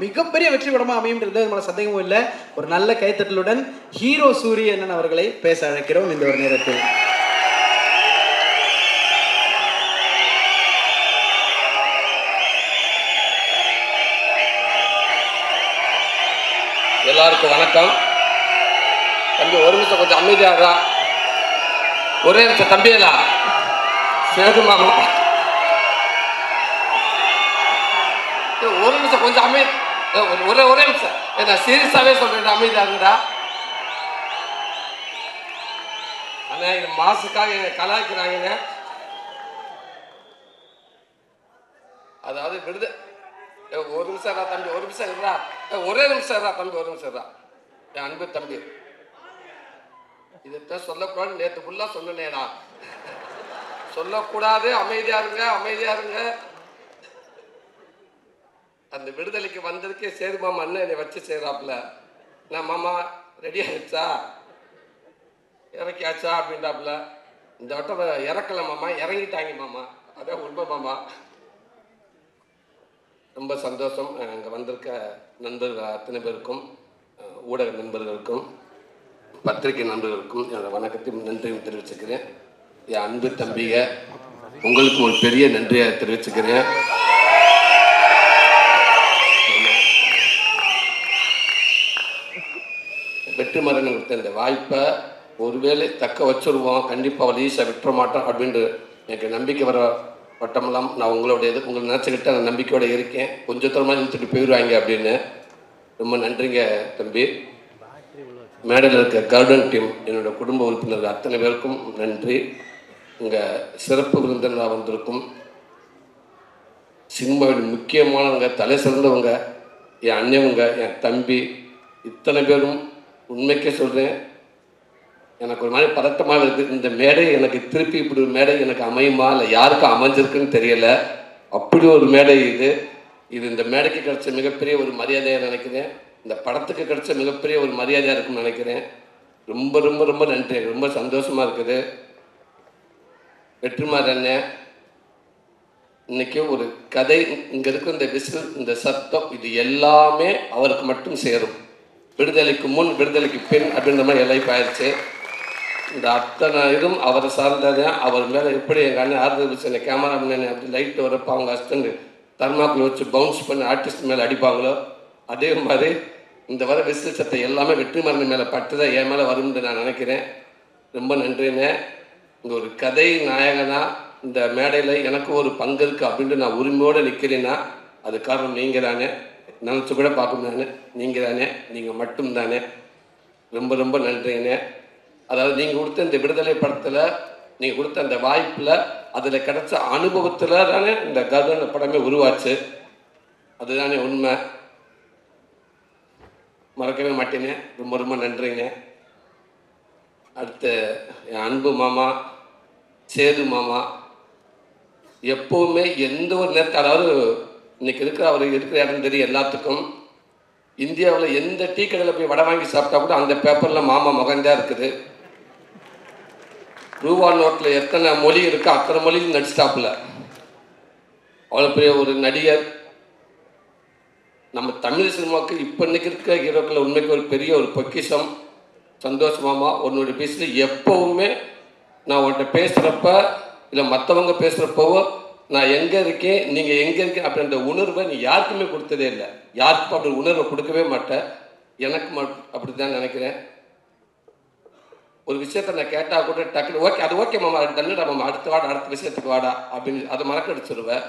மிகப்பெரிய வெற்றி படமாக அமையும்ன்றது நம்மளோட சந்தேகமும் இல்லை. ஒரு நல்ல கைத்தட்டலுடன் ஹீரோ சூரியன் அவர்களை பேச அழைக்கிறோம் இந்த ஒரு நேரத்தில். எல்லாருக்கும் வணக்கம். தம்பி ஒரு நிமிஷம் கொஞ்சம் அமைதியாக ஒரே நிமிஷம் தம்பியலா சேது மாமா ஒரு நிமிஷம் கொஞ்சம் ஒரே நிமிஷம். நான் சீரியஸாகவே சொல்கிறேன், அமைதியாக இருந்தா. ஆனால் இது மாசுக்காக என்னை கலாய்க்கிறாங்க. அதாவது ஒரு நிமிஷம் தம்பி, ஒரு நிமிஷம் இருடா, ஒரே நிமிஷம் தம்பி, ஒரு நிமிஷம் என் அன்பு தம்பி. இதைத்தான் சொல்லக்கூடாது. நேற்று ஃபுல்லாக சொன்னேனா, சொல்லக்கூடாது. அமைதியா இருங்க. அந்த விடுதலைக்கு வந்ததுக்கே சேது மாமா அண்ணன் என்னை வச்சு செய்கிறாப்புல. நான் மாமா ரெடி ஆகிடுச்சா, இறக்கியாச்சா அப்படின்றாப்புல. இந்த வட்டம் இறக்கல மாமா, இறங்கிட்டாங்க மாமா. அதான் உண்மை மாமா. ரொம்ப சந்தோஷம். அங்கே வந்திருக்க நண்பர்கள் அத்தனை பேருக்கும், ஊடக நண்பர்களுக்கும், பத்திரிகை நண்பர்களுக்கும் என்னோட வணக்கத்தையும் நன்றியும் தெரிவிச்சுக்கிறேன். என் அன்பு தம்பிங்க உங்களுக்கு ஒரு பெரிய நன்றியை தெரிவிச்சுக்கிறேன். வெற்றிமாறன் கொடுத்த இந்த வாய்ப்பை ஒருவேளை தக்க வச்சுருவோம், கண்டிப்பாக அவள் ஈஸியாக விட்டுற மாட்டோம் அப்படின்ட்டு எனக்கு நம்பிக்கை வர வட்டமெல்லாம் நான் உங்களை நினச்சிக்கிட்டு நான் நம்பிக்கையோடு இருக்கேன். கொஞ்சம் தூரமாக இழுத்துட்டு போயிடுவாங்க அப்படின்னு. ரொம்ப நன்றிங்க தம்பி. மேடையில் இருக்க கார்டன் டீம், என்னோடய குடும்ப உறுப்பினர்கள் அத்தனை பேருக்கும் நன்றி. உங்கள் சிறப்பு விருந்தினராக வந்திருக்கும் சினிமாவின் முக்கியமானவங்க, தலை சிறந்தவங்க, என் அண்ணவங்க, என் தம்பி, இத்தனை பேரும் உண்மைக்கே சொல்கிறேன், எனக்கு ஒரு மாதிரி பதட்டமாக இருக்குது. இந்த மேடை எனக்கு திருப்பி இப்படி ஒரு மேடை எனக்கு அமையுமா இல்லை யாருக்கும் அமைஞ்சிருக்குன்னு தெரியலை. அப்படி ஒரு மேடை இது. இந்த மேடைக்கு கிடைச்ச மிகப்பெரிய ஒரு மரியாதையாக நினைக்கிறேன். இந்த படத்துக்கு கிடைச்ச மிகப்பெரிய ஒரு மரியாதையாக இருக்குன்னு நினைக்கிறேன். ரொம்ப ரொம்ப ரொம்ப நன்றி. ரொம்ப சந்தோஷமாக இருக்குது. வெற்றிமாறன் அண்ணன் இன்னைக்கு ஒரு கதை, இங்கே இருக்கிற இந்த விசில், இந்த சத்தம், இது எல்லாமே அவருக்கு மட்டும் சேரும். விடுதலைக்கு முன் விடுதலைக்கு பின் அப்படின்ற மாதிரி எல்லாம் இப்போ ஆயிடுச்சு. இந்த அத்தனை இதுவும் அவரை சார்ந்தது. அவர் மேலே எப்படி எங்கள் அண்ணன் ஆறுதல் என்ன கேமராமேன் அப்படி லைட்டு வரப்போ அவங்க அஸ்டண்ட் தர்மாக்குள்ள வச்சு பவுன்ஸ் பண்ணி ஆர்டிஸ்ட் மேலே அடிப்பாங்களோ அதே மாதிரி இந்த வர விசில் சத்தை எல்லாமே வெற்றிமாறன் மேலே பட்டுதான் என் மேலே வரும்னு நான் நினைக்கிறேன். ரொம்ப நன்றிண்ணே. இந்த ஒரு கதை நாயகனா இந்த மேடையில் எனக்கு ஒரு பங்கு இருக்குது அப்படின்ட்டு நான் உரிமையோடு நிற்கிறேன்னா அது காரணம் நீங்கள் தானே. நினச்சி கூட பார்க்க நானே நீங்கள் தானே, நீங்கள் மட்டும்தானே. ரொம்ப ரொம்ப நன்றிங்கண்ணே. அதாவது நீங்கள் கொடுத்த இந்த விடுதலை படத்தில், நீங்கள் கொடுத்த அந்த வாய்ப்பில், அதில் கிடைச்ச அனுபவத்தில் தானே இந்த கருடன் படமே உருவாச்சு. அதுதானே உண்மை, மறக்கவே மாட்டேனே. ரொம்ப ரொம்ப நன்றிங்க. அடுத்து என் அன்பு மாமா சேது மாமா, எப்போவுமே எந்த ஒரு நேரத்தில், அதாவது இன்னைக்கு இருக்கிற அவர் இருக்கிற இடம் தெரியும் எல்லாத்துக்கும். இந்தியாவில் எந்த டீ கடையில் போய் வடை வாங்கி சாப்பிட்டா கூட அந்த பேப்பரில் மாமா மகன்தான் இருக்குது. ரூபா நோட்டில் எத்தனை மொழி இருக்கோ அத்தனை மொழியும் நடிச்சிட்டாப்புல. அவ்வளோ பெரிய ஒரு நடிகர். நம்ம தமிழ் சினிமாவுக்கு இப்போ இன்னைக்கு இருக்கிற ஹீரோக்களில் உண்மைக்கு ஒரு பெரிய ஒரு பொக்கிஷம். சந்தோஷ் மாமா, உன்னுடைய பேசில் எப்போவுமே நான் உன்கிட்ட பேசுகிறப்ப இல்லை மற்றவங்க பேசுகிறப்பவோ நான் எங்கே இருக்கேன், நீங்கள் எங்கே இருக்கேன் அப்படின்ற உணர்வை நீ யாருக்குமே கொடுத்ததே இல்லை. யாருக்கும் அப்படி உணர்வை கொடுக்கவே மாட்டேன். எனக்கு அப்படி தான் நினைக்கிறேன். ஒரு விஷயத்த நான் கேட்டால் கூட டக்குனு ஓகே, அது ஓகே மாமா, தண்ணிடா மாமா, அடுத்த விஷயத்துக்கு வாடா அப்படின்னு அதை மறக்கடிச்சிருவேன்.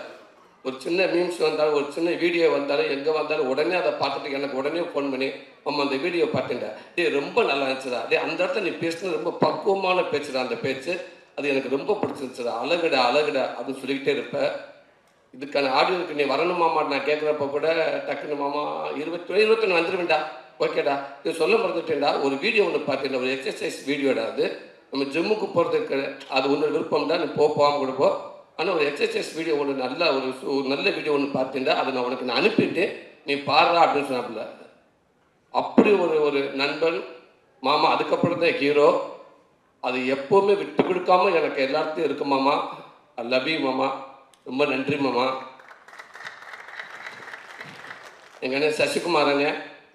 ஒரு சின்ன மீம்ஸ் வந்தாலும், ஒரு சின்ன வீடியோ வந்தாலும், எங்கே வந்தாலும் உடனே அதை பார்த்துட்டு எனக்கு உடனே ஃபோன் பண்ணி, அம்மா அந்த வீடியோ பார்த்துட்டா, டே ரொம்ப நல்லா இருந்துச்சுடா, டே அந்த இடத்துல நீ பேசுனது ரொம்ப பக்குவமான பேச்சுடா, அந்த பேச்சு அது எனக்கு ரொம்ப பிடிச்சிருச்சுடா, அழகுடா அழகுடா அப்படின்னு சொல்லிக்கிட்டே இருப்பேன். இதுக்கான ஆடியோக்கு நீ வரணும் மாமா நான் கேட்குறப்ப கூட டக்குன்னு மாமா 21 வந்துடுவேண்டா, ஓகேடா, இது சொல்ல மறந்துட்டேன்டா, ஒரு வீடியோ ஒன்று பார்த்தேன், ஒரு எக்ஸசைஸ் வீடியோடா, அது நம்ம ஜிம்முக்கு போகிறதுக்கு அது ஒன்று விருப்பம்டா, நீ போகாமல் கொடுப்போ, ஆனால் ஒரு எக்ஸசைஸ் வீடியோ ஒன்று நல்ல ஒரு நல்ல வீடியோ ஒன்று பார்த்தேன்டா, அதை நான் உனக்கு நான் அனுப்பிட்டு நீ பாடுறா அப்படின்னு சொன்னாப்புல. அப்படி ஒரு நண்பன் மாமா. அதுக்கப்புறம் தான் ஹீரோ. அது எப்போவுமே விட்டு கொடுக்காம எனக்கு எல்லாத்தையும் இருக்கு மாமா. ஐ லவ் யூ மாமா. ரொம்ப நன்றி மாமா. எங்கள் அண்ணன் சசிகுமாரங்க,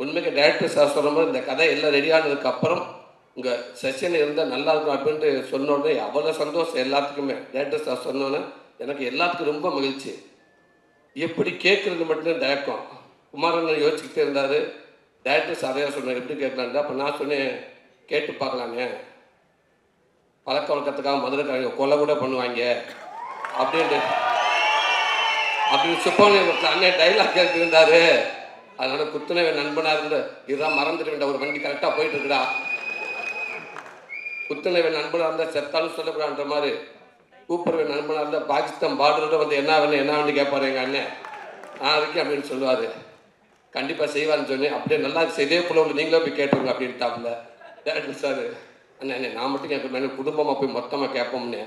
உண்மைக்கு டைரக்டர் சார் சொல்கிற மாதிரி இந்த கதை எல்லாம் ரெடியானதுக்கு அப்புறம் உங்கள் செஷன் இருந்தால் நல்லா இருக்கும் அப்படின்ட்டு சொன்னோடனே அவ்வளோ சந்தோஷம் எல்லாத்துக்குமே. டைரக்டர் சார் சொன்னோன்னே எனக்கு எல்லாத்துக்கும் ரொம்ப மகிழ்ச்சி. எப்படி கேட்குறது மட்டும்தான் தயக்கம். குமாரன் யோசிச்சுக்கிட்டே இருந்தார். டைரக்டர் சாரையாக சொன்னேன் எப்படி கேட்கலான்டா. அப்போ நான் சொன்னேன் கேட்டு பார்க்கலாங்க, பழக்க வழக்கத்துக்காக மதுரைக்காரங்க கொலை கூட பண்ணுவாங்க அப்படின்னு சுப்பவன் அண்ணன் டைலாக் கேட்டுருந்தாரு. அதனால குத்துனவே நண்பனாக இருந்து இதுதான் மறந்துட்டு வேண்டாம், ஒரு வண்டி கரெக்டாக போயிட்டு இருக்குடா, குத்துனவே நண்பனாக இருந்தால் செத்தாலும் சொல்லக்கூடாதுன்ற மாதிரி, கூப்பிடுற நண்பனாக இருந்தால் பாகிஸ்தான் பார்டரோட வந்து என்ன வேணும் கேட்பாரு எங்கள் அண்ணன், நான் இருக்கேன் அப்படின்னு சொல்லுவார். கண்டிப்பாக செய்வார்னு சொன்னேன். அப்படியே நல்லா இதே போல ஒன்று நீங்களே போய் கேட்டுருங்க அப்படின்ட்டாப்புல. டேரக்டர் சார், அண்ணே நான் மட்டும் கேட்குறேன், குடும்பமாக போய் மொத்தமாக கேட்போம்னே.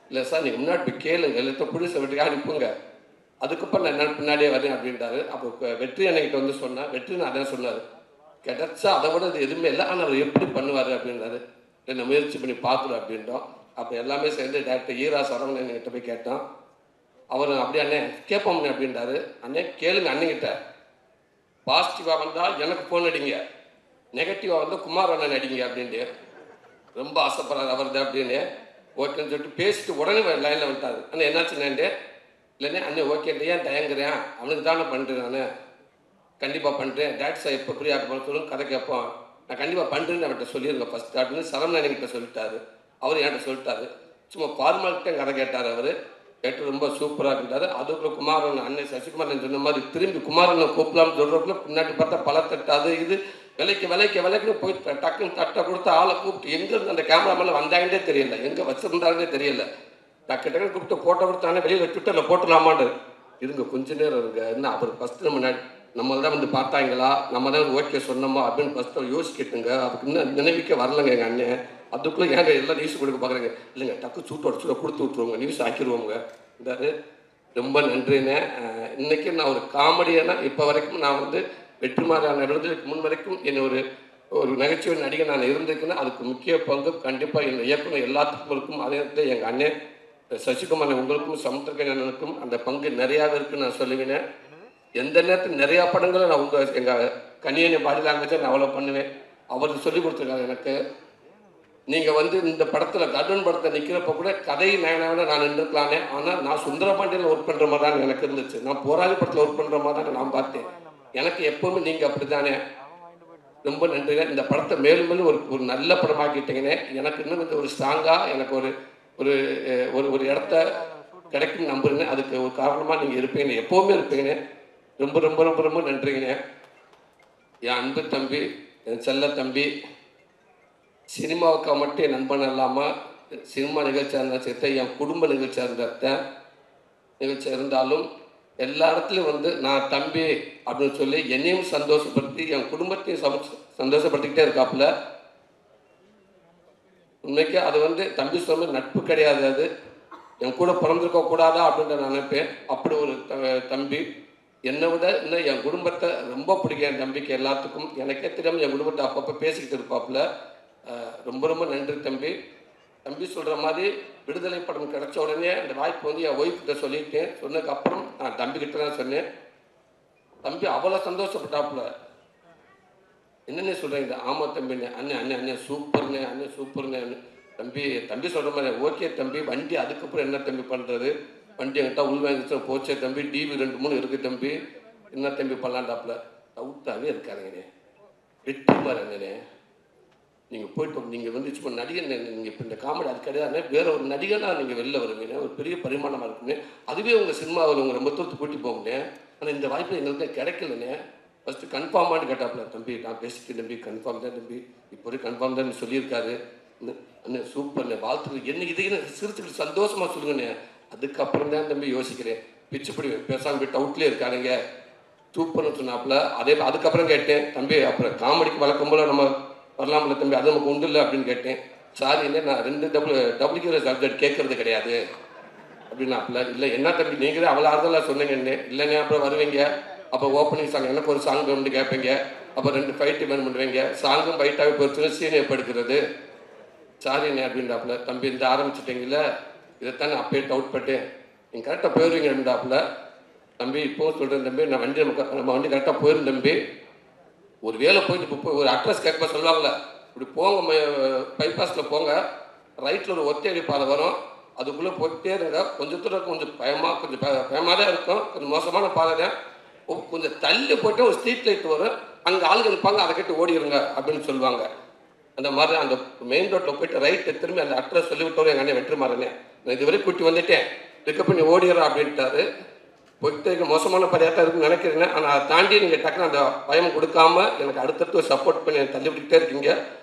இல்லை சார் நீங்கள் முன்னாடி போய் கேளுங்க, எல்லாத்தையும் புதுசை வீட்டுக்காக அனுப்புங்க, அதுக்கப்புறம் நான் என்ன பின்னாடியே வரேன் அப்படின்ட்டாரு. அப்போ வெற்றி அன்னைக்கிட்ட வந்து சொன்னேன். வெற்றி நான் அதான் சொன்னார், கிடைச்சா அதை விட இது எதுவுமே இல்லை, ஆனால் அவர் எப்படி பண்ணுவார் அப்படின்றாரு. என்ன முயற்சி பண்ணி பார்க்குறோம் அப்படின்றோம். அப்போ எல்லாமே சேர்ந்து டேரக்டர் ஈரா சரவணன் என்கிட்ட போய் கேட்டோம். அவர் அப்படியே அண்ணே கேட்போம்ண்ணே அப்படின்றாரு. அண்ணே கேளுங்க அண்ணங்கிட்ட, பாசிட்டிவாக வந்தால் எனக்கு ஃபோன் அடிங்க, நெகட்டிவாக வந்தால் குமார் அண்ணன் அடிங்க அப்படின்ட்டு ரொம்ப ஆசைப்படுறாரு அவர் தான் அப்படின்னு. ஓகேன்னு சொல்லிட்டு பேசிட்டு உடனே லைனில் வந்துட்டாரு. அண்ணன் என்னாச்சுண்ணே? இல்லைண்ணே அண்ணே ஓகேன்ட்டு ஏன் தயங்குறேன், அவனுக்கு தானே பண்ணுறேன், நான் கண்டிப்பாக பண்ணுறேன், டேரக்டர் சார் எப்போ ஃப்ரீ ஆக சொல்லுங்க கதை கேட்போம், நான் கண்டிப்பாக பண்ணுறேன்னு அவர்கிட்ட சொல்லியிருந்தேன் ஃபஸ்ட் அப்படின்னு சரவணன் என்கிட்ட சொல்லிட்டாரு. அவர் என்கிட்ட சொல்லிட்டாரு. சும்மா ஃபார்மாலிட்டியும் கதை கேட்டார். அவர் கேட்டு ரொம்ப சூப்பராக இருந்தார். அதுக்குள்ள குமாரன் அண்ணன் சசிகுமாரன் சொன்ன மாதிரி திரும்பி குமாரனை கூப்பிடலாம்னு சொல்கிறப்பல பின்னாடி பார்த்தா பழத்தட்டு அது இது விலைக்குன்னு போய் டக்குன்னு தட்டை கொடுத்து ஆளை கூப்பிட்டு எங்கேருந்து அந்த கேமராமேன் வந்தாங்கன்னே தெரியல, எங்கே வச்சுருந்தாங்கன்னே தெரியல, டக்குன்னு கூப்பிட்டு ஃபோட்டோ கொடுத்தானே வெளியில் ட்விட்டரில் போட்டுடலாமான்னு. இருங்க கொஞ்ச நேரம் இருங்க, என்ன அப்புறம் ஃபஸ்ட்டு நம்ம தான் வந்து பார்த்தாங்களா, நம்ம தான் ஓகே சொன்னோமா அப்படின்னு ஃபஸ்ட்டு யோசிக்கிட்டுங்க. அதுக்கு இன்னும் நினைவிக்க வரலங்க எங்கள் அண்ணன். அதுக்குள்ளே ஏங்க எல்லாம் நியூஸ் கொடுக்க பார்க்குறேங்க. இல்லைங்க டக்கு சூட்டோட கொடுத்து விட்ருவோங்க, நியூஸ் ஆக்கிடுவோங்க இருந்தாரு. ரொம்ப நன்றிண்ணே. இன்றைக்கி நான் ஒரு காமெடியான இப்போ வரைக்கும் நான் வந்து வெற்றிமாறன் எழுதுறதுக்கு முன் வரைக்கும் என்னை ஒரு நகைச்சுவை நடிகை நான் இருந்திருக்கேன்னா அதுக்கு முக்கிய பங்கு கண்டிப்பாக என் இயக்குனர் எல்லாத்துக்கும் இருக்கும். அதே நேரத்தில் எங்கள் அண்ணன் சசிகுமார் உங்களுக்கும் சமுத்திரக்கண்ணனுக்கும் அந்த பங்கு நிறையாவே இருக்குன்னு நான் சொல்லுவேன். எந்த நேரத்தில் நிறையா படங்களும் நான் எங்கள் கன்னியனை பாடி லாங்குவேஜை நான் அவ்வளோ பண்ணுவேன். அவர் சொல்லி கொடுத்துருக்காங்க எனக்கு. நீங்கள் இந்த படத்தில் கர்டன் படத்தை நிற்கிறப்ப கூட கதை நயனாக நான் நின்றுக்கலானே. ஆனால் நான் சுந்தரபாண்டியில் ஒர்க் பண்ணுற மாதிரி தான் எனக்கு இருந்துச்சு. நான் போராளி படத்தில் ஒர்க் பண்ணுற மாதிரி தான் நான் பார்த்தேன். எனக்கு எப்போவுமே நீங்கள் அப்படி தானே. ரொம்ப நன்றிங்க. இந்த படத்தை மேலும் மேலும் ஒரு நல்ல படமாக்கிட்டீங்கன்னே. எனக்கு இன்னும் கொஞ்சம் ஒரு ஸ்ட்ராங்காக எனக்கு ஒரு ஒரு ஒரு இடத்த கிடைக்கும் நம்புறேங்க. அதுக்கு ஒரு காரணமாக நீங்கள் இருப்பீங்க, எப்போவுமே இருப்பீங்க. ரொம்ப ரொம்ப ரொம்ப ரொம்ப நன்றிங்க. என் அன்பு தம்பி, என் செல்ல தம்பி, சினிமாவுக்கு மட்டும் என் நண்பன் இல்லாமல் சினிமா நிகழ்ச்சியாக இருந்தால் சேர்த்த என் குடும்ப நிகழ்ச்சியாக இருந்த நிகழ்ச்சியாக இருந்தாலும் எல்லா இடத்துலையும் நான் தம்பி அப்படின்னு சொல்லி என்னையும் சந்தோஷப்படுத்தி என் குடும்பத்தையும் சந்தோஷப்படுத்திக்கிட்டே இருக்காப்புல. உண்மைக்கு அது தம்பி சொல்ல நட்பு கிடையாது. அது என் கூட பிறந்திருக்க கூடாதா அப்படின்னு நான் நினைப்பேன். அப்படி ஒரு தம்பி. என்னை விட இன்னும் என் குடும்பத்தை ரொம்ப பிடிக்கும். என் தம்பிக்கு எல்லாத்துக்கும் எனக்கே தெரியாமல் என் குடும்பத்தை அப்பப்போ பேசிக்கிட்டு இருப்பாப்புல. ரொம்ப ரொம்ப நன்றி தம்பி. தம்பி சொல்கிற மாதிரி விடுதலை படம் கிடைச்ச உடனே அந்த வாய்ப்பு என் ஒய்ஃப்கிட்ட சொல்லிட்டேன். சொன்னதுக்கப்புறம் நான் தம்பிக்கிட்ட தான் சொன்னேன். தம்பி அவ்வளோ சந்தோஷப்பட்டாப்புல. என்னென்ன சொல்கிறீங்க? ஆமாம் தம்பிண்ணே. அண்ணன் அண்ணன் அண்ணன் சூப்பர்ண்ணே, அண்ணன் சூப்பர்ண்ணே. தம்பி சொல்கிற மாதிரி ஓகே தம்பி. வண்டி அதுக்கப்புறம் என்ன தம்பி பண்ணுறது? வண்டி என்கிட்ட உள்வாங்கிச்சு போச்சே தம்பி. டிவி 2-3 இருக்குது தம்பி. என்ன தம்பி பண்ணலான்டாப்புல. டவுட்டாகவே இருக்காருங்கண்ணே. வெற்றிமார் அண்ணனே, நீங்கள் போயிட்டு நீங்கள் சும்மா நடிகன். நீங்கள் இப்போ இந்த காமெடி அது கிடையாது, வேற ஒரு நடிகனாக நீங்கள் வெளில வருவீங்க. ஒரு பெரிய பரிமாணமாக இருக்குங்க. அதுவே உங்கள் சினிமாவில் உங்கள் ரொம்ப தூரத்து கூட்டி போங்கண்ணே. ஆனால் இந்த வாய்ப்பு எங்களுக்கு கிடைக்கலண்ணே. ஃபஸ்ட்டு கன்ஃபார்மானு கேட்டாப்புல. தம்பி நான் பேசிட்டு தம்பி கன்ஃபார்ம் தான் தம்பி, இப்போ வரைக்கும் கன்ஃபார்ம் தான் சொல்லியிருக்காரு. அண்ணன் சூப்பர்ண்ணே, வாழ்த்துக்கு என்ன இதைன்னு சிரிச்சுக்கிட்டு சந்தோஷமாக சொல்லுங்கண்ணே. அதுக்கப்புறம் தான் தம்பி யோசிக்கிறேன். பிச்சுப்படி பேசாமல் போய் டவுட்லேயே இருக்கானுங்க. சூப்பர்னு சொன்னாப்புல. அதுக்கப்புறம் கேட்டேன், தம்பி அப்புறம் காமெடிக்கு வழக்கம் போல் நம்ம வரலாம்ல தம்பி, அது நமக்கு உண்டு இல்லை அப்படின்னு கேட்டேன். சாரி இல்லை, நான் 2 டபுள்யூ சப்ஜெக்ட் கேட்கறது கிடையாது அப்படின்னாப்புல. இல்லை என்ன தம்பி நீங்களே அவ்வளோ ஆறுதலாக சொன்னீங்கன்னு. இல்லைண்ணே அப்புறம் வருவீங்க, அப்போ ஓப்பனிங் சாங் எனக்கு ஒரு சாங் வேணும்னு கேட்பீங்க, அப்போ 2 ஃபைட்டு வேணும் பண்ணுவீங்க, சாங்கும் ஃபைட்டாகவே போச்சுன்னா சீனை எப்போ எடுக்கிறது? சாரிண்ணே அப்படின்றாப்புல. தம்பி இந்த ஆரம்பிச்சிட்டிங்கள, இதைத்தான் நான் அப்பயே டவுட் பட்டேன். நீங்கள் கரெக்டாக போயிடுவீங்க அப்படின்றாப்புல. தம்பி இப்போவும் சொல்கிறேன் தம்பி, நான் நம்ம வண்டி கரெக்டாக போயிடும் தம்பி. ஒரு வேலை போயிட்டு இப்போ ஒரு அட்ரஸ் கேட்க சொல்லுவாங்கள்ல, இப்படி போங்க பைபாஸில் போங்க, ரைட்டில் ஒரு ஒத்தையடி பாதை வரும், அதுக்குள்ளே போயிட்டே இருங்க. கொஞ்சம் தூரம் கொஞ்சம் பயமாக தான் இருக்கும், கொஞ்சம் மோசமான பாதை தான். கொஞ்சம் தள்ளி போய்ட்டு ஒரு ஸ்ட்ரீட் லைட் வரும், அங்கே ஆளுங்க இருப்பாங்க, அதை கேட்டு ஓடிடுங்க அப்படின்னு சொல்லுவாங்க. அந்த மாதிரி அந்த மெயின் ரோட்டில் போயிட்டு ரைட்டு திரும்பி அந்த அட்ரஸ் சொல்லிவிட்டோம். எங்கள் அண்ணன் வெற்றிமாறனே, நான் இதுவரை கூட்டி வந்துட்டேன், பிக்கப் பண்ணி ஓடிடுறேன் அப்படின்ட்டாரு. போயிட்டு மோசமான பரியாத்தான் இருக்குன்னு நினைக்கிறேன். ஆனால் அதை தாண்டி நீங்கள் டக்குன்னு அந்த பயம் கொடுக்காம எனக்கு அடுத்தடுத்து ஒரு சப்போர்ட் பண்ணி தள்ளி விட்டுக்கிட்டே இருக்கீங்க.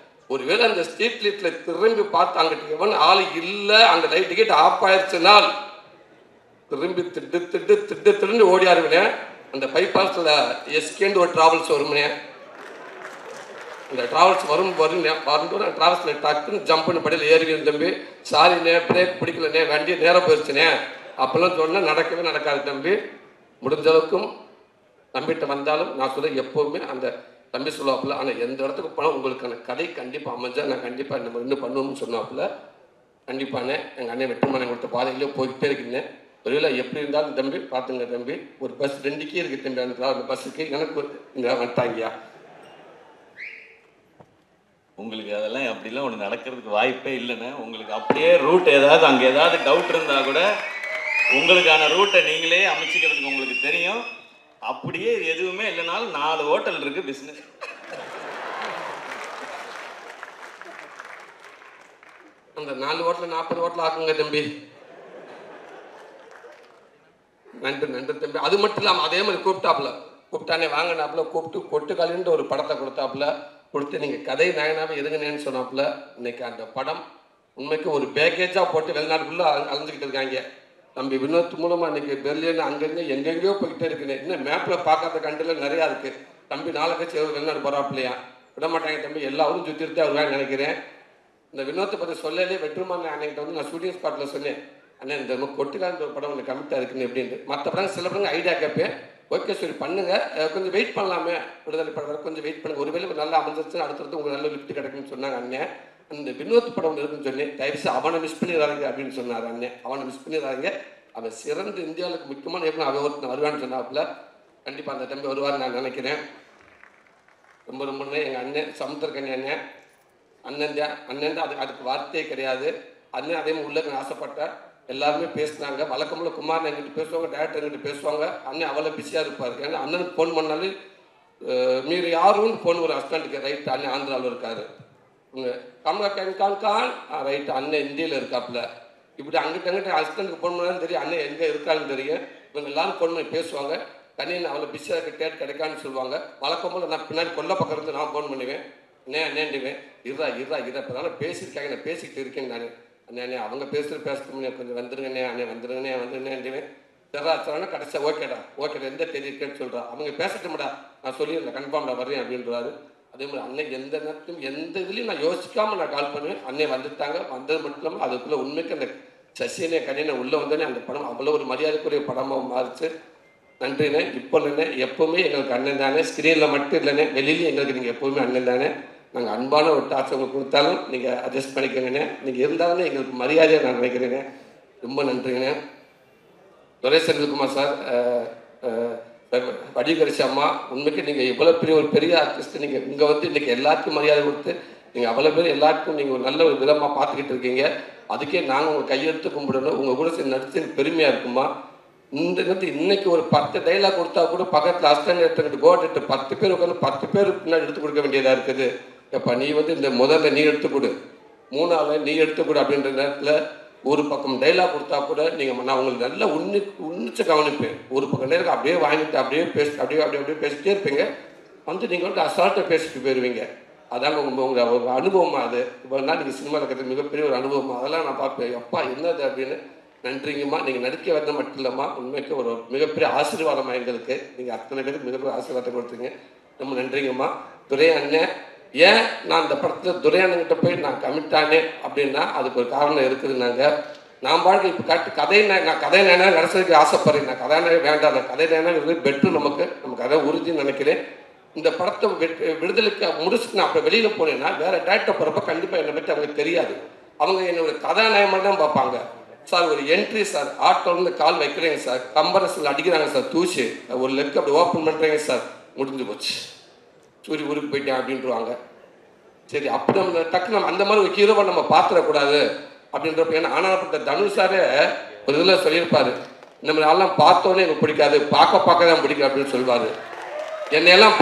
ஒருவேளை அந்த ஸ்ட்ரீட் லைட்டில் திரும்பி பார்த்து அங்கிட்டு எவன் ஆள் இல்லை, அந்த லைட் டிக்கெட் ஆஃப் ஆயிடுச்சுனால் திரும்பி திட்டு ஓடியாருவினேன். அந்த பைபாஸில் எஸ்கேண்டு ஒரு ட்ராவல்ஸ் வருமுனே, அந்த ட்ராவல்ஸ் வரும்போது நான் ட்ராவல்ஸில் டக்குன்னு ஜம்ப் பண்ணி படியில் ஏறிவிடும் தம்பி. சாரிண்ணே பிரேக் பிடிக்கலண்ணே, வண்டி நேரம் போயிடுச்சுனே அப்போல்லாம் சொன்னால் நடக்கவே நடக்காது தம்பி. முடிஞ்ச அளவுக்கும் தம்பிகிட்ட வந்தாலும் நான் சொல்ல எப்போவுமே அந்த தம்பி சொல்லுவாப்புல. ஆனால் எந்த இடத்துக்கு போனால் உங்களுக்கான கதை கண்டிப்பாக அமைஞ்சால் நான் கண்டிப்பாக நம்ம இன்னும் பண்ணுவோம்னு சொன்னாப்புல. கண்டிப்பானே எங்கள் அண்ணன் வெற்றிமாறன் கொடுத்த பாதையிலே போய்கிட்டே இருக்கீங்க. ஒருவேளை எப்படி இருந்தாலும் தம்பி பார்த்துங்க தம்பி. ஒரு பஸ் 2 இருக்குது தம்பி, அந்த பஸ்ஸுக்கு எனக்கு இங்கே வந்துட்டாங்கயா. உங்களுக்கு அதெல்லாம் அப்படிலாம் ஒன்று நடக்கிறதுக்கு வாய்ப்பே இல்லைண்ணே. உங்களுக்கு அப்படியே ரூட் ஏதாவது அங்கே ஏதாவது டவுட் இருந்தால் கூட உங்களுக்கான ரூட்டை நீங்களே அமைச்சிக்கிறதுக்கு உங்களுக்கு தெரியும். அப்படியே எதுவுமே இல்லைனாலும் 4 ஹோட்டல் இருக்குது பிஸ்னஸ். அந்த 4 ஹோட்டல் 40 ஹோட்டல் ஆக்குங்க தம்பி. நன்றி நன்றி தம்பி. அது மட்டும் இல்லாமல் அதே மாதிரி கூப்பிட்டானே வாங்கினாப்புல, கூப்பிட்டு கொட்டுக்காலின்ற ஒரு படத்தை கொடுத்தாப்புல. கொடுத்து நீங்கள் கதை நாயனாவே எதுங்கன்னு சொன்னாப்புல. இன்னைக்கு அந்த படம் உண்மைக்கு ஒரு பேக்கேஜாக போட்டு வெளிநாட்டுக்குள்ளே அலைஞ்சிக்கிட்டு இருக்காங்க. தம்பி வினோத் மூலமாக இன்றைக்கி பெர்லின் அங்கங்கே எங்கெங்கேயோ போய்கிட்டே இருக்குன்னு. இன்னும் மேப்பில் பார்க்காத கண்ட்ரியில் நிறையா இருக்குது. தம்பி நாளை கட்சி வெளிநாடு போகிறாப்புலையா, விட மாட்டாங்க தம்பி, எல்லாரும் சுற்றிட்டு வருவான்னு நினைக்கிறேன். இந்த வினோத்தை பற்றி சொல்லலே வெற்றிமாறன் அன்னைக்கிட்ட நான் ஷூட்டிங் ஸ்பாட்டில் சொன்னேன், அண்ணே இந்த கொட்டுக்கான்ற ஒரு படம் ஒன்று கமிட்டாக இருக்குன்னு எப்படின்ட்டு. மற்ற படம் சில படங்கள் ஐடியா கேட்பேன், ஓகே சரி பண்ணுங்கள், கொஞ்சம் வெயிட் பண்ணலாமே, விடுதலை படம் கொஞ்சம் வெயிட் பண்ணுங்கள், ஒருவேளை நல்லா அமைஞ்சிருச்சுன்னா அடுத்தடுத்து உங்களுக்கு நல்ல லிஃப்ட் கிடைக்குன்னு சொன்னாங்க அண்ணன். அந்த வினோத் படம் இருக்குன்னு சொல்லி தயவுசு அவனை மிஸ் பண்ணிடுறாங்க அப்படின்னு சொன்னார் அண்ணன். அவனை மிஸ் பண்ணிடுறாங்க, அவன் சிறந்த இந்தியாவுக்கு முக்கியமான இயக்குனர் அவன் ஒருத்தன் வருவான்னு சொன்னாப்புல. கண்டிப்பாக அந்த தம்பி வருவார்னு நான் நினைக்கிறேன். ரொம்ப ரொம்ப எங்கள் அண்ணன் சமுத்திரக்கண்ணி அண்ணன் அண்ணன் தான் அதுக்கு வார்த்தையே கிடையாது. அண்ணன் அதே மாதிரி உள்ள ஆசைப்பட்டேன். எல்லாருமே பேசினாங்க. வழக்கமுள்ள குமாரன் எங்கிட்ட பேசுவாங்க, டேரக்டர் எங்கிட்ட பேசுவாங்க. அண்ணன் அவ்வளோ பிஸியாக இருப்பார். ஏன்னா அண்ணனுக்கு ஃபோன் பண்ணாலும் மீறி யாரும் ஃபோன் ஒரு அஸ்டண்ட்டுக்கு ரைட் அண்ணன் ஆந்திராவில் இருக்கார். கமலா கான் ரைட் அண்ணன் இந்தியாவில் இருக்காப்புல. இப்படி அங்கிட்ட அஸ்டண்ட்டுக்கு ஃபோன் பண்ணாலும் தெரியும் அண்ணன் எங்கே இருக்கான்னு தெரியும். இவங்க எல்லாரும் ஃபோன் பண்ணி பேசுவாங்க. தனியாக அவ்வளோ பிஸியாக இருக்க டேட் கிடைக்கான்னு சொல்லுவாங்க. வழக்கம்போல் நான் பின்னாடி கொல்ல பக்கம் இருந்து நான் ஃபோன் பண்ணுவேன். அண்ணேண்டுவேன் இருறா இப்போ தானே பேசியிருக்காங்க, நான் பேசிக்கிட்டு இருக்கேன் நான். அண்ணே அவங்க பேசுகிறேன் கொஞ்சம் வந்துருங்கண்ணே அண்ணே வந்துருங்கண்ணேண்டுவேன். சரிடா கடைசியாக ஓகேடா எந்த தேதி இருக்கேன்னு சொல்கிறா. அவங்க பேசட்டும்டா, நான் சொல்லிடல கன்ஃபார்ம்டா வரேன் அப்படின்றாரு. அதே மாதிரி அண்ணன் எந்த நேரத்தையும் எந்த இதுலையும் நான் யோசிக்காமல் நான் கால் பண்ணுவேன். அண்ணே வந்துட்டாங்க. வந்தது மட்டும் இல்லாமல் அதுக்குள்ளே உண்மைக்கு அந்த சசியனே கண்ணியனை உள்ளே வந்தோடனே அந்த படம் அவ்வளோ ஒரு மரியாதைக்குரிய படமாக மாறிச்சு. நன்றிண்ணே. இப்போ இல்லைண்ணே, எப்போவுமே எங்களுக்கு அண்ணன் தானே. ஸ்க்ரீனில் மட்டும் இல்லைண்ணே, வெளியிலையும் எங்களுக்கு நீங்கள் எப்போவுமே அண்ணன் தானே. நாங்கள் அன்பான ஒரு டார்ச் உங்களுக்கு கொடுத்தாலும் நீங்கள் அட்ஜஸ்ட் பண்ணிக்கோங்கண்ணே. நீங்கள் இருந்தாலும் எங்களுக்கு மரியாதையாக நான் நினைக்கிறேங்க. ரொம்ப நன்றிங்கண்ணே. துரை செந்தில்குமார் சார், வடிகரிசி அம்மா, உண்மைக்கு நீங்கள் இவ்வளோ ஒரு பெரிய ஆர்டிஸ்ட். நீங்கள் இங்கே வந்து இன்றைக்கி எல்லாருக்கும் மரியாதை கொடுத்து நீங்கள் அவ்வளோ பேர் எல்லாருக்கும் நீங்கள் ஒரு நல்ல ஒரு விதமாக பார்த்துக்கிட்டு இருக்கீங்க. அதுக்கே நாங்கள் உங்கள் கையெழுத்து கும்பிடணும். உங்கள் கூட சேர்ந்து நடிச்சு எனக்கு பெருமையாக இருக்குமா. இந்த இன்னைக்கு ஒரு 10 டைலாக் கொடுத்தா கூட பக்கத்தில் அஸ்டண்ட் எடுத்துக்கிட்டு கோட் 10 பேர் உட்காந்து 10 பேர் பின்னாடி எடுத்து கொடுக்க வேண்டியதாக இருக்குது. எப்போ நீ வந்து இந்த முதல்ல நீ எடுத்துக்கொடு, 3ஆவது நீ எடுத்துக்கொடு அப்படின்ற நேரத்தில் ஒரு பக்கம் டைலாக் கொடுத்தா கூட நீங்கள் நான் உங்களுக்கு நல்லா உன்னிச்சு கவனிப்பேன். ஒரு பக்கம் நேரம் அப்படியே வாங்கிட்டு அப்படியே அப்படியே பேசிட்டே இருப்பீங்க. வந்து நீங்கள் வந்து அசால்ட்டாக பேசிட்டு போயிடுவீங்க. அதாங்க உங்கள் ஒரு அனுபவமாக அது. இப்போ தான் நீங்கள் சினிமா இருக்கிறது மிகப்பெரிய ஒரு அனுபவமாக. அதெல்லாம் நான் பார்ப்பேன். எப்பா என்னது அப்படின்னு. நன்றிங்கம்மா. நீங்கள் நடிக்க வந்த மட்டும் இல்லைம்மா, உண்மைக்கு ஒரு மிகப்பெரிய ஆசீர்வாதமாக எங்களுக்கு. நீங்கள் அத்தனை பேருக்கு மிகப்பெரிய ஆசீர்வாதத்தை கொடுத்தீங்க. ரொம்ப நன்றிங்கம்மா. துரை அண்ணன், ஏன் நான் இந்த படத்தில் துரை அண்ணன்கிட்ட போய் நான் கமிட் ஆனேன் அப்படின்னா அதுக்கு ஒரு காரணம் இருக்குதுன்னாங்க. நான் பாட்டு இப்போ நான் கதை நேனா நடிச்சதுக்கு ஆசைப்படுறேன். நான் கதை வேண்டாம், நான் கதை நேனா பெட்ரு நம்ம கதை உறுதின்னு நினைக்கிறேன். இந்த படத்தை விடுதலைக்கு முடிச்சுட்டு நான் அப்போ வெளியில் போனேன்னா வேறு டேரக்டர் போகிறப்ப கண்டிப்பாக என்னை பற்றி அவங்களுக்கு தெரியாது. அவங்க என்னோட கதாநாயகமாக தான் பார்ப்பாங்க. சார் ஒரு என்ட்ரி சார், ஆட்டோலேருந்து கால் வைக்கிறேங்க சார், கம்பரஸில் அடிக்கிறாங்க சார், தூசி ஒரு லெக் அப்படி ஓப்பன் பண்ணுறேங்க சார், முடிஞ்சு போச்சு, சூரிய ஊருக்கு போயிட்டேன் அப்படின்ட்டுருவாங்க. சரி, அப்படி நம்ம டக்கு நம்ம அந்த மாதிரி ஒரு ஹீரோவை நம்ம பார்த்துடக்கூடாது அப்படின்றப்ப. ஏன்னா ஆனாப்பட்ட தனுஷ் சாரே ஒரு இதில் சொல்லியிருப்பார், இந்த மாதிரி ஆள்லாம் பார்த்தோன்னே எனக்கு பிடிக்காது, பார்க்க தான் பிடிக்கும் அப்படின்னு சொல்லுவார். என்னையெல்லாம்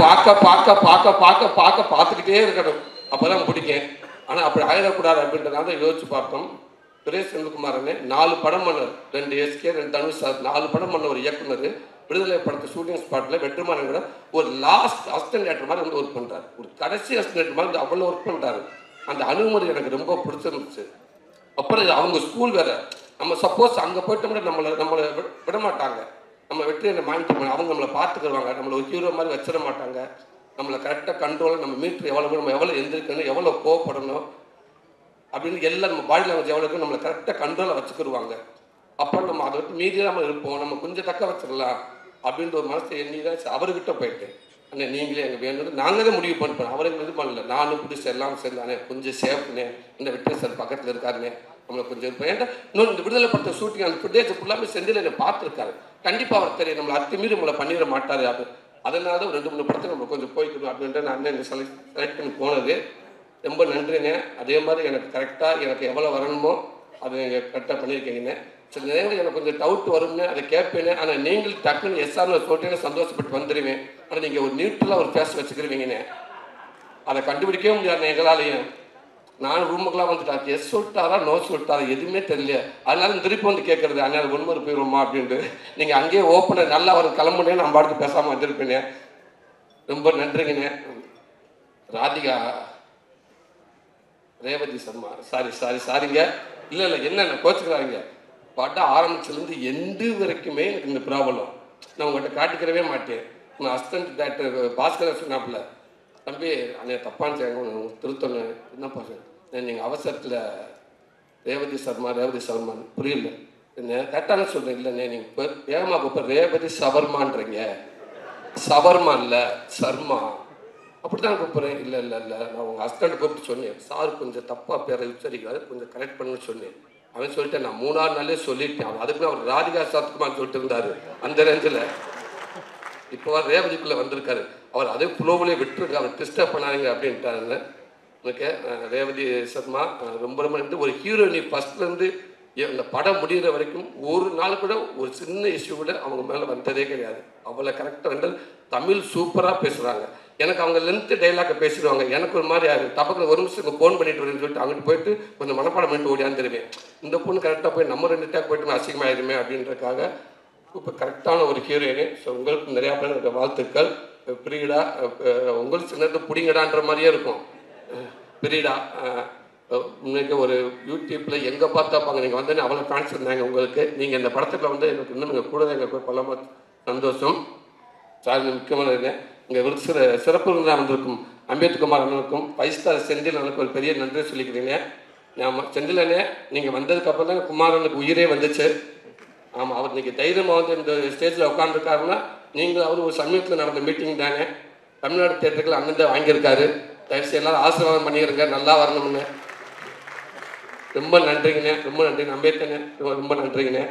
பார்த்துக்கிட்டே இருக்கணும், அப்போ தான் பிடிக்கும். ஆனால் அப்படி ஆயிடக்கூடாது அப்படின்றதால யோசிச்சு பார்த்தோம். துரை செந்தில்குமாரனே 4 படம் பண்ணார், 2 SK 2 தனுஷ் சார், 4 படம் பண்ண ஒரு இயக்குனர். விடுதலை படத்தை ஷூட்டிங் ஸ்பாட்டில் வெற்றிமாறன் கூட ஒரு லாஸ்ட் அசிஸ்டன்ட் டேரக்டர் மாதிரி வந்து ஒர்க் பண்ணுறாரு. ஒரு கடைசி அசிஸ்டன்ட் மாதிரி அவ்வளோ ஒர்க் பண்ணுறாரு. அந்த அணுகுமுறை எனக்கு ரொம்ப பிடிச்சிருந்துச்சு. அப்புறம் அவங்க ஸ்கூல் வேறு, நம்ம சப்போஸ் அங்கே போயிட்டோம்னா நம்மளை விட மாட்டாங்க. நம்ம வெற்றியை மானிட்டர் அவங்க நம்மளை பார்த்துக்குருவாங்க. நம்மளை ஒரு ஹீரோ மாதிரி வச்சிட மாட்டாங்க. நம்மளை கரெக்டாக கண்ட்ரோலாக நம்ம மீட்ரு நம்ம எவ்வளோ எந்திரிக்கணும், எவ்வளோ கோவப்படணும் அப்படின்னு எல்லாம் நம்ம பாடி லாங்குவேஜ் எவ்வளோ நம்மளை கரெக்டாக கண்ட்ரோலாக வச்சுக்கிடுவாங்க. அப்புறம் நம்ம அதை விட்டு மீதியாமல் இருப்போம், நம்ம கொஞ்சம் தக்க வச்சிடலாம் அப்படின்ற ஒரு மனசை எண்ணி தான் அவர்கிட்ட போயிட்டேன். அண்ணே நீங்களே எங்கள் வேணும் நாங்கள் தான் முடிவு பண்ணிப்போம். அவருக்கு இது பண்ணல, நானும் பிடிச்சி எல்லாம் சேர்ந்தானே கொஞ்சம் சேஃப்னே, இந்த வெற்றி சார் பக்கத்தில் இருக்காருனே, நம்மளை கொஞ்சம் இருப்போம். ஏன்னா இன்னொன்று இந்த விடுதலை படத்தை ஷூட்டிங் அந்த ஃபுட்டேஜ் ஃபுல்லாமே செந்தில் என்னை பார்த்துருக்காரு. கண்டிப்பாக அவர் தெரியும் நம்மளை அத்துமீறி நம்மளை பண்ணிட மாட்டார். அது அதனால தான் 2-3 படத்தை நம்ம கொஞ்சம் போய்க்கணும் அப்படின்ட்டு நான் அண்ணன் செலக்ட் பண்ணி போனது. ரொம்ப நன்றிங்க. அதே மாதிரி எனக்கு கரெக்டாக எனக்கு எவ்வளோ வரணுமோ அது கரெக்டாக பண்ணியிருக்கீங்கண்ணே. சில நேரங்கள் எனக்கு கொஞ்சம் டவுட் வரும்னு அதை கேட்பேன்னு. ஆனால் நீங்கள் டக்குன்னு எஸ்ஆர்னு சொல்லிட்டேன்னு சந்தோஷப்பட்டு வந்துடுவேன். ஆனால் நீங்கள் ஒரு நியூட்ரலாக ஒரு ஃபேஸ் வச்சுக்கிருவீங்கண்ணே, அதை கண்டுபிடிக்கவே முடியாது எங்களாலையும். நான் ரூமுக்கெல்லாம் வந்துட்டாச்சு, எஸ் சொல்லிட்டாரா நோ சொல்லிட்டாரா எதுவுமே தெரியல. அதனால திருப்பி வந்து கேட்குறது அண்ணா ஒன்றுமொரு போயிடுவோமா அப்படின்ட்டு. நீங்கள் அங்கேயே ஓப்பனர் நல்லா ஒரு கிளம்புனே நான் பாட்டுக்கு பேசாமல் வந்திருப்பேனே. ரொம்ப நன்றிங்கண்ணே. ராதிகா ரேவதி சர்மா, சாரிங்க, இல்லை என்னென்ன கோச்சுக்கிறாங்க. படம் ஆரம்பிச்சிலேருந்து எண்டு வரைக்குமே எனக்கு இந்த ப்ராப்ளம் நான் உங்கள்கிட்ட காட்டிக்கிறவே மாட்டேன். நான் அசிஸ்டன்ட் டேரக்டர் பாஸ்கர் சொன்னாப்புல, தம்பி அண்ணே தப்பான்னு செய்ய திருத்தொன்னு என்னப்பா சார், நீங்கள் அவசரத்தில் ரேவதி சவர்மான் புரியல என்ன கரெக்டான சொல்கிறேன். இல்லைண்ணே நீங்கள் இப்போ வேகமாக இப்போ ரேவதி சவர்மான்றீங்க, சவர்மா இல்லை சர்மா. அப்படி தான் கூப்பிட்றேன். இல்லை இல்லை இல்லை, நான் உங்கள் ஹஸ்பண்ட் கூப்பிட்டு சொன்னேன், சார் கொஞ்சம் தப்பாக பேரை உச்சரிக்கிறாரு, கொஞ்சம் கரெக்ட் பண்ணுன்னு சொன்னேன். அவன் சொல்லிட்டேன், நான் 3 நாள்லேயே சொல்லிட்டேன். அவன் அதுக்குமே அவர் ராதிகா சரத்குமார் சொல்லிட்டு இருந்தார் அந்த ரேஞ்சில். இப்போ ரேவதிக்குள்ளே வந்திருக்காரு, அவர் அதே ஃப்ளோவிலே விட்டுருங்க, அவர் டிஸ்டர்ப் பண்ணாதீங்க அப்படின்ட்டாருங்க. ஓகே, ரேவதி சர்மா ரொம்ப ரொம்ப நன்றி. ஒரு ஹீரோயினி ஃபஸ்ட்லேருந்து இந்த படம் முடிகிற வரைக்கும் ஒரு நாள் கூட ஒரு சின்ன இஷ்யூ கூட அவங்க மேலே வந்ததே கிடையாது. அவ்வளோ கரெக்டாக வந்து தமிழ் சூப்பராக பேசுகிறாங்க. எனக்கு அவங்க லென்த்து டைலாக்கை பேசிடுவாங்க, எனக்கு ஒரு மாதிரி ஆகுது. தப்பக்கு ஒரு நிமிஷம் ஃபோன் பண்ணிட்டு வரேன்னு சொல்லிட்டு அங்கிட்டு போயிட்டு கொஞ்சம் மனப்பாடம் பண்ணிட்டு ஓடியாந்துருவேன். இந்த பொண்ணு கரெக்டாக போய் நம்ம 2 டேக் போய்ட்டு அசிங்கமாயிருமே அப்படின்றக்காக இப்போ கரெக்டான ஒரு ஹீரோயினு. ஸோ உங்களுக்கு நிறையா பேர் இருக்க வாழ்த்துக்கள். பிரியடா, உங்களுக்கு சின்னது பிடிங்கடான்ற மாதிரியே இருக்கும். பிரியடா உங்களுக்கு ஒரு யூடியூப்பில் எங்கே பார்த்தாப்பாங்க, நீங்கள் வந்து அவ்வளோ ஃபேன்ஸ் இருந்தாங்க உங்களுக்கு. நீங்கள் இந்த படத்துக்குள்ள வந்து எனக்கு இன்னும் நீங்கள் கூட எங்களுக்கு பல சந்தோஷம். சார் முக்கியமான இருந்தேன். இங்கே சிறப்பு இருந்தால் வந்திருக்கும் அம்பேத்குமார் அண்ணனுக்கும் 5 ஸ்டார் செந்தில் அண்ணனுக்கு ஒரு பெரிய நன்றி சொல்லிக்கிறீங்க. ஆமாம், செந்தில் அண்ணே நீங்கள் வந்ததுக்கப்புறம் தான் குமாரனுக்கு உயிரே வந்துச்சு. ஆமாம், அவர் இன்றைக்கி தைரியமாக வந்து இந்த ஸ்டேஜில் உட்காந்துருக்காருன்னா நீங்கள் அவர் ஒரு சமயத்தில் நடந்த மீட்டிங் தானே. தமிழ்நாடு தேட்டருக்குள்ள அண்ணன் தான் வாங்கியிருக்காரு. தயவுசெய்து எல்லாரும் ஆசீர்வாதம் பண்ணிடுங்க, நல்லா வரணும்னு. ரொம்ப நன்றிங்கண்ணே, ரொம்ப நன்றி. அம்பேத்கண்ணே ரொம்ப நன்றிங்கண்ணே.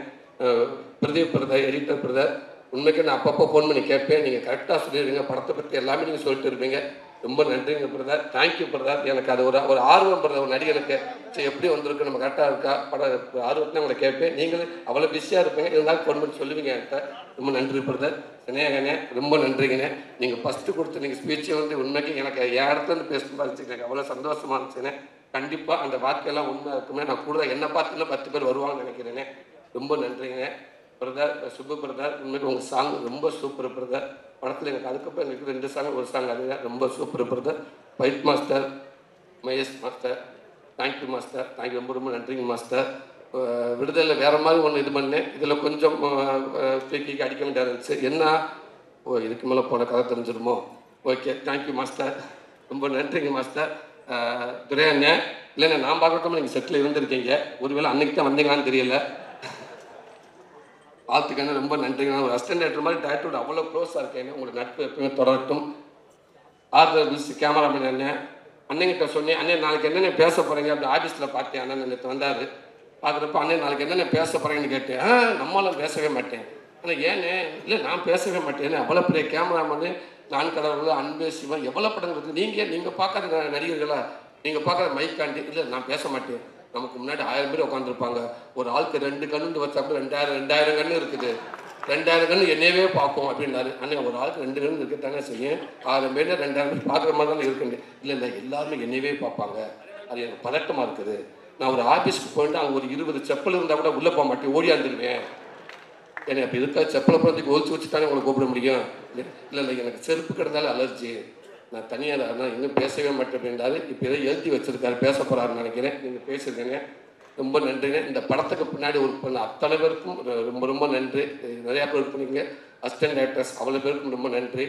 பிரதீப் பிரதர், எடிட்டர் பிரதர், உண்மைக்கு நான் அப்பப்போ ஃபோன் பண்ணி கேட்பேன், நீங்கள் கரெக்டாக சொல்லிடுவீங்க, படத்தை பற்றி எல்லாமே நீங்கள் சொல்லிட்டு இருப்பீங்க. ரொம்ப நன்றிங்க பிரதர், தேங்க்யூ பிரதர். எனக்கு அது ஒரு ஆர்வம் பிரதர், ஒரு நடிகனுக்கு சரி எப்படி வந்திருக்கு, நம்ம கரெக்டாக இருக்கா படம் ஆர்வத்தில் உங்களை கேட்பேன். நீங்களும் அவ்வளோ பிஸியாக இருப்பீங்க, இருந்தாலும் ஃபோன் பண்ணி சொல்லுவீங்க என்கிட்ட. ரொம்ப நன்றி பிரதர். சினேகண்ணே ரொம்ப நன்றிங்கண்ணே. நீங்கள் ஃபஸ்ட்டு கொடுத்து நீங்கள் ஸ்பீச்சை வந்து உண்மைக்கு எனக்கு என் இடத்துலேருந்து பேசணும் இருந்துச்சு, எனக்கு அவ்வளோ சந்தோஷமாக இருந்துச்சுண்ணே. கண்டிப்பாக அந்த வார்த்தையெல்லாம் உண்மை இருக்குமே. நான் கூட என்னை பார்த்துல 10 பேர் வருவாங்கன்னு நினைக்கிறேனே. ரொம்ப நன்றிங்க பிரதர். சுப்பு பிரதர், உண்மைக்கு உங்கள் சாங் ரொம்ப சூப்பர் பிரதர். படத்தில் எனக்கு அதுக்கப்புறம் எனக்கு 2 சாங், ஒரு சாங் அதுங்க ரொம்ப super brother. Fight master Mahesh master, thank you master, thank you, ரொம்ப ரொம்ப நன்றிங்க மாஸ்டர். விடுதலை வேறு மாதிரி ஒன்று இது பண்ணேன், இதில் கொஞ்சம் தூக்கி அடிக்க வேண்டியதாக இருந்துச்சு. என்ன இதுக்கு மேலே போன கதை தெரிஞ்சிடுமோ. ஓகே, தேங்க்யூ மாஸ்டர், ரொம்ப நன்றிங்க மாஸ்டர். துரையண்ணே, இல்லைண்ணே நான் பார்க்கட்டும், நீங்கள் செட்டில் இருந்திருக்கீங்க, ஒருவேளை அன்றைக்கி தான் வந்தீங்களான்னு தெரியல. வாழ்த்துக்கண்ணே, ரொம்ப நன்றிங்க. ஒரு அசிஸ்டன்ட் டேரக்டர் மாதிரி டேரக்டரோட அவ்வளோ க்ளோஸாக இருக்கேன். உங்களோட நட்பு எப்பவுமே தொடரட்டும். ஆர்டர் மிஸ் கேமராமேன் அண்ணன், அண்ணங்கிட்ட சொன்னேன், அண்ணே நாளைக்கு என்னென்ன பேச போகிறீங்க அப்படி ஆஃபீஸில் பார்த்தேன். அண்ணன் நேற்று வந்தார், பார்க்குறப்ப அண்ணே நாளைக்கு என்னென்ன பேச போகிறீங்கன்னு கேட்டேன். நம்மளாம் பேசவே மாட்டேன். ஆனால் ஏன்னே, இல்லை நான் பேசவே மாட்டேன், அவ்வளோ பெரிய கேமராமேனு, நான் கடவுள், அன்பு சிவன், எவ்வளோ படங்கள் இருக்குது. நீங்கள் பார்க்காத நடிகர்களா, நீங்கள் பார்க்குற மைக்காண்டி, இல்லை நான் பேச மாட்டேன். நமக்கு முன்னாடி 1000 பேர் உட்காந்துருப்பாங்க, ஒரு ஆளுக்கு 2 கண்ணு வச்சா கூட 2000 கண்ணு இருக்குது, 2000 கண்ணு என்னையவே பார்ப்போம் அப்படின்னாரு. அண்ணே ஒரு ஆளுக்கு 2 கண்ணு இருக்கத்தானே செய்யும், 1000 பேர் 2000 பேர் பார்க்குற மாதிரி தானே இருக்குங்க. இல்லை இல்லை எல்லாருமே என்னையவே பார்ப்பாங்க, அது எனக்கு பதட்டமாக இருக்குது. நான் ஒரு ஆஃபீஸ்க்கு போயிட்டு அங்கே ஒரு 20 செப்பல் இருந்தால் கூட உள்ளே போக மாட்டேன், ஓடியாந்துருவேன். ஏன்னா அப்போ இருக்கா செப்பலை பிறந்துக்கு ஒழிச்சு வச்சுட்டானே உங்களை கூப்பிட முடியும். இல்லை இல்லை எனக்கு செருப்பு கிடந்தாலும் அலர்ஜி, நான் தனியாக ஆனால் இன்னும் பேசவே மாட்டேன் அப்படின்றாரு. இப்போ எதோ எழுதி வச்சுருக்காரு, பேச போகிறாருன்னு நினைக்கிறேன். நீங்கள் பேசுகிறீங்க, ரொம்ப நன்றிங்க. இந்த படத்துக்கு பின்னாடி ஒர்க் பண்ண அத்தனை பேருக்கும் ரொம்ப ரொம்ப நன்றி. நிறையா பேர் ஒர்க் பண்ணிங்க, அசிஸ்டன்ட் டைரக்டர்ஸ் அவ்வளோ பேருக்கும் ரொம்ப நன்றி.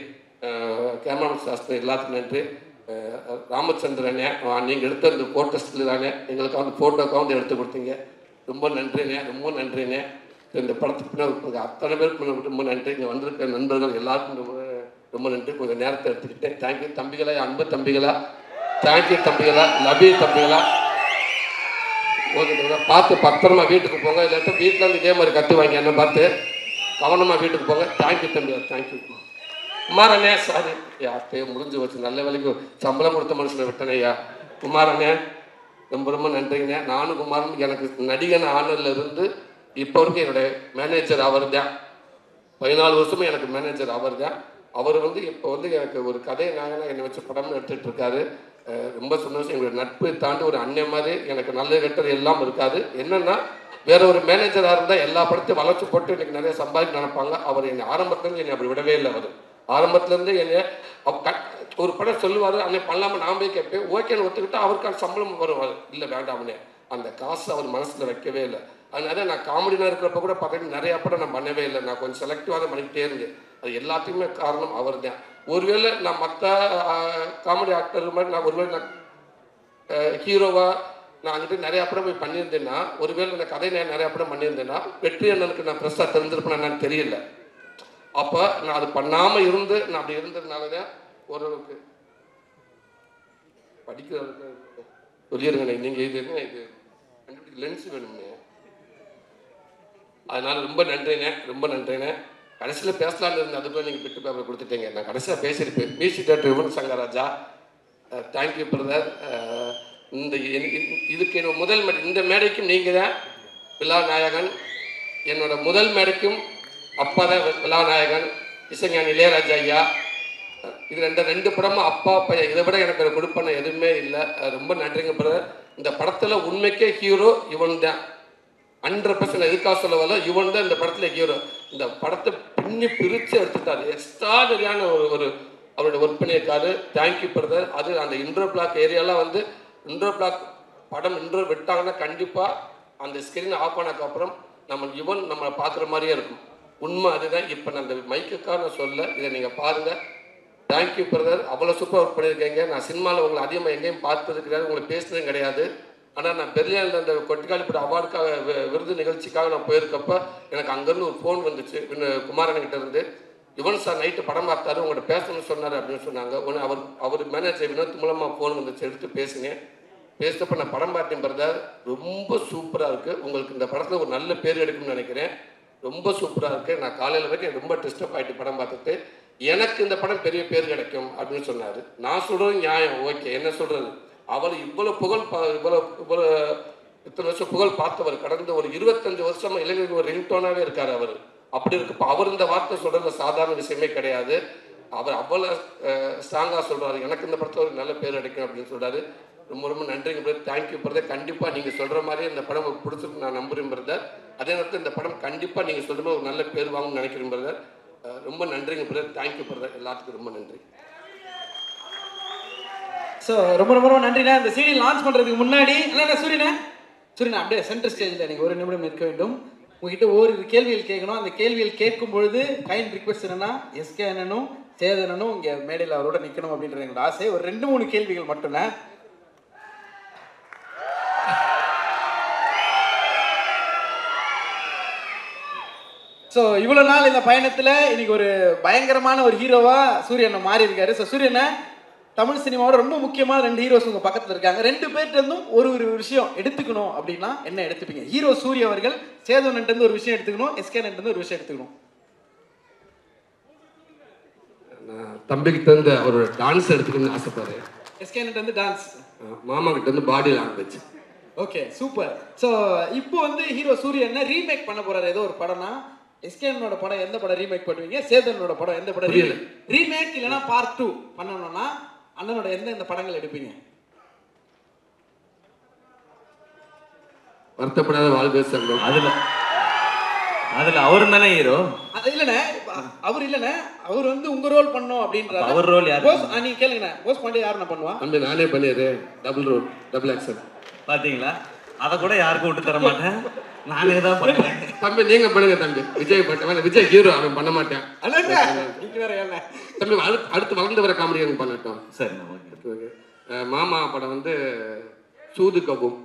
கேமராமேன் சாஸ்திரம் எல்லாத்துக்கும் நன்றி. ராமச்சந்திரனே, நீங்கள் எடுத்த இந்த ஃபோட்டோஸ்ல தானே எங்களுக்கு வந்து ஃபோட்டோக்காக வந்து எடுத்து கொடுத்தீங்க, ரொம்ப நன்றிண்ணே, ரொம்ப நன்றிண்ணே. இந்த படத்துக்கு பின்னாடி அத்தனை பேருக்கு ரொம்ப நன்றி. இங்கே வந்திருக்க நண்பர்கள் எல்லாருக்கும் ரொம்ப நன்றி. கொஞ்சம் நேரத்தை எடுத்துக்கிட்டேன். தேங்க்யூ தம்பிகளா, அன்பு தம்பிகளா, தேங்க்யூ தம்பிகளா, லபி தம்பிகளா. ஓகே, பார்த்து பத்திரமா வீட்டுக்கு போங்க, இல்லாட்டா வீட்டில் வந்து இதே மாதிரி கற்றுவாங்க, என்ன பார்த்து கவனமாக வீட்டுக்கு போங்க. தேங்க்யூ தம்பிகளா, தேங்க்யூ. குமாரண்ணே, சாரி அப்பயே முடிஞ்சு வச்சு, நல்ல வேலைக்கு சம்பளம் கொடுத்த மனுஷனை விட்டனே ஐயா. குமாரண்ணே ரொம்ப ரொம்ப நன்றிங்கண்ணே. நானும் குமாரன் எனக்கு நடிகன் ஆனதுலேருந்து இப்போ வரைக்கும் என்னுடைய மேனேஜர் அவர் தான். 14 வருஷமும் எனக்கு மேனேஜர் அவர் தான். அவர் வந்து இப்போ வந்து எனக்கு ஒரு கதை நாங்கள் என்னை வச்சு படம்னு எடுத்துகிட்டு இருக்காரு. ரொம்ப சந்தோஷம். எங்களுடைய நட்பை தாண்டி ஒரு அண்ணன் மாதிரி எனக்கு நல்ல கெட்டது எல்லாம் இருக்காது. என்னென்னா வேற ஒரு மேனேஜராக இருந்தால் எல்லா படத்தையும் வளர்ச்சி போட்டு எனக்கு நிறைய சம்பாதிக்க நினைப்பாங்க. அவர் என்னை ஆரம்பத்துலேருந்து என்னை அப்படி விடவே இல்லை. அவர் ஆரம்பத்துலேருந்து என்னை ஒரு படம் சொல்லுவார், அன்னை பண்ணலாமல் நான் போய் கேட்பேன், ஓகேன்னு ஒத்துக்கிட்டு அவருக்கான சம்பளம் வருவார். இல்லை வேண்டாம்னே, அந்த காசு அவர் மனசில் வைக்கவே இல்லை. அதனால நான் காமெடினா இருக்கிறப்ப கூட பார்த்தீங்கன்னா நிறையா படம் நான் பண்ணவே இல்லை. நான் கொஞ்சம் செலக்டிவாக தான் பண்ணிக்கிட்டே இருந்தேன். அது எல்லாத்துக்குமே காரணம் அவர் தான். ஒருவேளை நான் மற்ற காமெடி ஆக்டர் மாதிரி நான் ஒருவேளை நான் ஹீரோவாக நான் அங்கிட்ட நிறையா படம் போய் பண்ணியிருந்தேன்னா, ஒருவேளை நான் கதை நான் நிறையா படம் பண்ணியிருந்தேன்னா வெற்றி அண்ணனுக்கு நான் ப்ரெஸ்ஸாக தெரிஞ்சிருப்பேன் என்னன்னு தெரியல. அப்போ நான் அது பண்ணாமல் இருந்து நான் அப்படி இருந்ததுனால தான் ஓரளவுக்கு படிக்கிறவருக்கு சொல்லிடுங்கண்ணே, நீங்கள் இது என்ன இது கண்டுபிடிக்க லென்ஸ் வேணும்ண்ணே. அதனால் ரொம்ப நன்றிண்ணே, ரொம்ப நன்றிண்ணே. கடைசியில் பேசலான்னு இருந்தேன், அதுக்குள்ளே நீங்கள் பிட்டு பேப்பர் கொடுத்துட்டீங்க. நான் கடைசியாக பேசியிருப்பேன். Music director Yuvan Shankar Raja, thank you brother. இந்த இதுக்கு என்னோட முதல் மேடை, இந்த மேடைக்கும் நீங்கள் தான் விழாநாயகன். என்னோட முதல் மேடைக்கும் அப்பா தான் விழாநாயகன், இசைஞானி இளையராஜா ஐயா. இது ரெண்டு படமும் அப்பா பையன், இதை விட எனக்கு கொடுப்பன எதுவுமே இல்லை. ரொம்ப நன்றிங்க பிரதர். இந்த படத்தில் உண்மைக்கே ஹீரோ இவன் தான், 100% எதுக்காக சொல்ல வரல, இவன் தான் இந்த படத்தில் ஹீரோ. இந்த படத்தை பின்னி பிரித்து எடுத்துட்டாரு. எக்ஸ்ட்ராடரியான ஒரு அவருடைய ஒர்க் பண்ணியிருக்காரு. Thank you brother. அது அந்த இன்ட்ரோ பிளாக் ஏரியாலாம் வந்து இன்ட்ரோ பிளாக் படம் இன்ட்ரோ விட்டாங்கன்னா கண்டிப்பாக அந்த ஸ்க்ரீன் ஆஃப் ஆனதுக்கப்புறம் நம்மளை பார்க்குற மாதிரியே இருக்கும். உண்மை அதுதான். இப்போ நான் அந்த மைக்குக்காக நான் சொல்ல, இதை நீங்கள் பாருங்கள். Thank you brother. அவ்வளோ சூப்பராக ஒர்க் பண்ணியிருக்கீங்க. நான் சினிமாவில் உங்களை அதிகமாக எங்கேயும் பார்த்தது கிடையாது, உங்களை பேசுனதும் கிடையாது. ஆனால் நான் பெர்லினில் அந்த கொட்டிக்காலிப்பட அவார்டுக்காக விருது நிகழ்ச்சிக்காக நான் போயிருக்கப்போ எனக்கு அங்கேருந்து ஒரு ஃபோன் வந்துச்சு குமாரன்கிட்ட இருந்து. யுவன் சார் நைட்டு படம் பார்த்தாரு, உங்கள்கிட்ட பேசணும்னு சொன்னார் அப்படின்னு சொன்னாங்க. ஒன்று அவர் மேனேஜர் வினோத் மூலமாக ஃபோன் வந்துச்சு, எடுத்து பேசினேன். பேசினப்போ நான் படம் பார்த்தேன் பிரதர், ரொம்ப சூப்பராக இருக்குது. உங்களுக்கு இந்த படத்தில் ஒரு நல்ல பேர் எடுக்கும்னு நினைக்கிறேன். ரொம்ப சூப்பராக இருக்குது. நான் காலையில் வரைக்கும் ரொம்ப டிஸ்டர்ப் ஆகிட்டு படம் பார்த்துட்டு, எனக்கு இந்த படம் பெரிய பேர் கிடைக்கும் அப்படின்னு சொன்னார். நான் சொல்கிறது நியாயம், ஓகே. என்ன சொல்கிறது, அவர் இவ்வளோ புகழ் இவ்வளோ இத்தனை வருஷம் புகழ் பார்த்தவர், கடந்த ஒரு 25 வருஷமாக இளைஞருக்கு ஒரு ரிங்டோனாகவே இருக்கார் அவர். அப்படி இருக்கப்போ அவர் இந்த வார்த்தை சொல்கிறது சாதாரண விஷயமே கிடையாது. அவர் அவ்வளோ ஸ்ட்ராங்காக சொல்கிறாரு, எனக்கு இந்த படத்தில் ஒரு நல்ல பேர் கிடைக்கும் அப்படின்னு சொல்கிறாரு. ரொம்ப ரொம்ப நன்றிங்க பிரதர். Thank you brother. கண்டிப்பாக நீங்கள் சொல்கிற மாதிரியே இந்த படம் பிடிச்சிருக்கு நான் நம்புகிறேன் பிரதர். அதே நேரத்தில் இந்த படம் கண்டிப்பாக நீங்கள் சொல்கிற மாதிரி ஒரு நல்ல பேர் வாங்கணும்னு நினைக்கிறேன் பிரதர். ரொம்ப நன்றிங்க பிரதர். Thank you brother. எல்லாத்துக்கும் ரொம்ப நன்றி. ஸோ ரொம்ப ரொம்ப ரொம்ப நன்றிண்ணா. இந்த சீடி லான்ச் பண்ணுறதுக்கு முன்னாடி இல்லைண்ணா சூரியண்ணா அப்படியே சென்டர் ஸ்டேஜில் நீங்கள் ஒரு நிமிடம் இருக்க வேண்டும். உங்ககிட்ட ஓரிரு கேள்விகள் கேட்கணும். அந்த கேள்விகள் கேட்கும் பொழுது கைண்ட் ரிக்வெஸ்ட் என்னன்னா, எஸ்கே அண்ணனும் சேதனனும் இங்கே மேடையில் அவரோட நிற்கணும் அப்படின்ற எங்களோட ஆசை. ஒரு 2-3 கேள்விகள் மட்டும்ண்ணா. ஸோ இவ்வளோ நாள் இந்த பயணத்தில் இன்னைக்கு ஒரு பயங்கரமான ஒரு ஹீரோவாக சூரியனை மாறி இருக்காரு. ஸோ சூரியனை தமிழ் சினிமாவோட ரொம்ப முக்கியமான 2 ஹீரோஸ் உங்கள் பக்கத்தில் இருக்காங்க. 2 பேர்கிட்டருந்தும் ஒரு விஷயம் எடுத்துக்கணும் அப்படின்னா என்ன எடுத்துப்பீங்க? ஹீரோ சூரிய அவர்கள் சேதனன்ட்டு ஒரு விஷயம் எடுத்துக்கணும், எஸ்கேனன்ட்டு ஒரு விஷயம் எடுத்துக்கணும். நான் தம்பிக்கிட்ட இருந்து அவரோட டான்ஸ் எடுத்துக்கணும்னு ஆசைப்படுறேன். எஸ்கேனன்ட்டு டான்ஸ், மாமா கிட்ட இருந்து body language. Okay super. So இப்போ வந்து ஹீரோ சூரியனை ரீமேக் பண்ண போறாரு ஏதோ ஒரு படம்னா, எஸ்கேனோட படம் எந்த படம் ரீமேக் பண்ணுவீங்க? சேதனோட படம் எந்த படம் ரீமேக் இல்லைன்னா பார்ட் 2 பண்ணணும்னா அண்ணனோட எந்த படங்கள் எடுப்பீங்க? வருத்தப்படாத வாழ்க்கை சங்கம். அதுல அவரு தானே ஹீரோ. அது இல்லைண்ணே, அவர் இல்லைண்ணே, அவர் வந்து உங்க ரோல் பண்ணோம் அப்படின்றாரு. அவர் ரோல் யாரு? நீங்க கேளுங்கண்ணே, போஸ் பாண்டியா யாருண்ணா பண்ணுவா? அந்த நானே பண்ணிடுறேன். Double role, double action. பாத்தீங்களா, அதை கூட யாருக்கும் விட்டு தர மாட்டேன், நானே தான் பண்ணுவேன். தம்பி நீங்க பண்ணுங்க தம்பி. விஜய் பண்ண, விஜய் ஹீரோ, அவன் பண்ண மாட்டேன். தம்பி அடுத்து வளர்ந்து வர காமெடி எனக்கு பண்ணட்டும். சரி, மாமா படம் வந்து சூது கபும்.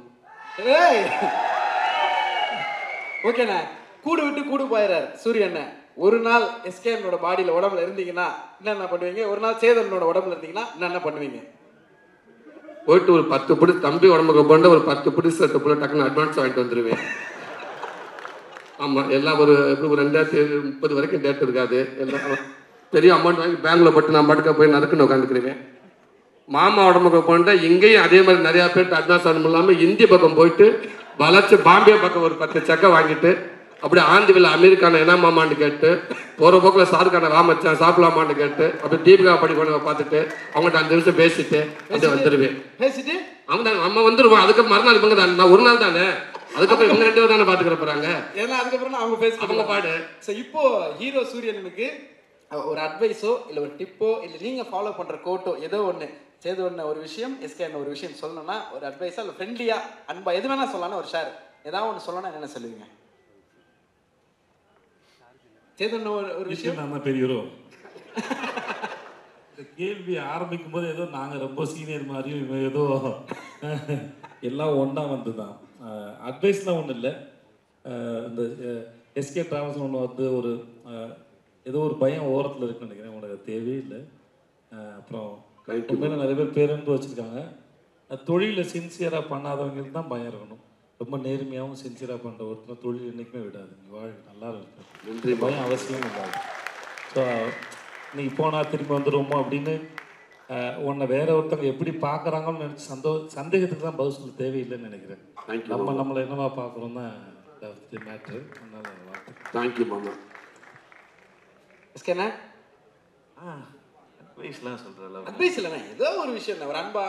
ஓகேண்ணா. கூடு விட்டு கூடு போயிடுறாரு சூரியண்ண. ஒரு நாள் எஸ்கேனோட பாடியில உடம்புல இருந்தீங்கன்னா என்னென்ன பண்ணுவீங்க? ஒரு நாள் சேதனோட உடம்புல இருந்தீங்கன்னா என்னென்ன பண்ணுவீங்க? போயிட்டு ஒரு 10 பிடி தம்பி உடம்புக்கு போட்டு ஒரு 10 பிடி செட்டு போல டக்குன்னு அட்வான்ஸ் வாங்கிட்டு வந்துடுவேன். ஆமாம், எல்லாம் ஒரு 2030 வரைக்கும் டேட் இருக்காது. எல்லாம் பெரிய அமௌண்ட் வாங்கி பேங்கில் போட்டு நான் பாட்டுக்க போய் நறுக்குன்னு உட்காந்துக்கிடுவேன். மாமா உடம்புக்கு போட்டு இங்கேயும் அதே மாதிரி நிறையா பேர்ட்டு அட்வான்ஸ் ஆகணும் இல்லாமல் இந்தி பக்கம் போயிட்டு வளர்ச்சி பாம்பே பக்கம் ஒரு 10 செக்கை வாங்கிட்டு அப்படியே ஆந்திவில் அமெரிக்கான என்ன மாமான்னு கேட்டு போகிற போக்கில் ஷாருக்கான ராமச்சான் சாப்பிடலாமான்னு கேட்டு அப்படியே தீபிகா படிக்கணும் பார்த்துட்டு அவங்கள்ட்ட 5 நிமிஷம் பேசிட்டு அப்படியே வந்துடுவேன். பேசிட்டு அவங்க தான் நம்ம வந்துடுவோம். அதுக்கப்புறம் மறுநாள் இவங்க தான், நான் ஒரு நாள் தானே, அதுக்கப்புறம் இவங்க 2 பேர் தானே பார்த்துக்கிற போகிறாங்க. ஏன்னா அதுக்கப்புறம் அவங்க பேச அவங்க பாடு. ஸோ இப்போ ஹீரோ சூரியனுக்கு ஒரு அட்வைஸோ இல்லை ஒரு டிப்போ இல்லை நீங்கள் ஃபாலோ பண்ணுற கோட்டோ ஏதோ ஒன்று சேது ஒன்று ஒரு விஷயம், எஸ்கே ஒரு விஷயம் சொல்லணும்னா ஒரு அட்வைஸாக இல்லை ஃப்ரெண்ட்லியாக அன்பா எது வேணால் சொல்லலாம்னா ஒரு ஷேர் ஏதாவது ஒன்று சொல்லணும்னா என்னென்ன சொல்லுவீங்க? சேது ஒரு விஷயம் நம்ம பெரிய ஹீரோ. இந்த கேள்வி ஆரம்பிக்கும் போது ஏதோ நாங்கள் ரொம்ப சீனியர் மாதிரியும் இவன் ஏதோ எல்லாம் ஒன்றா வந்து தான் அட்வைஸ்லாம் ஒன்றும் இல்லை. இந்த எஸ்கே டிராவல்ஸ் ஒன்று வந்து ஒரு ஏதோ ஒரு பயம் ஓரத்தில் இருக்குன்னு நினைக்கிறேன். உனக்கு தேவையே இல்லை. அப்புறம் உண்மையில நிறைய பேர் பேருந்து வச்சுருக்காங்க. தொழிலில் சின்சியராக பண்ணாதவங்களுக்கு தான் பயம் இருக்கணும். ரொம்ப நேர்மையாகவும் சின்சியராக பண்ணுற ஒருத்தர் தொழில் என்றைக்குமே விடாது. நீ வாழ்க்கை நல்லா இருக்கும், பயம் அவசியம் இல்லாது. ஸோ நீ போனால் திரும்பி வந்துடுவோமோ அப்படின்னு உன்னை வேற ஒருத்தவங்க எப்படி பார்க்குறாங்கன்னு நினச்சி சந்தேகத்துக்கு தான் பதில் சொல்ல தேவையில்லைன்னு நினைக்கிறேன். நம்மளை என்னவா பார்க்குறோம் தான் மேட்ரு. அதனால தேங்க்யூ மாமா. எஸ்கேண்ணா அட்வைஸ்லாம் சொல்கிறல அட்வைஸ் இல்லைண்ணா, ஏதோ ஒரு விஷயம் ஒரு அன்பா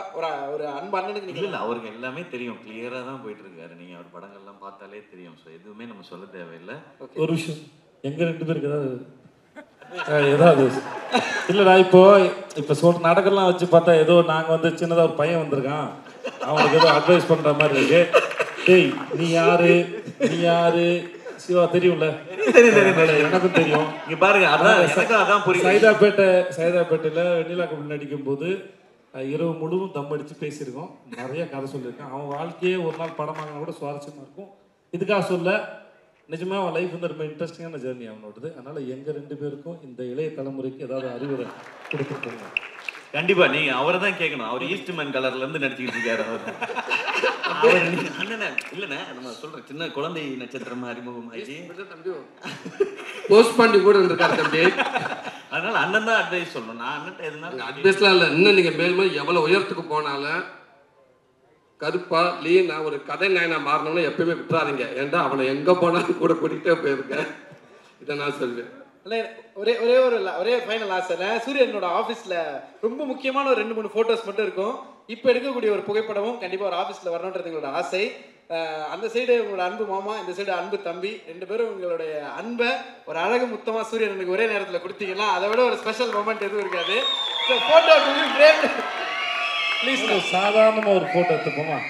ஒரு அன்பு அண்ணனுக்கு இல்லை இல்லை, அவருக்கு எல்லாமே தெரியும், கிளியராக தான் போயிட்டுருக்காரு. நீங்கள் அவர் படங்கள்லாம் பார்த்தாலே தெரியும். ஸோ எதுவுமே நம்ம சொல்ல தேவையில்லை. ஒரு விஷயம் எங்கள் 2 பேருக்கு ஏதாவது இல்லைடா, இப்போ சொல்ற நாடகம்லாம் வச்சு பார்த்தா ஏதோ நாங்கள் வந்து சின்னதாக ஒரு பையன் வந்திருக்கான், அவனுக்கு ஏதோ அட்வைஸ் பண்ணுற மாதிரி இருக்கு. டேய் நீ யாரு சிவா தெரியும்ல? எனக்கும் தெரியும். இங்க பாருங்க, அதான் புரியும். சைதாப்பேட்டையில் வெண்ணிலாக்கு நடிக்கும்போது இரவு முழுவதும் தம் அடித்து பேசியிருக்கோம், நிறைய கதை சொல்லியிருக்கேன். அவன் வாழ்க்கையே ஒரு நாள் படம் வாங்கினா கூட சுவாரஸ்யமாக இருக்கும். இதுக்காக சொல்ல, நிஜமாக அவன் லைஃப் வந்து ரொம்ப இன்ட்ரெஸ்டிங்கான ஜேர்னி அவனோடது. அதனால் எங்கள் 2 பேருக்கும் இந்த இளைய தலைமுறைக்கு ஏதாவது அறிவுரை கொடுத்துருக்கோங்க. கண்டிப்பா நீங்க அவரை தான் கேட்கணும். அவர் ஈஸ்ட்மேன் கலர்ல இருந்து நடிச்சுக்கிட்டு இருக்காரு. அவர் இல்லைண்ணே, நம்ம சொல்ற சின்ன குழந்தை நட்சத்திரமா அறிமுகம் ஆயிடுச்சு. தம்பி போஸ்ட் பண்ணி கூட இருந்திருக்காரு தம்பி. அதனால அண்ணன் தான் அட்வைஸ் சொல்லணும். நான் அண்ணன் எதுனாலும் அட்வைஸ்லாம் இல்லை. இன்னும் நீங்க மேலும் எவ்வளவு உயரத்துக்கு போனாலும் கருப்பா லீனா ஒரு கதை நாயனா மாறணும்னு எப்பயுமே விட்டுறாதீங்க. ஏன்டா அவனை எங்க போனாலும் கூட கூட்டிகிட்டே போயிருக்கேன். இதை நான் சொல்வேன். ஒரே ஃபைனல் ஆசை, சூரியனோட ஆஃபீஸில் ரொம்ப முக்கியமான ஒரு 2-3 ஃபோட்டோஸ் மட்டும் இருக்கும். இப்போ எடுக்கக்கூடிய ஒரு புகைப்படமும் கண்டிப்பாக ஒரு ஆஃபீஸில் வரணுன்றது எங்களோட ஆசை. அந்த சைடு உங்களோட அன்பு மாமா, இந்த சைடு அன்பு தம்பி, 2 பேரும் உங்களுடைய அன்பை ஒரு அழகு முத்தமாக சூரியனுக்கு ஒரே நேரத்தில் கொடுத்தீங்கன்னா அதை விட ஒரு ஸ்பெஷல் மொமெண்ட் எதுவும் இருக்காது. ஸோ ஃபோட்டோ ப்ளீஸ் சாதாரணமாக ஒரு ஃபோட்டோ எடுத்துப்போமா?